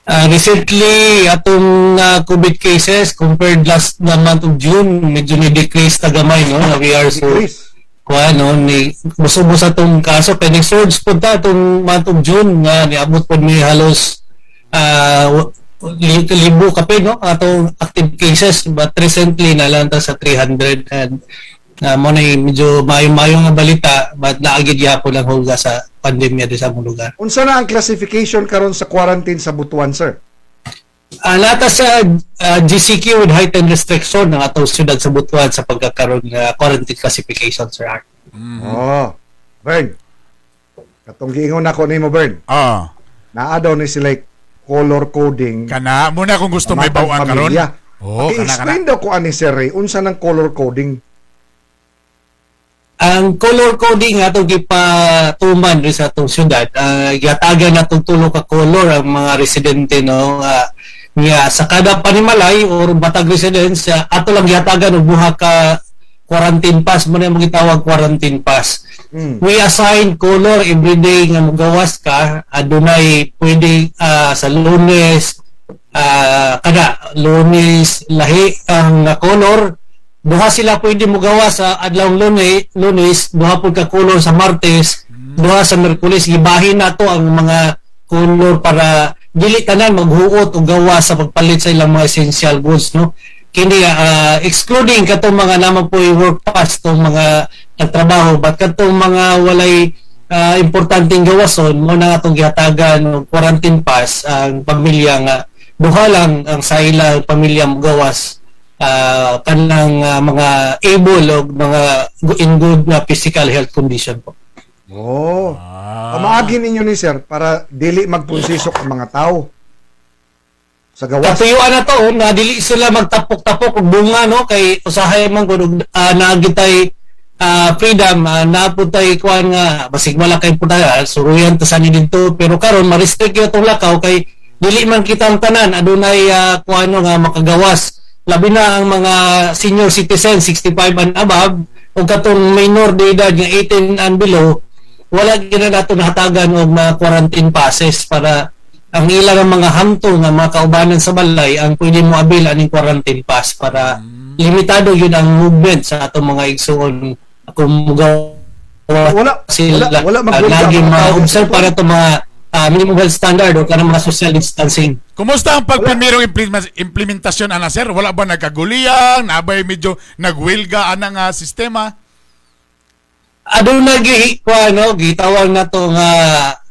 Recently, atong COVID cases compared last na month of June, medyo ni-decrease na gamay, no? We are so busubos atong kaso, kaya ni-surge po ta atong month of June nga niabot po ni halos libo kape, no? Atong active cases, but recently nalanta sa 300 and mo na medyo mayo-mayo nga balita, but naagid yapon ang hulga sa pandemya di sa mong lugar. Unsa na ang classification karon sa quarantine sa Butuan, sir? Nata sa GCQ with heightened restriction ng atong syudad sa Butuan sa pagkakaroon ng quarantine classification, Sir Art. Bern, katong giingon ako nimo, Bern. Naadaw ni sila color coding. Kana muna kung gusto may bawaan karon. Explain daw ko ani, Sir Ray, unsa ng color coding? Ang color coding atong gipatuman ri sa atong syudad, gihatagan natong tulo ka color ang mga residente, no, nga sa kada panimalay or batag residence ato lang gihatagan og buha ka quarantine pass, mo na gitawag quarantine pass. We assign color every day nga mogawas ka, adunay pwede sa Lunes, kada Lunes lahi ang color. Duha sila pwede mo gawa sa adlawng Lunes, duha pud ka color sa Martes, duha sa Miyerkules. Gibahin nato ang mga color para dili tanan maghuot o gawa sa pagpalit sa ilang mga essential goods, no? Kini excluding katong mga naman po work pass, tong mga nagtrabaho, but katong mga walay importanteng gawason, mo na atong gihatagan og quarantine pass ang pamilya nga duha lang ang sa ila pamilya mo gawas kanang mga able o mga in good na physical health condition po. Pamaagin ninyo ni sir para dili magpunsisok ang mga tao sa gawas. Katuyuan na to, na dili sila magtapok-tapok og bunga, no, kay usahay man kun naagitay freedom, naputay kuan nga basig wala kay puta suruyan ta sa ni dito, pero karon ma-restrict yo tong lakaw kay dili man kita ang tanan adunay kuan nga makagawas, labi na ang mga senior citizen 65 and above o katong minor de edad nga 18 and below, wala gina nato nahatagan og mga quarantine passes para ang ilang mga hamto nga mga kaubanan sa balay ang pwede mo abil aning quarantine pass para limitado yun ang movement sa atong mga igsoon kung wala lagi ma-observe para itong mga minimum health standard o kanang mga social distancing. Kumusta ang pagpimirong implementasyon, ana sir? Wala ba nagkaguliang? Nabay medyo nagwilga anang sistema? Aduna gitawag na to nga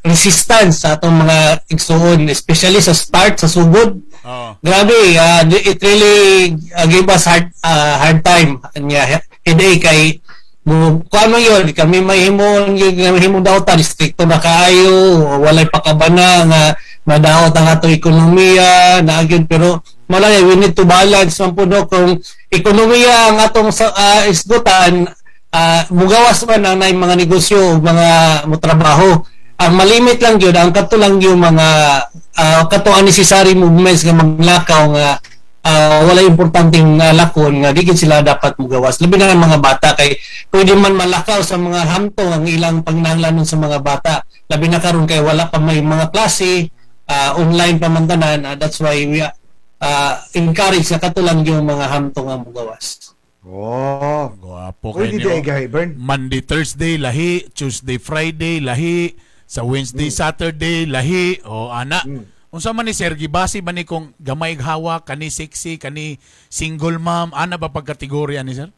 resistance sa atong mga igsoon, especially sa start sa sugod. Grabe, it really gave us hard time nya headache kay kuano yun, kami mahimong daw ta distrikto na kaayo, walay pakabana nga madaot ang ato ekonomiya naagyon, pero malay we need to balance man puno kung ekonomiya ang atong isgutan, mugawas man ang mga negosyo, mga trabaho. Ang malimit lang yun, ang kato lang yung mga kato unnecessary movements nga maglakaw nga wala importanteng lakon nga di sila dapat mugawas. Labi na ng mga bata kay pwede man malakaw sa mga hamto ang ilang pangnanglanon sa mga bata. labi na karon kay wala pa may mga klase, online pa man tanan. That's why we encourage na katulang yung mga hamtong nga mugawas. Oh. Guwapo Uy, di kayo. gahi, Bern. Monday, Thursday, lahi. Tuesday, Friday, lahi. Sa Wednesday, Saturday, lahi. O, ana. Unsa man ni Sir, gibasi ba ni kung gamay hawa, kani sexy, kani single mom, ana ba pagkategorya ni Sir?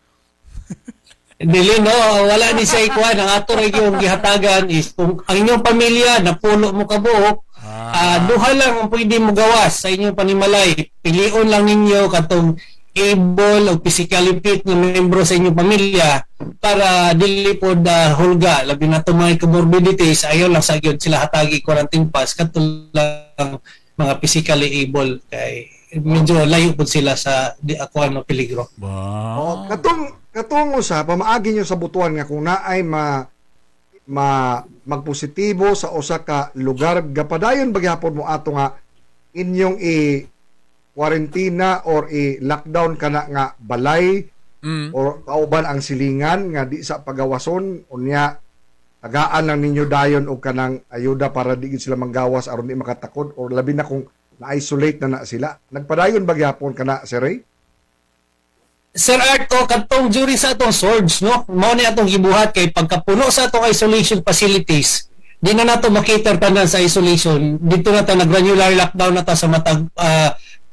Dili no, wala ni sa ikuan. Ang ato rin yung gihatagan is kung ang inyong pamilya napuno mo kabuok, duha lang ang pwede mo gawas sa inyong panimalay. Pilion lang ninyo katong able o physically fit na membro sa inyong pamilya para dili po hulga. Labi na ito mga comorbidities, ayaw lang sa gyud sila hatagi quarantine pass katulang mga physically able. Kay medyo layo po sila sa ako ano peligro. Oh, katong usa pamaagi nyo sa butuan nga kung naay magpositibo sa usa ka lugar gapadayon bagyapon mo ato nga inyong quarantina or lockdown kana nga balay or kauban ang silingan nga di sa pagawason unya tagaan lang ninyo dayon og kanang ayuda para di gid sila manggawas aron di makatakod or labi na kung na-isolate na sila. Nagpadayon bagyapon kana Sir Ray? Sir Art, katong jury sa atong swords, no? Mao ni atong gibuhat kay pagkapuno sa atong isolation facilities, di na nato makiter tanan sa isolation. Dito na ta nag-granular lockdown na ta sa matag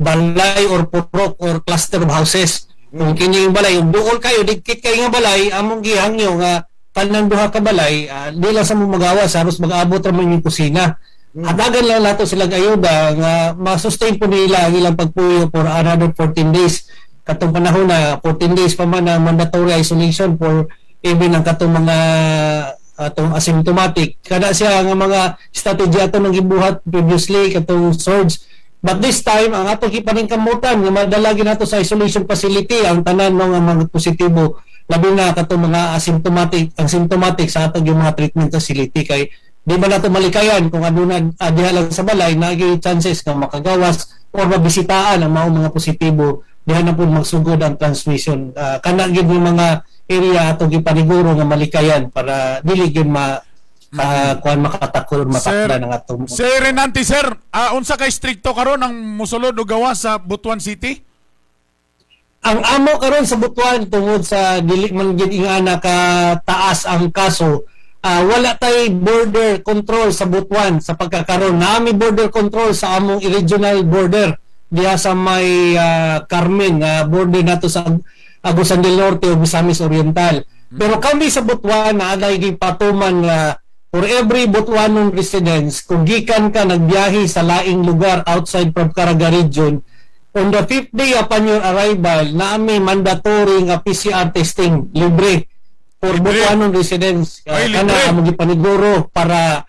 balay or purok or cluster of houses. Kung kini yung balay, yung duol kayo, dikit kayo nga balay, among gihangyo nga kanang duha ka balay, di lang sa mga magawas, halos mag-abot raman yung kusina. Hatagan lang nato silang ayuda nga ma-sustain po nila ang ilang pagpuyo for another 14 days. Katong panahon na 14 days pa man ang mandatory isolation for even ang katong mga atong asymptomatic. Kada siya nga mga strategy ato nang gibuhat previously katong swords. But this time ang atong gipaningkamutan nga madalagi nato sa isolation facility ang tanan nga mga positibo labi na katong mga asymptomatic sa atong yung mga treatment facility kay di ba nato malikayan kung ano na diha lang sa balay na chances nga makagawas or mabisitaan ang mga positibo diha na po magsugod ang transmission. Kana gyud yung mga area atong gipaniguro nga malikayan para dili gyud kuan makatakor matakda ng atong Sir Renante sir, unsa kay stricto karon ang musulod o gawas sa Butuan City? Ang amo karon sa Butuan tungod sa dili man gyud ingana ka taas ang kaso, wala tay border control sa Butuan sa pagkakaroon. Naami border control sa among regional border diha sa may Carmen, border nato sa Agusan del Norte o Misamis Oriental. Pero kami sa Butuan na aday gipatuman nga for every Butuanon residents kung gikan ka nagbiyahe sa laing lugar outside from Caraga region, on the 5th day upon your arrival, naami mandatory nga PCR testing libre for Butuanon residents. Kana amo gipaniguro para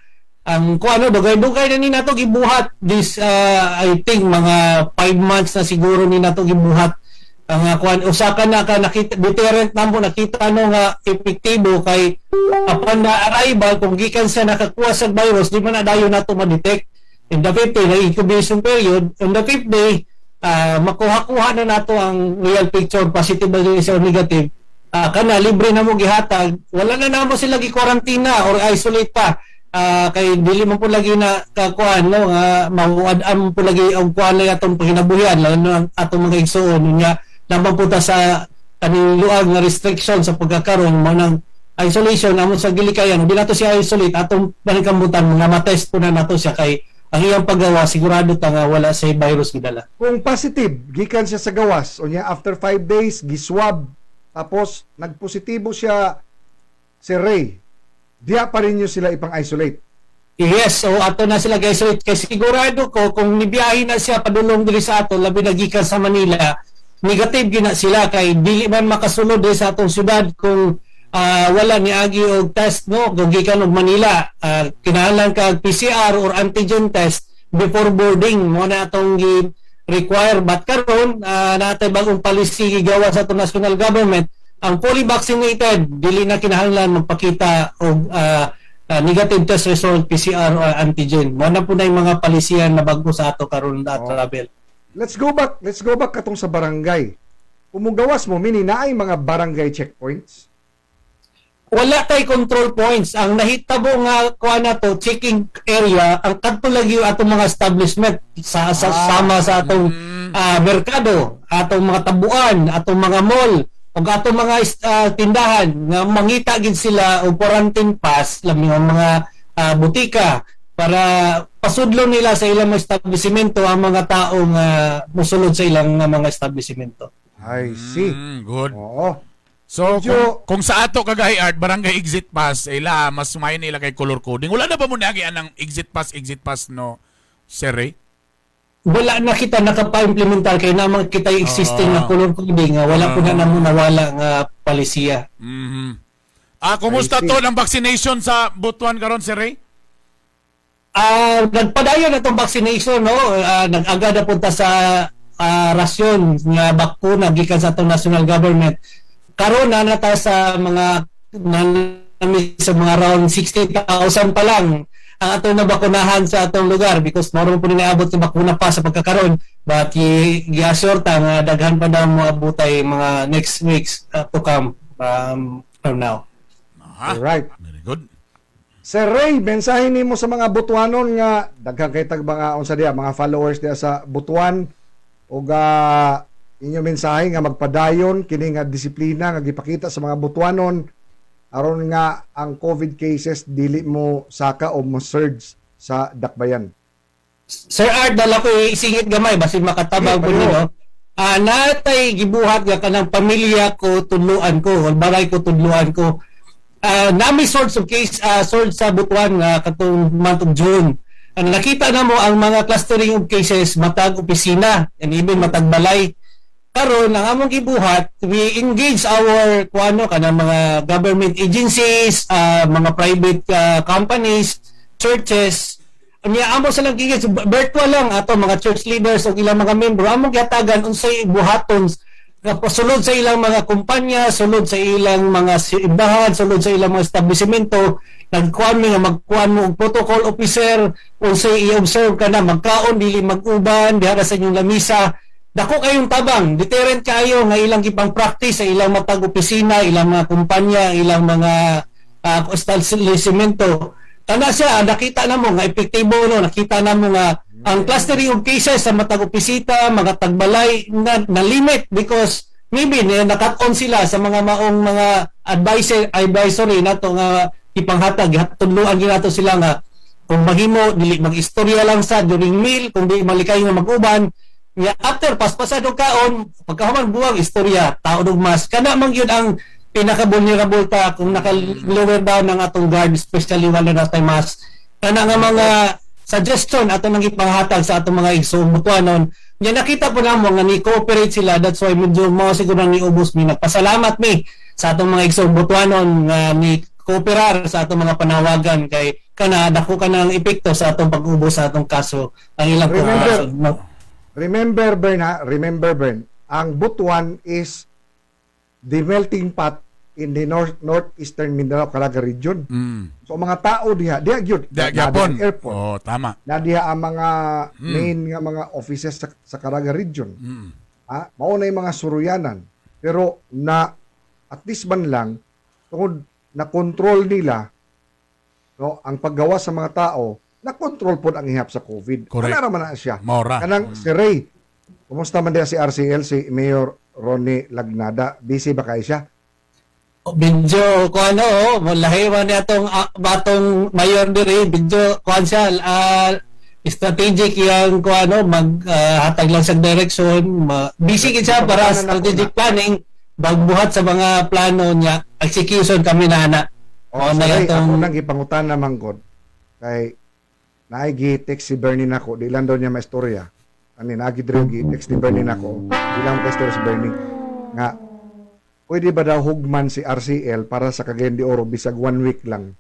ang kuano dugay-dugay na ni nato gibuhat this I think mga 5 months na siguro ni nato gibuhat ang kuan usa ka na nakita deterrent namo nakita no nga epektibo kay upon na arrival kung gikan sa nakakuha sa virus di man na dayon nato ma-detect in the 5th day na incubation period on the 5th day makuha-kuha na nato ang real picture positive ba or negative kana libre na mo gihatag wala na namo sila gi-quarantine or isolate pa kay dili man po lagi na kakuan no nga mauad-am po lagi ang kuan na atong panginabuhian lalo na atong mga igsoon nya naman po ta sa kaning luag nga restriction sa pagkakaroon mo ng isolation amon sa gilikayan di nato siya isolate atong paningkambutan mga matest po na nato siya kay ang iyang paggawa sigurado ta nga wala sa virus gidala. Kung positive gikan siya sa gawas unya after 5 days giswab tapos nagpositibo siya si Ray diya pa rin nyo sila ipang-isolate. Yes, so ato na sila isolate kay sigurado ko kung nibiyahe na siya padulong diri sa ato labi na gikan sa Manila negative gina sila kay dili man makasulod sa atong syudad kung wala ni agi og test no kung gikan og Manila kinahanglan kag PCR or antigen test before boarding mo na atong require but karon natay bagong policy gigawa sa atong national government ang fully vaccinated dili na kinahanglan magpakita og negative test result PCR or antigen mo na po na yung mga palisihan na bago sa ato karon na travel. Let's go back katong sa barangay. Umugawas mo mini naay mga barangay checkpoints. wala tay control points. Ang nahitabo nga kuha na to, checking area, ang kadto lagi yung atong mga establishment sama sa atong merkado, atong mga tabuan, atong mga mall, o atong mga tindahan nga mangita gid sila og quarantine pass labi nga mga butika para pasudlon nila sa ilang mga establishmento ang mga taong mosulod sa ilang mga establishmento. I see. Good. Oo. So, Medyo- kung sa ato kagahi art, barangay exit pass, ila, mas sumayin nila kay color coding. Wala na ba mo nagian ng exit pass, no, Sir Ray? Wala na kita nakapa-implementar kay naman kita yung existing na color coding wala po na namo nawala nga palisiya. Kumusta I see. to ng vaccination sa Butuan karon, Sir Ray? Nagpadayon na itong vaccination, no? Nag-aga na punta sa rasyon nga bakuna gikan sa itong national government. Karon na nata sa mga sa mga around 60,000 pa lang ang atong nabakunahan sa atong lugar because maroon po ninaabot yung bakuna pa sa pagkakaroon but i-assure ta nga daghan pa daw mo abutay mga next weeks to come from now. Alright. Very good. Sir Ray, mensahe nimo sa mga Butuanon nga daghang kay tag mga unsa diya mga followers diya sa Butuan ug inyo mensahe nga magpadayon kini nga disiplina nga gipakita sa mga Butuanon aron nga ang COVID cases dili mo saka o mo surge sa dakbayan. Sir Art, dala ko isingit gamay basin makatabang po nino. Natay gibuhat nga kanang pamilya ko tudluan ko, balay ko tudluan ko. Nami sorts of case sorts sa Butuan nga katong month of June. Nakita na mo ang mga clustering of cases matag opisina and even matag balay. Karon ang among gibuhat, we engage our kanang mga government agencies, mga private companies, churches. Niya amo sa lang gigit virtual lang ato mga church leaders o ilang mga membro among gihatagan unsay buhaton sulod sa ilang mga kumpanya, sulod sa ilang mga simbahan, sulod sa ilang mga establishmento, nagkuan mi nga magkuan mo og protocol officer unsay i-observe kana magkaon dili mag-uban diha sa inyong lamisa. Dako kayong tabang, deterrent kayo nga ilang gipang practice sa ilang matag opisina, ilang mga kumpanya, ilang mga establishmento. Tana siya, nakita na mo nga epektibo no, nakita na mo nga ang clustering of cases sa matag opisita, mga tagbalay na limit because maybe nakat-on sila sa mga maong mga advisory nato nga ipanghatag tudluan ginato sila nga kung mahimo dili mag-istorya lang sa during meal, kung di malikay nga mag-uban nga after paspasadong kaon pagkahuman buwag istorya tao og mas kana man gyud ang pinaka-vulnerable ta kung naka-lower down ng atong guard especially wala na tay mas kana nga mga suggestion ato nang ipanghatag sa atong mga igsoong Butuanon nya nakita po namo nga ni-cooperate sila that's why medyo mo siguro ni ubos mi nagpasalamat mi sa atong mga igsoong Butuanon nga ni kooperar sa atong mga panawagan kay kana dako kanang epekto sa atong pag-ubos sa atong kaso ang ilang Remember Bern, ang Butuan is the melting pot in the northeastern Mindanao Caraga region. So mga tao diha gyud Gapon. airport. Oh, tama. Na diha ang mga main nga mga offices sa Caraga region. Mao na yung mga suruyanan. Pero na at least man lang tungod na control nila no ang paggawa sa mga tao na-control po ang ihap sa COVID. Correct. Ano naman na siya? Maura. Kanang si Ray, kumusta man diya si RCL, si Mayor Ronnie Lagnada? Busy ba kayo siya? Bidyo ko lahiwan niya atong batong mayor diri bidyo kuan siya strategic yang maghatag lang sa direction busy gid siya para strategic planning bagbuhat sa mga plano niya execution kami na ako nang ipangutan naman god kay naigi-text si Bernie nako di lang daw niya maistorya ani nagi-text ni Bernie nako di lang maistorya si Bernie nga pwede ba daw hugman si RCL para sa Cagayan de Oro bisag 1 week lang?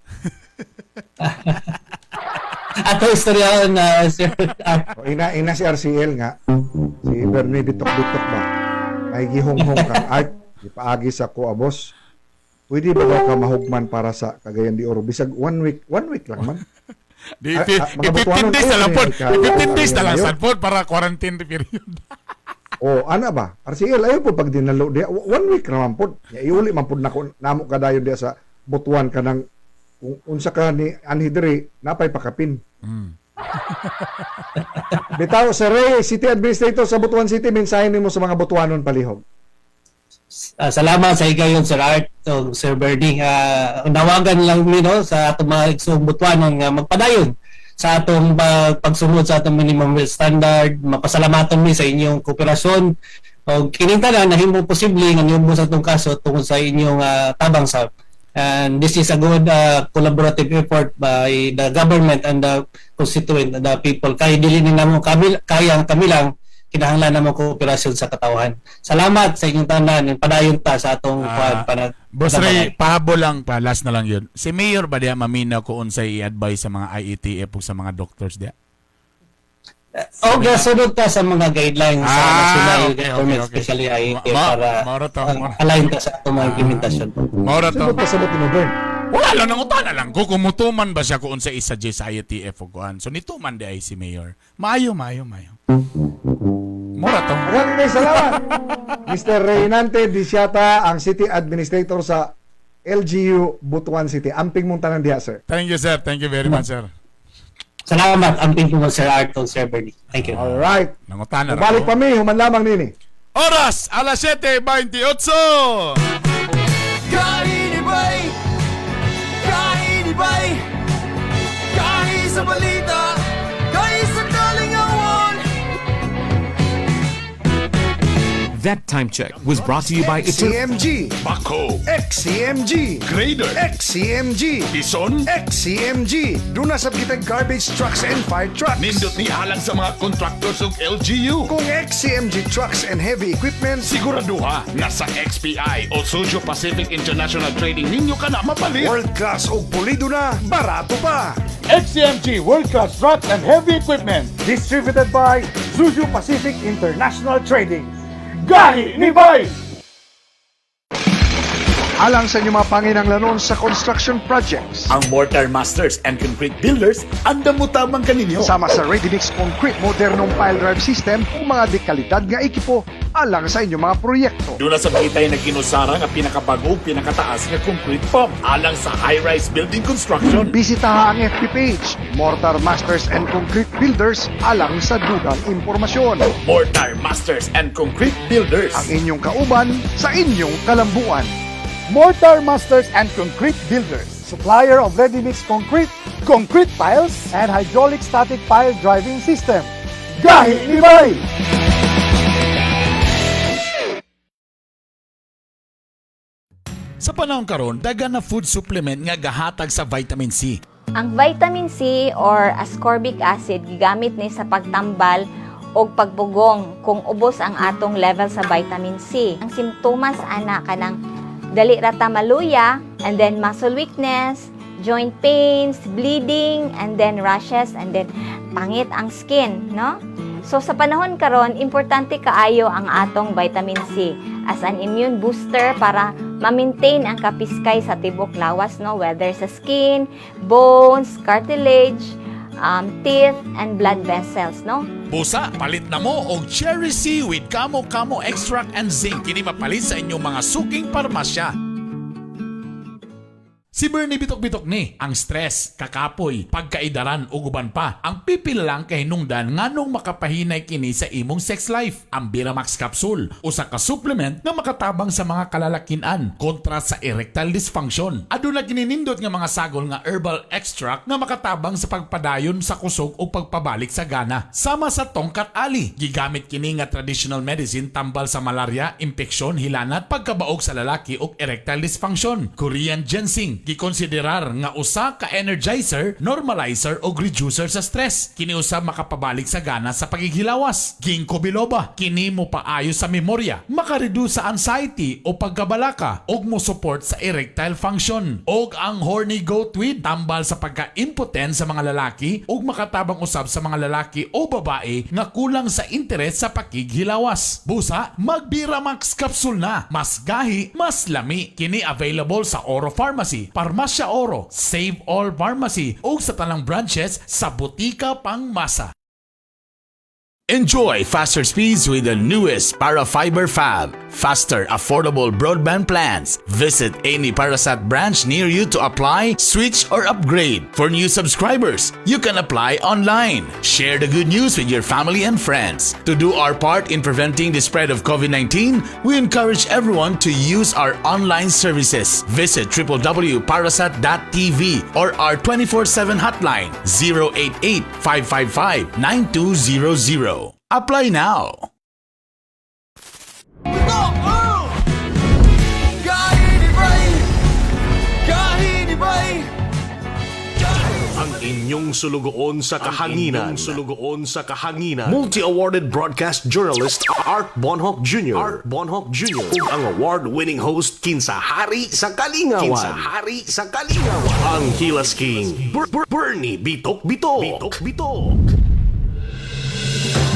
Ato istorya na sir. Ina si RCL nga. Si Bernie bitok-bitok ba? Ay gihong-hong ka. Art, ipaagi sa ko boss. Pwede ba daw ka mahugman para sa Cagayan de Oro bisag 1 week? 1 week lang man. 15 days na lang po. 15 days na lang sa para quarantine period. Ana ba? RCL, ayaw po pag dinalo diya. 1 week naman po. Iuli man po namo kadayon diya sa butuan ka ng kung unsa ka ni anhi diri napay pakapin. Bitaw sa Ray, City Administrator sa Butuan City, mensahe nimo sa mga Butuanon palihog. Salamat sa igayon Sir Art o Sir Bernie. Unawagan lang mi no sa atong mga igsoong Butuanon nga magpadayon sa atong pagsunod sa atong minimum wage standard. Mapasalamatan mi sa inyong kooperasyon o kining tanan nahimo posible nga niubos sa atong kaso tungod sa inyong tabang sa. And this is a good collaborative effort by the government and the constituent, the people. Kaya dili nila mo kami lang kinahanglan namang kooperasyon sa katawhan. Salamat sa inyong tanan. Padayon ta sa atong Boss Ray, pahabol lang pa, last na lang yun. Si Mayor ba diya maminaw ko unsay i-advise sa mga IETF o sa mga doctors diya? Sunod ta sa mga guidelines sa national government, especially IETF para align ta sa atong mga implementasyon. Maura to. Sabot mo, Bern. Wala lang nang utana lang. Kumutuman ba siya kung unsay i-suggest sa IETF o kuan. So nituman di ay si Mayor. Maayo. Mura to. Maraming salamat. Mr. Reynante Disiata, ang City Administrator sa LGU Butuan City. Amping mong tanan diha, sir. Thank you, sir. Thank you very much, sir. Salamat. Amping po Sir Art o Sir Bernie. Thank you. Alright. Nangutana ra. Balik pa mi, human lamang nini. Oras, alas 7:28. Kainibay! Kainibay! Kain sa balita! Kain sa kalingawan! That time check was brought to you by XCMG, Bako, XCMG, Grader, XCMG, Bison, XCMG. Doon na sa kitang garbage trucks and fire trucks. nindot ni halang sa mga contractors ug LGU. Kung XCMG trucks and heavy equipment, Siguraduha na sa XPI o Sujo Pacific International Trading ninyo ka na mapalit. world class o pulido na, barato pa. XCMG World Class Truck and Heavy Equipment, distributed by Zuju Pacific International Trading. Gahi ni Bay! Alang sa inyong mga panginanglanon sa construction projects. Ang Mortar Masters and Concrete Builders andam mo tamang kaninyo. Sama sa ready-mix concrete modernong pile drive system o mga dekalidad nga ekipo alang sa inyong mga proyekto. Doon na sa bagitay na ginusara nga pinakabago, pinakataas nga concrete pump alang sa high-rise building construction. Bisitaha ang FB page, Mortar Masters and Concrete Builders alang sa dugang impormasyon. Mortar Masters and Concrete Builders. Ang inyong kauban sa inyong kalambuan. Mortar Masters and Concrete Builders, supplier of ready-mix concrete, concrete piles, and hydraulic static pile driving system. Gahi ni Bay! Sa panahon karon, dagan na food supplement nga gahatag sa vitamin C. Ang vitamin C or ascorbic acid gigamit ni sa pagtambal o pagbugong kung ubos ang atong level sa vitamin C. Ang simptomas ana kanang dali rata maluya, and then muscle weakness, joint pains, bleeding, and then rashes, and then pangit ang skin, no? So sa panahon karon, importante kaayo ang atong vitamin C as an immune booster para ma-maintain ang kapiskay sa tibok lawas, no? Whether sa skin, bones, cartilage, teeth, and blood vessels, no? Busa, palit na mo og cherry C with kamo extract and zinc. Kini mapalit sa inyong mga suking parmasya. Si Bernie bitok-bitok ni, ang stress, kakapoy, pagkaidaran o guban pa. Ang pipil lang kay hinungdan nganong makapahinay kini sa imong sex life. Ang Biramax Capsule, usa ka supplement nga makatabang sa mga kalalakinan kontra sa erectile dysfunction. Aduna gininindot nga mga sagol nga herbal extract nga makatabang sa pagpadayon sa kusog o pagpabalik sa gana. Sama sa tongkat ali, gigamit kini nga traditional medicine tambal sa malaria, impeksyon, hilanat, pagkabaog sa lalaki o erectile dysfunction. Korean ginseng, gikonsiderar nga usa ka energizer, normalizer o reducer sa stress. Kini usa makapabalik sa gana sa paghihilawas. Ginkgo biloba, kini mo paayo sa memorya, makareduce sa anxiety o pagkabalaka ug mo support sa erectile function. Og ang horny goat weed, tambal sa pagka-impotent sa mga lalaki ug makatabang usab sa mga lalaki o babae nga kulang sa interes sa pakighilawas. Busa, mag-Biramax capsule na. Mas gahi, mas lami. Kini available sa Oro Pharmacy, Parmasya Oro, Save All Pharmacy ug sa tanang branches sa Butika Pangmasa. Enjoy faster speeds with the newest Parafiber Fab. Faster, affordable broadband plans. Visit any Parasat branch near you to apply, switch, or upgrade. For new subscribers, you can apply online. Share the good news with your family and friends. To do our part in preventing the spread of COVID-19, we encourage everyone to use our online services. Visit www.parasat.tv or our 24/7 hotline 088-555-9200. Apply now. Ang inyong sulugoon sa kahanginan. Multi-awarded broadcast journalist Art Bonhoc Jr. Ug ang award-winning host kinsa hari sa Kalingawan. Ang Hilas King, Bernie Bitok.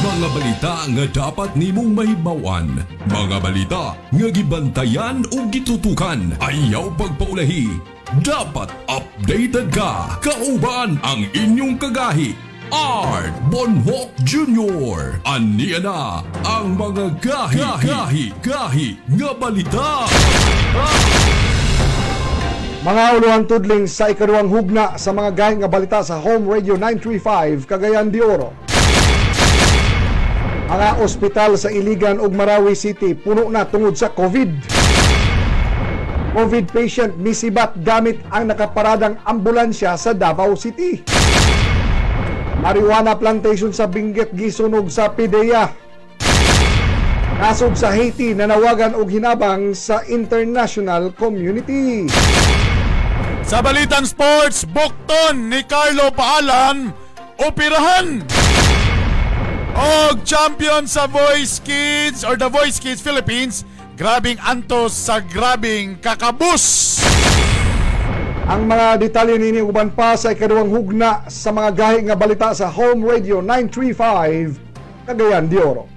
Mga balita nga dapat nimong mahibawan. Mga balita nga gibantayan o gitutukan. Ayaw pagpaulahi. Dapat updated ka. Kauban ang inyong kagahi. Art Bonhoc Jr. Aniya na ang mga gahi nga balita. Mga uluhang tudling sa ikaduhang hugna sa mga gahi nga balita sa Home Radio 935 Cagayan de Oro. Mga ospital sa Iligan ug Marawi City puno na tungod sa COVID. COVID patient misibat gamit ang nakaparadang ambulansya sa Davao City. Marijuana plantation sa Benguet gisunog sa PDEA. Nasog sa Haiti nanawagan og hinabang sa international community. Sa balitang sports, bukton ni Carlo Paalam, operahan! Og champion sa Voice Kids or The Voice Kids Philippines, grabing antos sa grabing kakabus. Ang mga detalye nini uban pa sa ikaduhang hugna sa mga gahi nga balita sa Home Radio 935 Cagayan de Oro.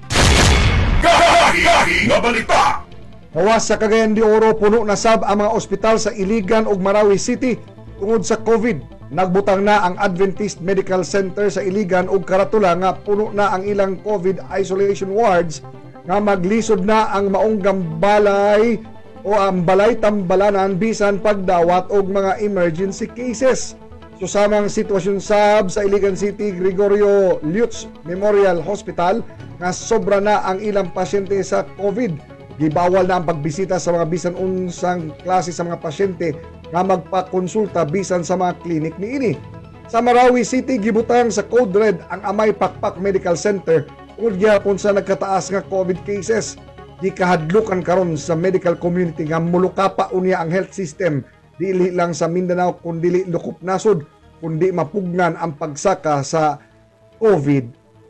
Gahi nga balita. Kawas sa Cagayan de Oro, puno na sab ang mga ospital sa Iligan ug Marawi City tungod sa COVID. Nagbutang na ang Adventist Medical Center sa Iligan ug karatula nga puno na ang ilang COVID isolation wards nga maglisod na ang maong gambalay o ang balay tambalanan bisan pagdawat og mga emergency cases. Susamang sitwasyon sab sa Iligan City Gregorio Lutz Memorial Hospital nga sobra na ang ilang pasyente sa COVID. Gibawal na ang pagbisita sa mga bisan unsang klase sa mga pasyente nga magpakonsulta bisan sa mga klinik niini. Sa Marawi City gibutang sa Code Red ang Amay Pakpak Medical Center ug gyapon sa nagkataas nga COVID cases. Gikahadlukan karon sa medical community nga mulukapa unya ang health system dili lang sa Mindanao kundi lukop nasod kundi mapugnan ang pagsaka sa COVID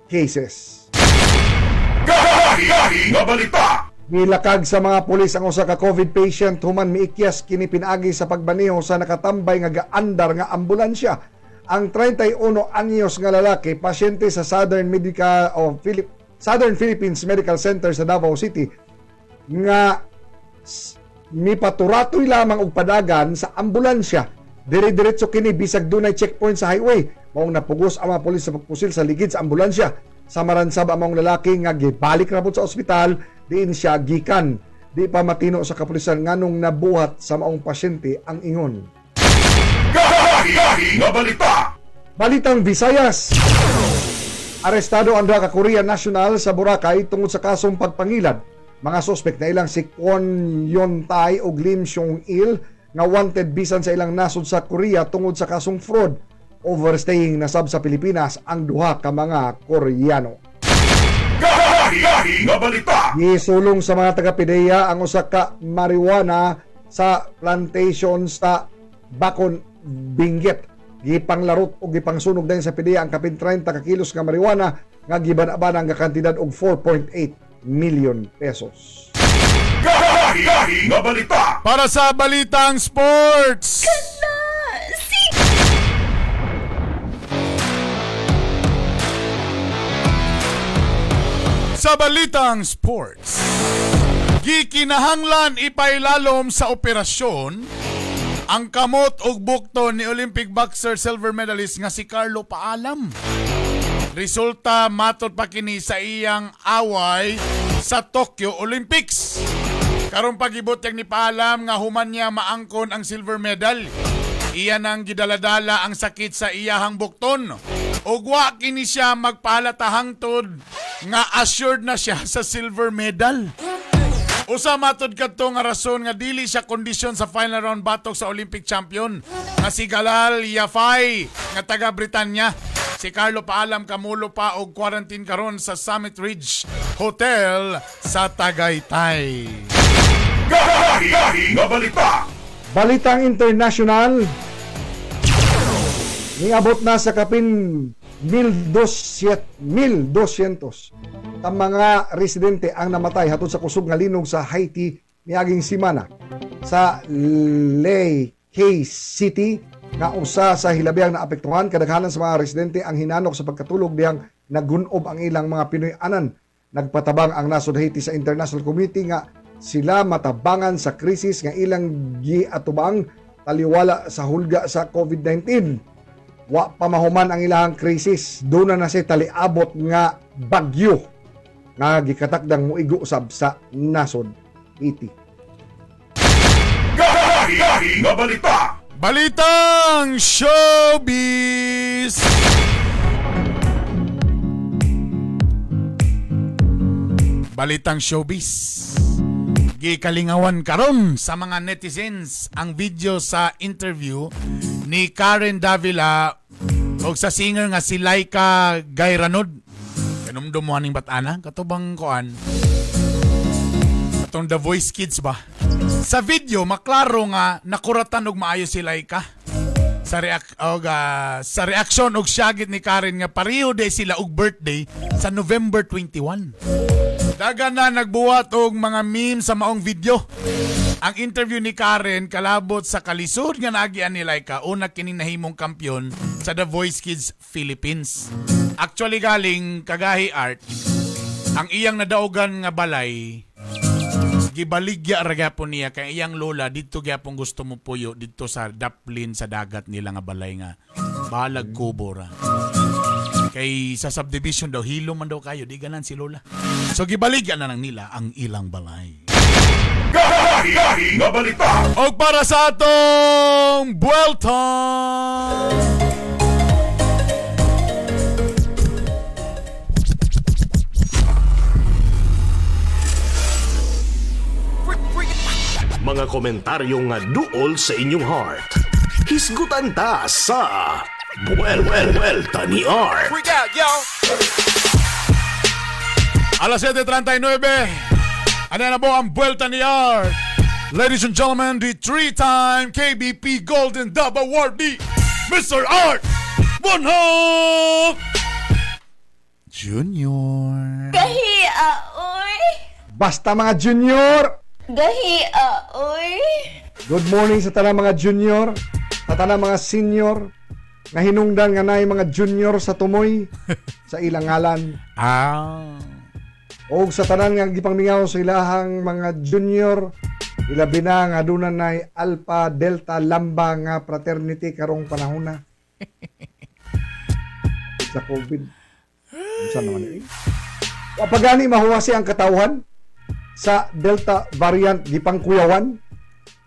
cases. Gahi nga balita. Nilakag sa mga pulis ang usa ka COVID patient human miikyas kini pinaagi sa pagbaneho sa nakatambay nga gaandar nga ambulansya. Ang 31 anyos nga lalaki, pasyente sa Southern Philippines Medical Center sa Davao City nga mipaturatoy lamang og padagan sa ambulansya. Dire-diretso kini bisag dunay checkpoint sa highway. Maong napugos ang mga pulis sa pagpusil sa ligid sa ambulansya. Samaran sab ang mga lalaki nga gibalik ra pud sa ospital diin siya gikan. Di pa matino sa kapulisan nganong nabuhat sa maong pasyente ang ingon. Gahi nga balita. Balitang Visayas. Arestado ang duha ka Korean national sa Boracay tungod sa kasong pagpangilad. Mga suspect na ilang si Kwon Yon Tai ug Lim Seong Il nga wanted bisan sa ilang nasod sa Korea tungod sa kasong fraud. Overstaying na sab sa Pilipinas ang duha ka mga Koreano. Gahi nga balita. Gisulong sa mga taga-PDEA ang usa ka marijuana sa plantation sa Bacon, Benguet. Gipanglarot o gipangsunog din sa PDEA ang kapin 30 ka kilos nga marijuana nga gibanaban ang kantidad og 4.8 million pesos. Gahi nga balita. Para sa balitang sports. Sa balitang sports, gikinahanglan ipailalom sa operasyon ang kamot ug bukton ni Olympic boxer silver medalist nga si Carlo Paalam. Resulta matod pa kini sa iyang away sa Tokyo Olympics. Karon pagibot yang nipaalam nga human niya maangkon ang silver medal. Iya nang gidaladala ang sakit sa iyahang bukton. Ug wa kini siya magpahalata hangtod nga assured na siya sa silver medal. Usa matod kadto nga rason nga dili siya kondisyon sa final round batok sa Olympic champion nga si Galal Yafai nga taga Britanya. Si Carlo paalam kamulo pa og quarantine karon sa Summit Ridge Hotel sa Tagaytay. Gahi nga balita. Balitang international. Niabot na sa kapin 1,200 ang mga residente ang namatay hatod sa kusog nga linog sa Haiti niaging semana sa Lehigh City nga usa sa hilabihang naapektuhan. Kadaghanan sa mga residente ang hinanok sa pagkatulog diyang nagunob ang ilang mga Pinoy-anan. Nagpatabang ang nasod Haiti sa international community nga sila matabangan sa krisis nga ilang giatubang taliwala sa hulga sa COVID-19. Wa pamahuman ang ilang krisis. Doon na siya taliabot nga bagyo nga gikatakdang muigo usab sa nasod Haiti. Gahi nga balita. Balitang showbiz. Balitang showbiz. Gikalingawan karon sa mga netizens ang video sa interview ni Karen Davila o sa singer nga si Laika Gayranod. Kanumdumuhan ng batana katubang koan. Katong The Voice Kids ba? Sa video maklaro nga nakuratan og maayo si Laika. Sa reaction og syagit ni Karen nga pareho day sila og birthday sa November 21. Dagan na nagbuhat og mga meme sa maong video. Ang interview ni Karen kalabot sa kalisod nga naagian ni Laika una kining nahimong kampyon sa The Voice Kids Philippines. Actually galing Kagahi Art, ang iyang nadaugan nga balay gibaligya ra gyapon niya kay iyang lola didto gyapon gusto mo puyo didto sa daplin sa dagat nila nga balay nga balag kubo ra. Kay sa subdivision daw hilo man daw kayo di ganan si lola. So gibaligya na nang nila ang ilang balay. Gahi nga balita. O para sa atong Buelta. Mga komentaryong nga duol sa inyong heart. Hisgutan ta sa Buelta ni Art. Freak out, yo! Alas 7:39. Ano na po ang Buelta ni Art? Ladies and gentlemen, the 3-time KBP Golden Dove Awardee, Mr. Art Bonhoff Junior. Gahi, oy! Basta mga junior! Gahi, oy! Good morning sa tanang mga junior, sa tanang mga senior, nga hinungdan nga naay mga junior sa tumoy sa ilang ngalan. O sa tanan nga gipangmingaw sa ilahang mga junior, ilabi na nga doon na Alpha, Delta, Lambda nga fraternity karong panahon na. Sa COVID. Saan naman eh? Kapagani mahuwasi ang katawhan sa Delta variant gipangkuyawan,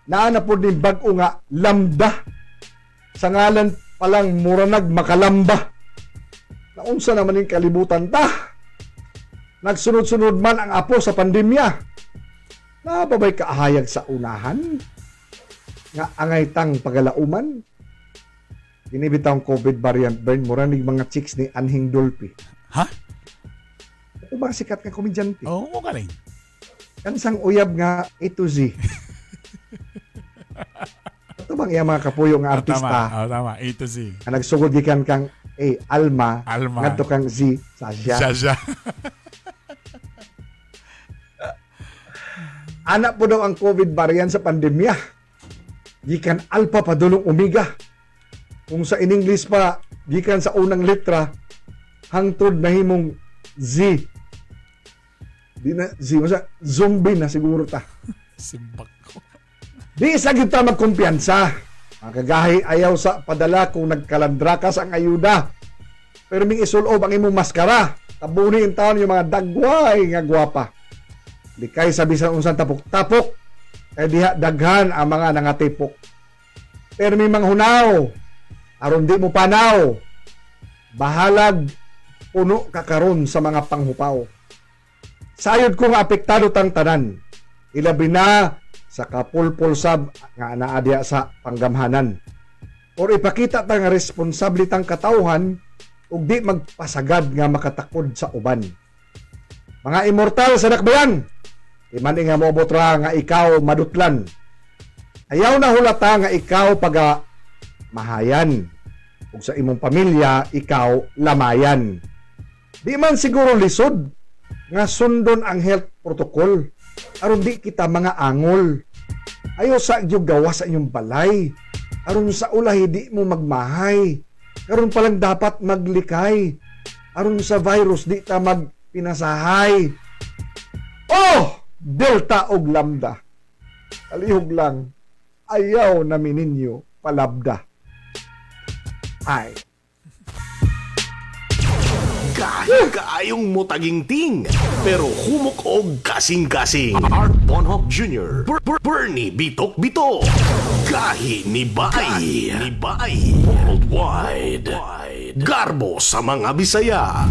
naana po din bag-o nga Lambda. Sa ngalan palang muranag makalamba. Naunsa naman yung kalibutan ta. Nagsunod-sunod man ang apo sa pandemya. Nababay kaahayag sa unahan. Nga angay tang pagalauman. Inibitang COVID variant burn muranig mga chicks ni Anhing Dolphy. Ha? Ito ba sikat nga komedyante? Oo, galing. Kansang uyab nga A to Z. Ito bang iya mga kapuyo nga artista? Tama. A to Z. Ang nagsugod gikan kang Alma. Alma. Ngadto kang Z. Sasha. Anak po daw ang COVID variant sa pandemya. Gikan Alpha padulong Omega. Kung sa in English pa, gikan sa unang letra, hangtod na himong Z. Di na Z. Masa, zombie na siguro ta. Simbak ko. Di isa kita magkumpiyansa. Ang kagahi ayaw sa padala kung nagkalandrakas ang ayuda. pero ming isulob ang imong maskara. Tabuni in taon yung mga dagway nga gwapa. Di kay sa bisan unsang tapok-tapok, kay diha daghan ang mga nangatipok. Pero may mga hunaw, aron di mo panaw, bahalag puno kakaron sa mga panghupaw. Sayod ko nga apektado tang tanan, ilabi na sa kapulpulsab nga naadya sa panggamhanan. Or ipakita ta nga responsable tang katawhan ug di magpasagad nga makatakod sa uban. Mga immortal sa dakbayan, di man nga moabot ra nga ikaw madutlan. Ayaw na hulata nga ikaw paga mahayan. Ug sa imong pamilya, ikaw lamayan. Di man siguro lisod nga sundon ang health protocol aron di kita mga angol. Ayaw sa gyud gawas sa inyong balay aron sa ulahi di mo magmahay. Karon pa lang dapat maglikay aron sa virus di ta magpinasahay. Oh, Delta og Lambda. Kalihog lang, ayaw namin ninyo palabda. Ay. Kaayong mo tagingting, pero humok og kasing-kasing. Art Bonhoc Jr., Bernie Bitok-Bitok, Gahi ni Bay, Worldwide, Garbo sa mga Bisaya.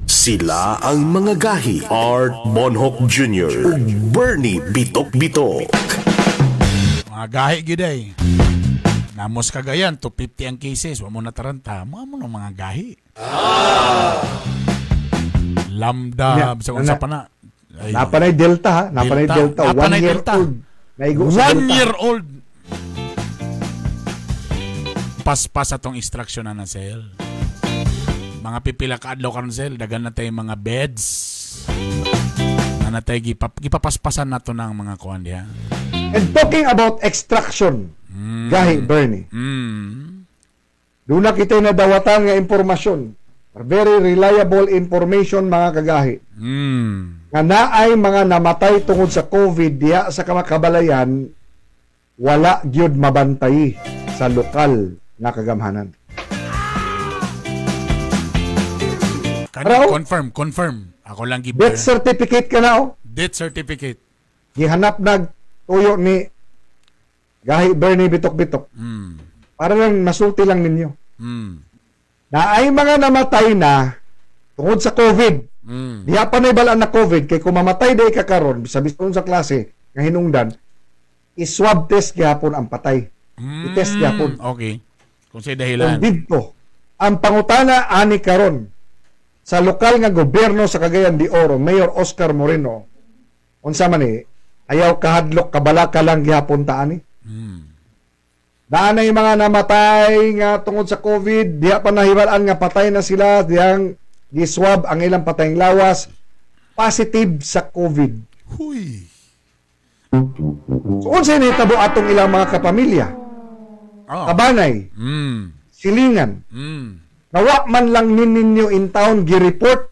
Sila ang mga gahi. Art Bonhoc Jr., ug Bernie Bitok-Bitok. Mga gahi giday. Namos Cagayan, 250 ang cases. Wa mo na taranta. Mga mo ng mga gahi. Lambda, sa unsa pa na. Napanay Delta, ha? Napanay Delta. 1 year old. Naigo sa 1 Delta. year old. Paspas atong instruction na sel. Mga pipila ka adlaw karon sel, dagan na tay mga beds. Na natay gipapaspasan nato ng mga kuan diha. And talking about extraction, Gahi, Bernie. Doon na kita nadawatan nga impormasyon. Very reliable information, mga kagahi. Nga naay mga namatay tungod sa COVID diya sa kamakabalayan, wala gyud mabantay sa lokal na kagamhanan. Confirm. Ako lang Death certificate ka na, oh. Death certificate. Gihanap nag tuyo ni Gahi Bernie Bitok-Bitok. Para lang masulti lang ninyo. Na ay mga namatay na tungod sa COVID. Diha pa na ibalaan na COVID kay kung mamatay day ka karon sa bisan sa klase nga hinungdan, i-swab test gyapon ang patay. I-test gyapon. Okay. Kung sa dahilan. Kung dito, ang pangutana ani karon sa lokal nga gobyerno sa Cagayan de Oro, Mayor Oscar Moreno, unsa man ni ayaw kahadlok kabalaka lang gyapon ta ani. Daanay mga namatay nga tungod sa COVID, diha pa nahiwalaan nga patay na sila, diyang giswab ang ilang patayng lawas, positive sa COVID. Huy. So, unsay nahitabo atong ilang mga kapamilya? Kabanay, silingan, nawa man lang ninyo in town gi-report.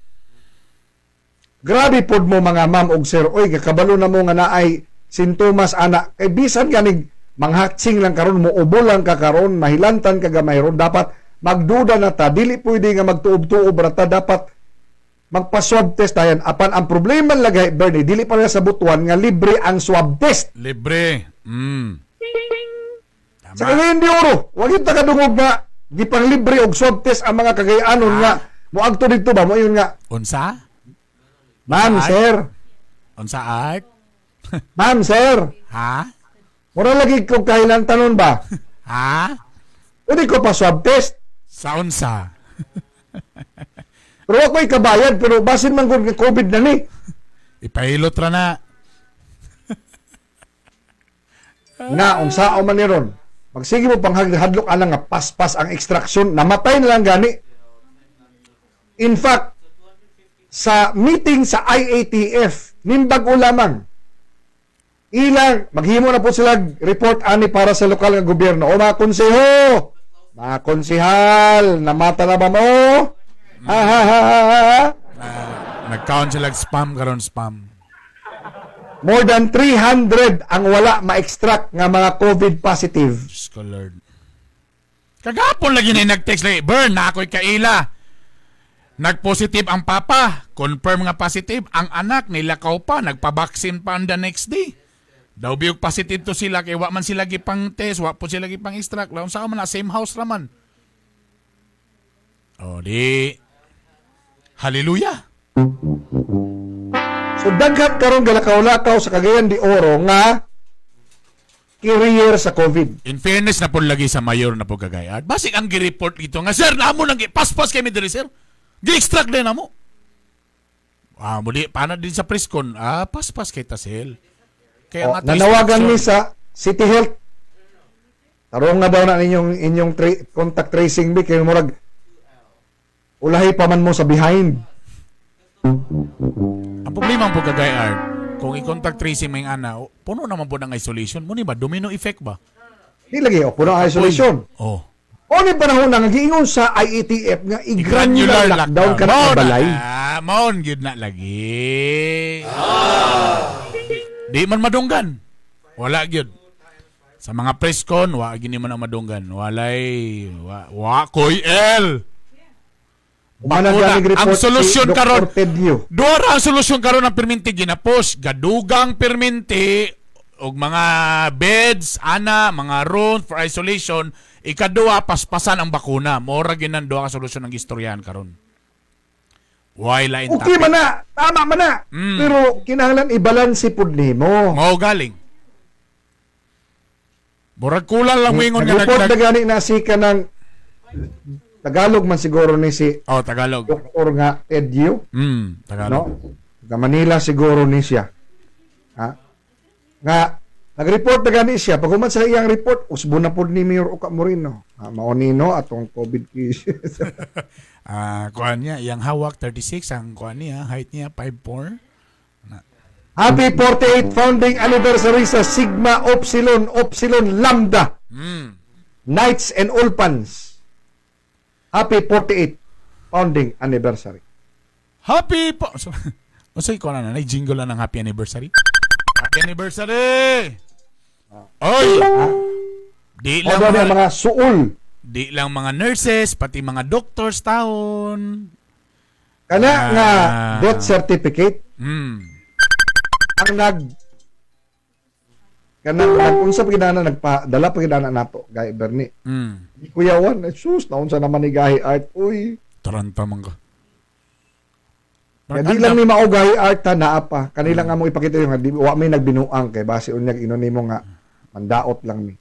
Grabe pod mo mga ma'am og sir, oy, kakabalo na mo nga naay sintomas ana, kay bisan ganig manghatsing lang karon mo ubo lang ka karon mahilantan ka gamay ron dapat magduda na ta dili pwede nga magtuob-tuob ra ta dapat magpa-swab test tayan apan ang problema lagay Bernie dili pa na sa butuan nga libre ang swab test libre sa Cagayan de Oro wag ta kadungog nga gipang libre og swab test ang mga Cagayanon nga moadto dito ba mo yun nga unsa ma'am sir unsa art ma'am sir ha. Mura lagi ko kailan tanon ba? Ha? Pwede ko pa swab test. Sa unsa? Pero ako'y kabayad, pero basin man kung COVID na ni. Ipahilot ra na. Na, unsa o man niron. Magsige mo pang hadlok alang nga paspas ang extraction, namatay na lang gani. In fact, sa meeting sa IATF, nimbag o lamang, ilang, maghimo na po sila report ani para sa lokal nga gobyerno. O mga konseho, mga konsehal, namata na ba mo? Nag-count sila spam karon spam. More than 300 ang wala ma-extract nga mga COVID positive. Diyos ko Lord. Kagapon lagi na nag-text lagi, Bern, na ako'y kaila. Nag-positive ang papa, confirm nga positive. Ang anak, nilakaw pa, nagpabaksin pa on the next day. Daw biyog positive to sila, kaya wa man sila gipang test, wa po sila gipang extract. Laon sa man na, same house raman. O di, hallelujah. So daghat karon galakaw-lakaw sa Cagayan de Oro nga carrier sa COVID. In fairness na po lagi sa mayor na po Cagayan. Basik ang gi-report dito nga, sir, naamo nang paspas kay mi diri, sir. Gi-extract din namo. Muli, paano din sa preskon? Paspas kay Tasel. Kaya nga nanawagan ni sa City Health. Tarong nga daw na inyong contact tracing bi kay murag ulahi pa man mo sa behind. Ang problema po Cagayan, kung i-contact tracing may ana, puno naman po ng isolation. Muni ba? Domino effect ba? Di lagi, puno ang isolation. Oh. O ni panahon na giingon sa IETF nga i-granular lockdown ka na balay. Maon gyud na lagi. Di man madunggan. Wala gyud. Sa mga presscon, wa gini man ang madunggan. Walay wa koy L. Bakuna, ang solusyon karon. Duha ang solusyon karon ng perminti ginapos, gadugang perminti og mga beds, mga rooms for isolation. Ikaduha, paspasan ang bakuna. Mora ginan duha ka solusyon ng istoryahan karon. Why lain okay man na, tama man na. Pero kinahanglan i-balance pud nimo. Mao galing. Murag kulang lang wingon nga report na gani na si kanang Tagalog man siguro ni si Tagalog. Doktor nga Edio. Tagalog. No? Taga Manila siguro ni siya. Ha? Nga nag-report na gani siya. Pag human sa iyang report, usbo na po ni Mayor Oka Moreno. Maonino atong COVID cases. Kuhan niya, iyang hawak 36, ang kuhan niya, height niya 5'4". Happy 48th founding anniversary sa Sigma Upsilon Lambda. Knights and Ulpans. Happy 48th founding anniversary. Happy po. Usay ko na jingle lang ng happy anniversary. Happy anniversary. Oy. Di lang mga suol. Di lang mga nurses, pati mga doctors taon. Kana nga death certificate. Ang nag-unsa pagidana nagpadala pagidana nato gay Bernie. Di kuyawan, sus naunsa naman ni gahi art. Uy. Taranta man ka. Di lang ni mao gahi art ta naa pa. Kanila nga mo ipakita yung wa may nagbinuang kay base unyag inon nimo nga mandaot lang mi.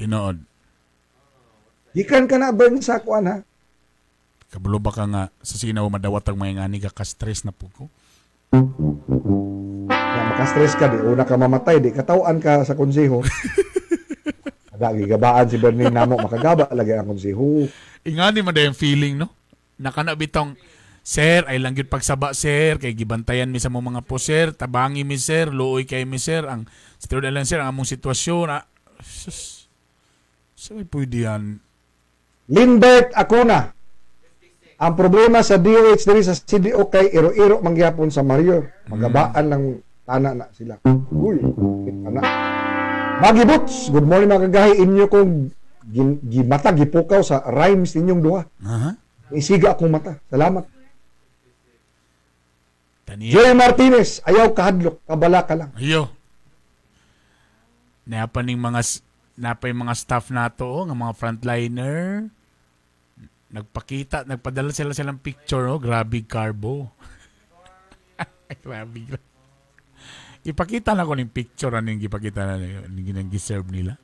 Tinood. Gikan ka na burn sa kuan ha. Kabalo ba ka nga sa sinaw madawat ang mga ngani ka stress na po ko? Maka-stress ka, di una ka mamatay, di katawan ka sa konseho. Ada gigabaan si Bernie namo, makagaba lagi ang konseho. Ingani man yung feeling, no? Nakana bitong, sir, ay lang yun pagsaba, sir, kay gibantayan mi sa mga po, sir, tabangi mi, sir, luoy kay mi, sir, ang stir lang, sir, ang among sitwasyon, sabi pwede yan. Lindert Acuna. Ang problema sa DOH diri sa CDO kay iro-iro mangyapon sa Mario. Magabaan lang tana na sila. Uy, tana. Magibuts, good morning mga kagahi. Inyo kong gimata, gipukaw sa rhymes ninyong duha. Isiga akong mata. Salamat. Joey Martinez, ayaw kahadlok, kabala ka lang. Ayo. Napay mga staff nato, nga mga frontliner. Nagpadala silang picture, oh, grabe carbo. Grabe. Ipakita na ko ng picture ano yung ipakita na yung giserve nila.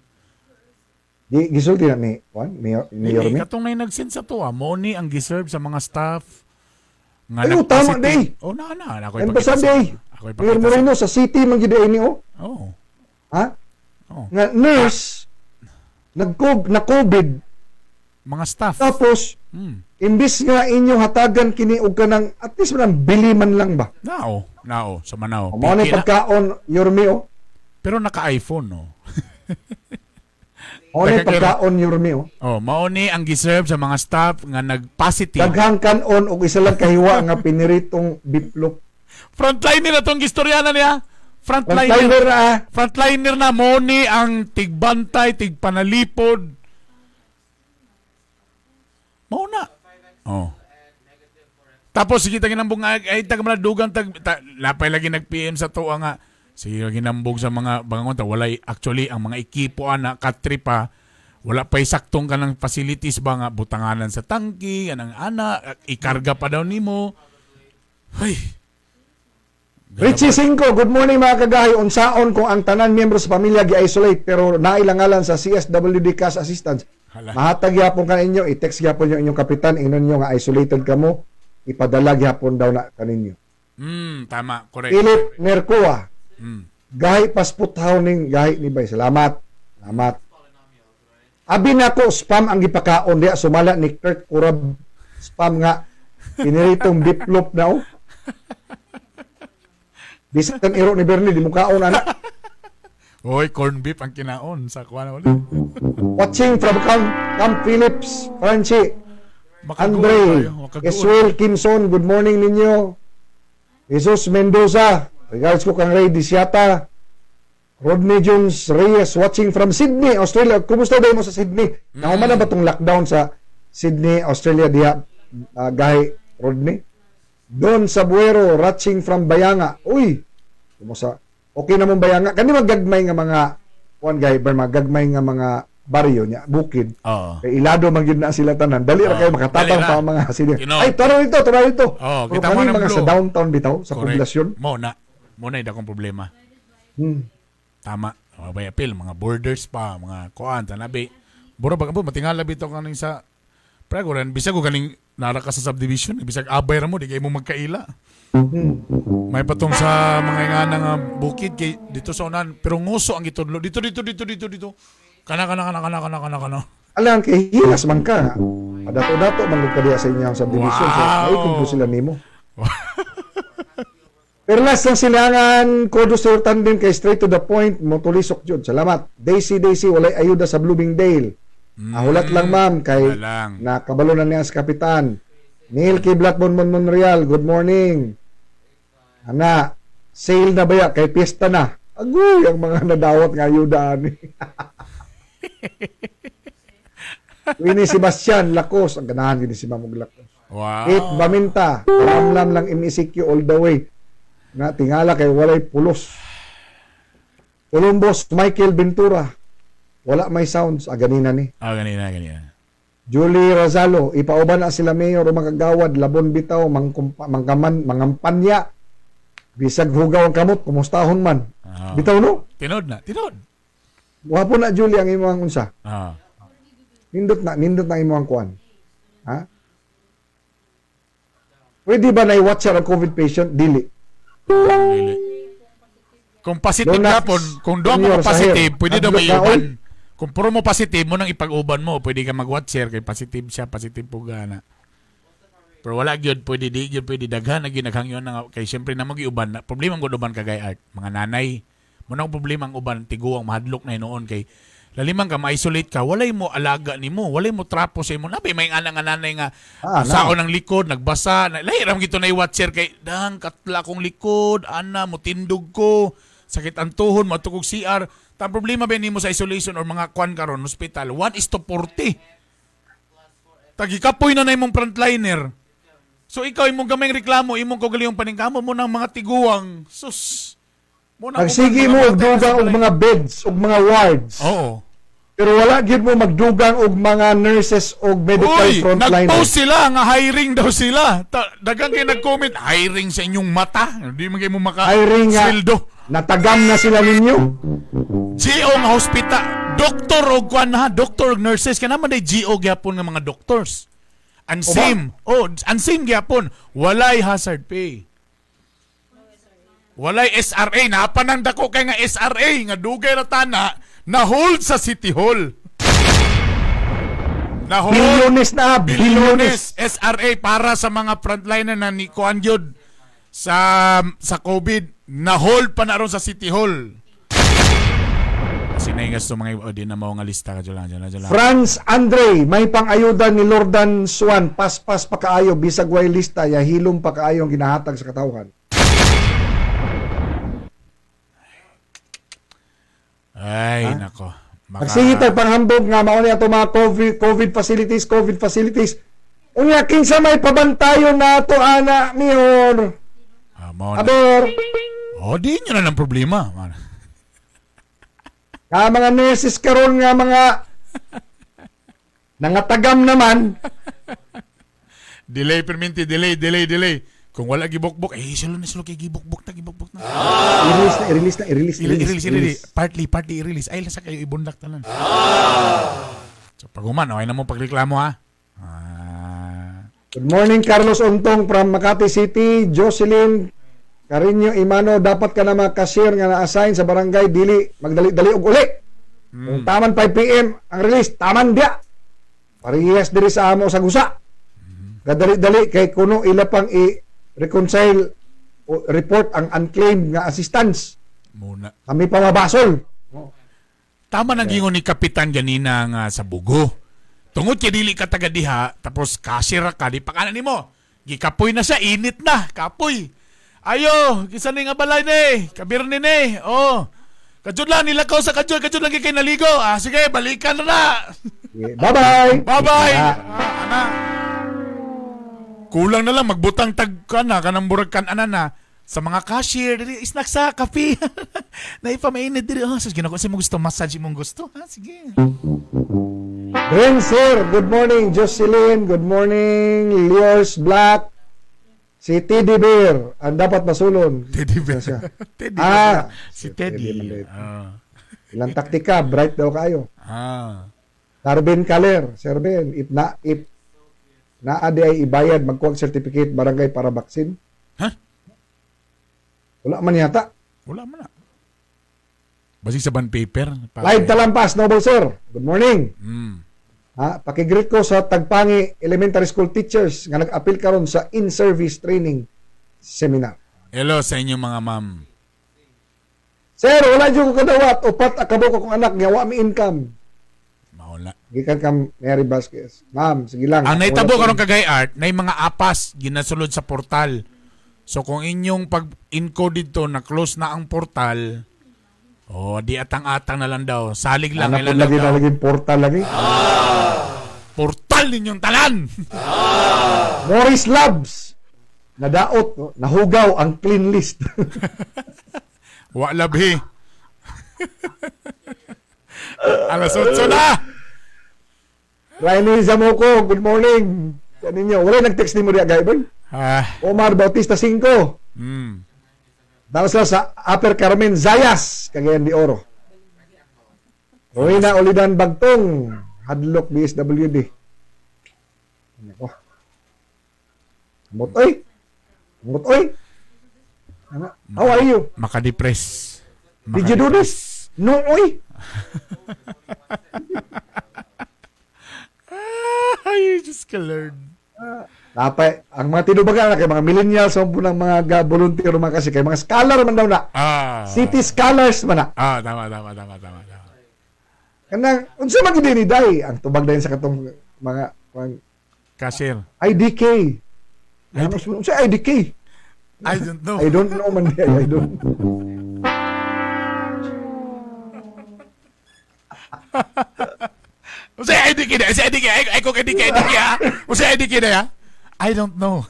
Gisulti na ni Juan? Mayor Mi? Katong na yung nag-send sa to, Moni ang giserve sa mga staff. Ay, tama day. Oh, na. Ako ipakita day. Mayor Moreno sa city man gid ini oh. Oh. Ha? Oh. Nga nurse na-COVID mga staff. Tapos, imbis nga inyong hatagan kini og kanang at least man bili man lang ba? Nao, sa Manao. Mao ni pagkaon, Yormi oh. Pero naka-iPhone, no. Mao ni pagkaon, Yormi oh. Oh, mao ni ang giserve sa mga staff nga nag-positive. Daghang kanon og isa lang kahiwa nga piniritong biplop. Frontliner na tong gistoryanan niya. Frontliner na. Mao ni ang tigbantay, tigpanalipod Tapos sige ginambog nga ay tag mga dugang lapay lagi nag-PM sa tuwa nga. Sige ginambog sa mga bangon ta walay actually ang mga ekipo ana katripa wala pa'y saktong ka ng facilities ba nga butanganan sa tangki anang ana ikarga pa daw nimo. Ay. Richie 5, good morning mga kagahi. Unsaon kung ang tanan miyembro sa pamilya gi-isolate pero nailangalan sa CSWD Cash Assistance. Mahatag yapon ka ninyo, i-text yapon yung inyong kapitan, ingnon nyo nga isolated ka mo, ipadala yapon daw na kaninyo. Tama, correct. Philip Mercoa, gahi pasputhaw ning gahi ni Bay. Salamat. Abi na ko, spam ang gipakaon diya, sumala ni Kurt Kurab, spam nga, piniritong diplop na Bisan iro ni Bernie, di mo kaon, anak. Hoy, corn beef ang kinaon sa kuha na ulit. Watching from Camp Phillips, Francie, Andre, Eswell Kimson, good morning ninyo. Jesus Mendoza, regards ko kang Ray Disiata. Rodney Jones Reyes, watching from Sydney, Australia. Kumusta daw mo sa Sydney? Nahuman na ba itong lockdown sa Sydney, Australia, diya, gahi, Rodney? Don Sabuero, watching from Bayanga. Uy, kumusta? Okay na mong Bayanga. Kani magagmay nga mga magagmay nga mga baryo niya, bukid. Kay ilado man gyud na sila tanan. Dali ra kayo makatatang pa ang mga sila. Ay, tara dito. Kita mo ng mga blue. sa downtown bitaw, sa poblasyon. Mo na idakong problema. Tama. May appeal, mga borders pa, mga kuan, tanabi. Buro ba matingala bitaw kaning sa Pragoran, bisag ko galing nara ka sa subdivision, bisag abay ra mo, di kayo mo magkaila. May patong sa mga nga nga bukid kay dito sa unan, pero nguso ang gitudlo. Dito. Kana. Alang kay hilas man ka. Dato man ka diya sa inyong subdivision. Wow. So, ay kung sila nimo. Pero last lang silangan, kodo sa tandem kay straight to the point, motulisok jud. Salamat. Daisy, walay ayuda sa Bloomingdale. Hulat lang ma'am kay nakabalo na niya sa kapitan. Neil Kiblat Monreal, good morning. Ana, sale na ba ya? Kay piyesta na. Agoy, ang mga nadawat nga ayudaan. Winnie Sebastian Lacos, ang ganahan yun si Mamog Lacos. Wow. Kate Baminta, lamlam lang MSQ all the way. Na tingala kay walay pulos. Columbus, Michael Ventura. Wala may sounds. Ganina ni. Ganina. Julie Razalo, ipauban na sila mayor o magagawad, labon bitaw, mangkaman, mangampanya. Bisag hugaw ang kamot, kumustahon man. Bitaw no? Tinod. Wapo na Julie ang imong unsa. Nindot na imong kuan. Ha? Pwede ba na i-watcher ang COVID patient? Dili. Kung positive kapon, kung doon mo positive, pwede daw may uban. Kung puro mo positive mo nang ipag-uban mo, pwede ka mag-watcher kay positive siya, positive po gana. Pero wala gyud pwede daghan na ginaghangyon na kay syempre na mag-iuban. Problema gud uban kagay art, mga nanay. Munang problema ang uban tiguang mahadlok na noon kay lalimang ka ma-isolate ka, walay mo alaga nimo, walay mo trapo sa imo. Nabi may nga nanay nga saon ng likod, nagbasa, lahiram gito na i-watcher kay dang katla kong likod, ana mo tindog ko, sakit ang tuhod, matukog CR. Ang problema ba nimo sa isolation or mga kwan karon hospital, 1:40. Tagikapoy na imong frontliner. So ikaw imong gamay reklamo, imong kagaliyong paningkamo mo ng mga tiguang. Sus. Sige mo magdugang og mga beds og mga wards. Oo. Pero wala gyud mo magdugang og mga nurses og medical frontliners. Nag-post sila nga hiring daw sila. Dagang kayo nag-comment, hiring sa inyong mata. Hindi man kayo mo hiring sweldo. Natagam na sila ninyo. GO nga hospital, doktor og kwan ha, doktor og nurses kana man day GO gyapon nga mga doctors. Unsame gyapon, walay hazard pay. Walay SRA, napananda ko kay nga SRA nga dugay ra tana na hold sa City Hall. Na hold bilyones SRA para sa mga frontliner na ni kuan gyud sa COVID, na hold pa na ron sa City Hall. Sinaygas to mga di na mao nga lista ka dyan. Franz Andre, may pang-ayuda ni Lordan Swan, paspas pa kaayo bisag way lista ya hilom pa kaayo ang ginahatag sa katawhan. Ay, nako. Magsingit ang panghambog nga mao ni ato mga COVID facilities. Unya kinsa may pabantayon nato ana Mayor. Mao na. Aber, Di nyo na ng problema. nga mga nurses karon nga mga nangatagam naman. Delay, perminti, delay. Kung wala gibukbok, silo kay gibukbok na. I-release. Partly i-release. Ay, lasa kayo ibundak tanan. So, paguman, okay na mo pagreklamo, ha? Good morning, Carlos Ontong from Makati City. Jocelyn Carino Imano, dapat ka na makasir nga na-assign sa barangay, dili magdali-dali og uli. Kung taman 5 PM ang release, taman dia. Parehas diri sa amo sa gusa. Gadali-dali kay kuno ila pang i-reconcile o report ang unclaimed nga assistance. Muna. Kami pa mabasol. Tama nang gingon ni Kapitan ganina nga sa Bugo. Tungod kay dili ka taga diha, tapos kasira ka, di pa kanan nimo. Gikapoy na siya, init na, kapoy. Ayo, kisa ni nga balay ni, kabirni ni. Kajud lang nila ko sa kajud lang kay naligo. Sige, balikan na. Bye-bye. Bye-bye. Ana. Kulang na lang magbutang tag kanang burag kan-ana sa mga cashier diri snack sa kape. Naipamainit diri. Sus ginako si mo gusto massage mong gusto. Sige. Ren Sir, good morning. Jocelyn, good morning. Leos Black. Si Teddy Bear, ang dapat masulon. Teddy Bear. Teddy Bear. Si Teddy. Ilang taktika, bright daw kayo. Darben Kaler, Sir Ben, if naadi ay ibayad, magkuwag certificate barangay para baksin. Wala man yata. Wala man na. Basig sa bond paper. Live Talampas, Noble Sir. Good morning. Pakigreet ko sa Tagpangi Elementary School teachers nga nag-appeal karon sa in-service training seminar. Hello sa inyo mga ma'am. Sir, wala dyan ko kadawat. Upat akabo ko kong anak nga wa mi income. Maula. Gikan kam Mary Vasquez. Ma'am, sige lang. Ang naitabo karon kagay art na mga apas ginasulod sa portal. So kung inyong pag-encode dito na close na ang portal, di atang-atang na lang daw. Salig lang. Anak ko lagi na lagi portal lagi. Portal ninyong talan. Morris Labs. Nadaot. Nahugaw ang clean list. Wa labhi. Alas 8 na. Rainy Zamoko, good morning. Yan ninyo. Wala nag-text ni mo diya, Gaiban? Omar Bautista 5. Dapat sila sa Upper Carmen Zayas, Cagayan de Oro. Rowena Olidan Bagtong, Hadlock BSWD. Ano? Mutoy. How are you? Makadepress. Did you do this? No, oy. You just colored. Napay, ang mga tinubaga na kay mga millennials ang punang mga volunteer man kasi kay mga scholar man daw na. City scholars man na. Tama. Kanang unsa man gid ni day ang tubag dayon sa katong mga cashier. IDK. Unsa IDK? I don't know. I don't know man day. I don't. Unsa IDK na? Unsa IDK? Ay ko IDK ha. Unsa IDK na ya? I don't know.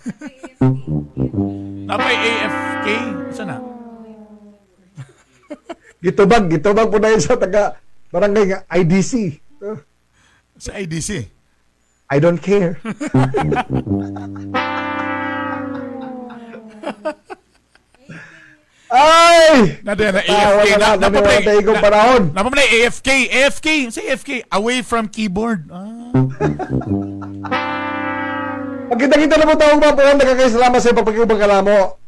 Napay AFK? Unsa na? Gitubag po dayon sa taga barangay nga IDC. Sa IDC? I don't care. Ay! Nada na AFK na. Napaplay AFK. AFK. Say AFK. Away from keyboard. Pagkita-kita na mo taong mapuhan, nagkakaisalamat sa ipagpagkibang kalamo.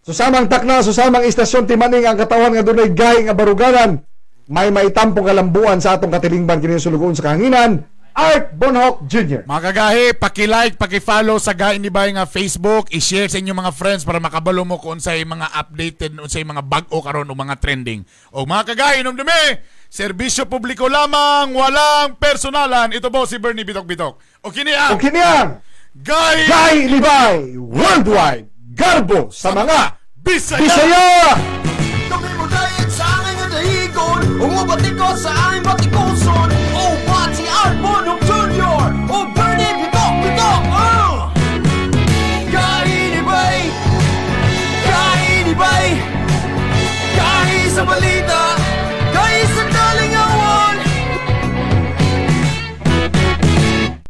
Susamang takna, susamang istasyon, timaning ang katawan nga dunay gay nga baruganan. May maitampong kalambuan sa atong katilingban kini sulugon sa kahanginan. Art Bonhoc Jr. Mga kagahi, paki-like, paki-follow sa Gain ni Bay nga Facebook, i-share sa inyong mga friends para makabalo mo kung unsay mga updated, unsay mga bag-o karon o mga trending. O mga kagahi, numdumi, serbisyo publiko lamang, walang personalan. Ito po si Bernie Bitok-Bitok. O kini ang Guy Libay Worldwide Garbo sa mga Bisaya! Dami mo dayon sa aming nadahigon, umubati ko sa aming batikoson. Oh, what si Art Bonhoc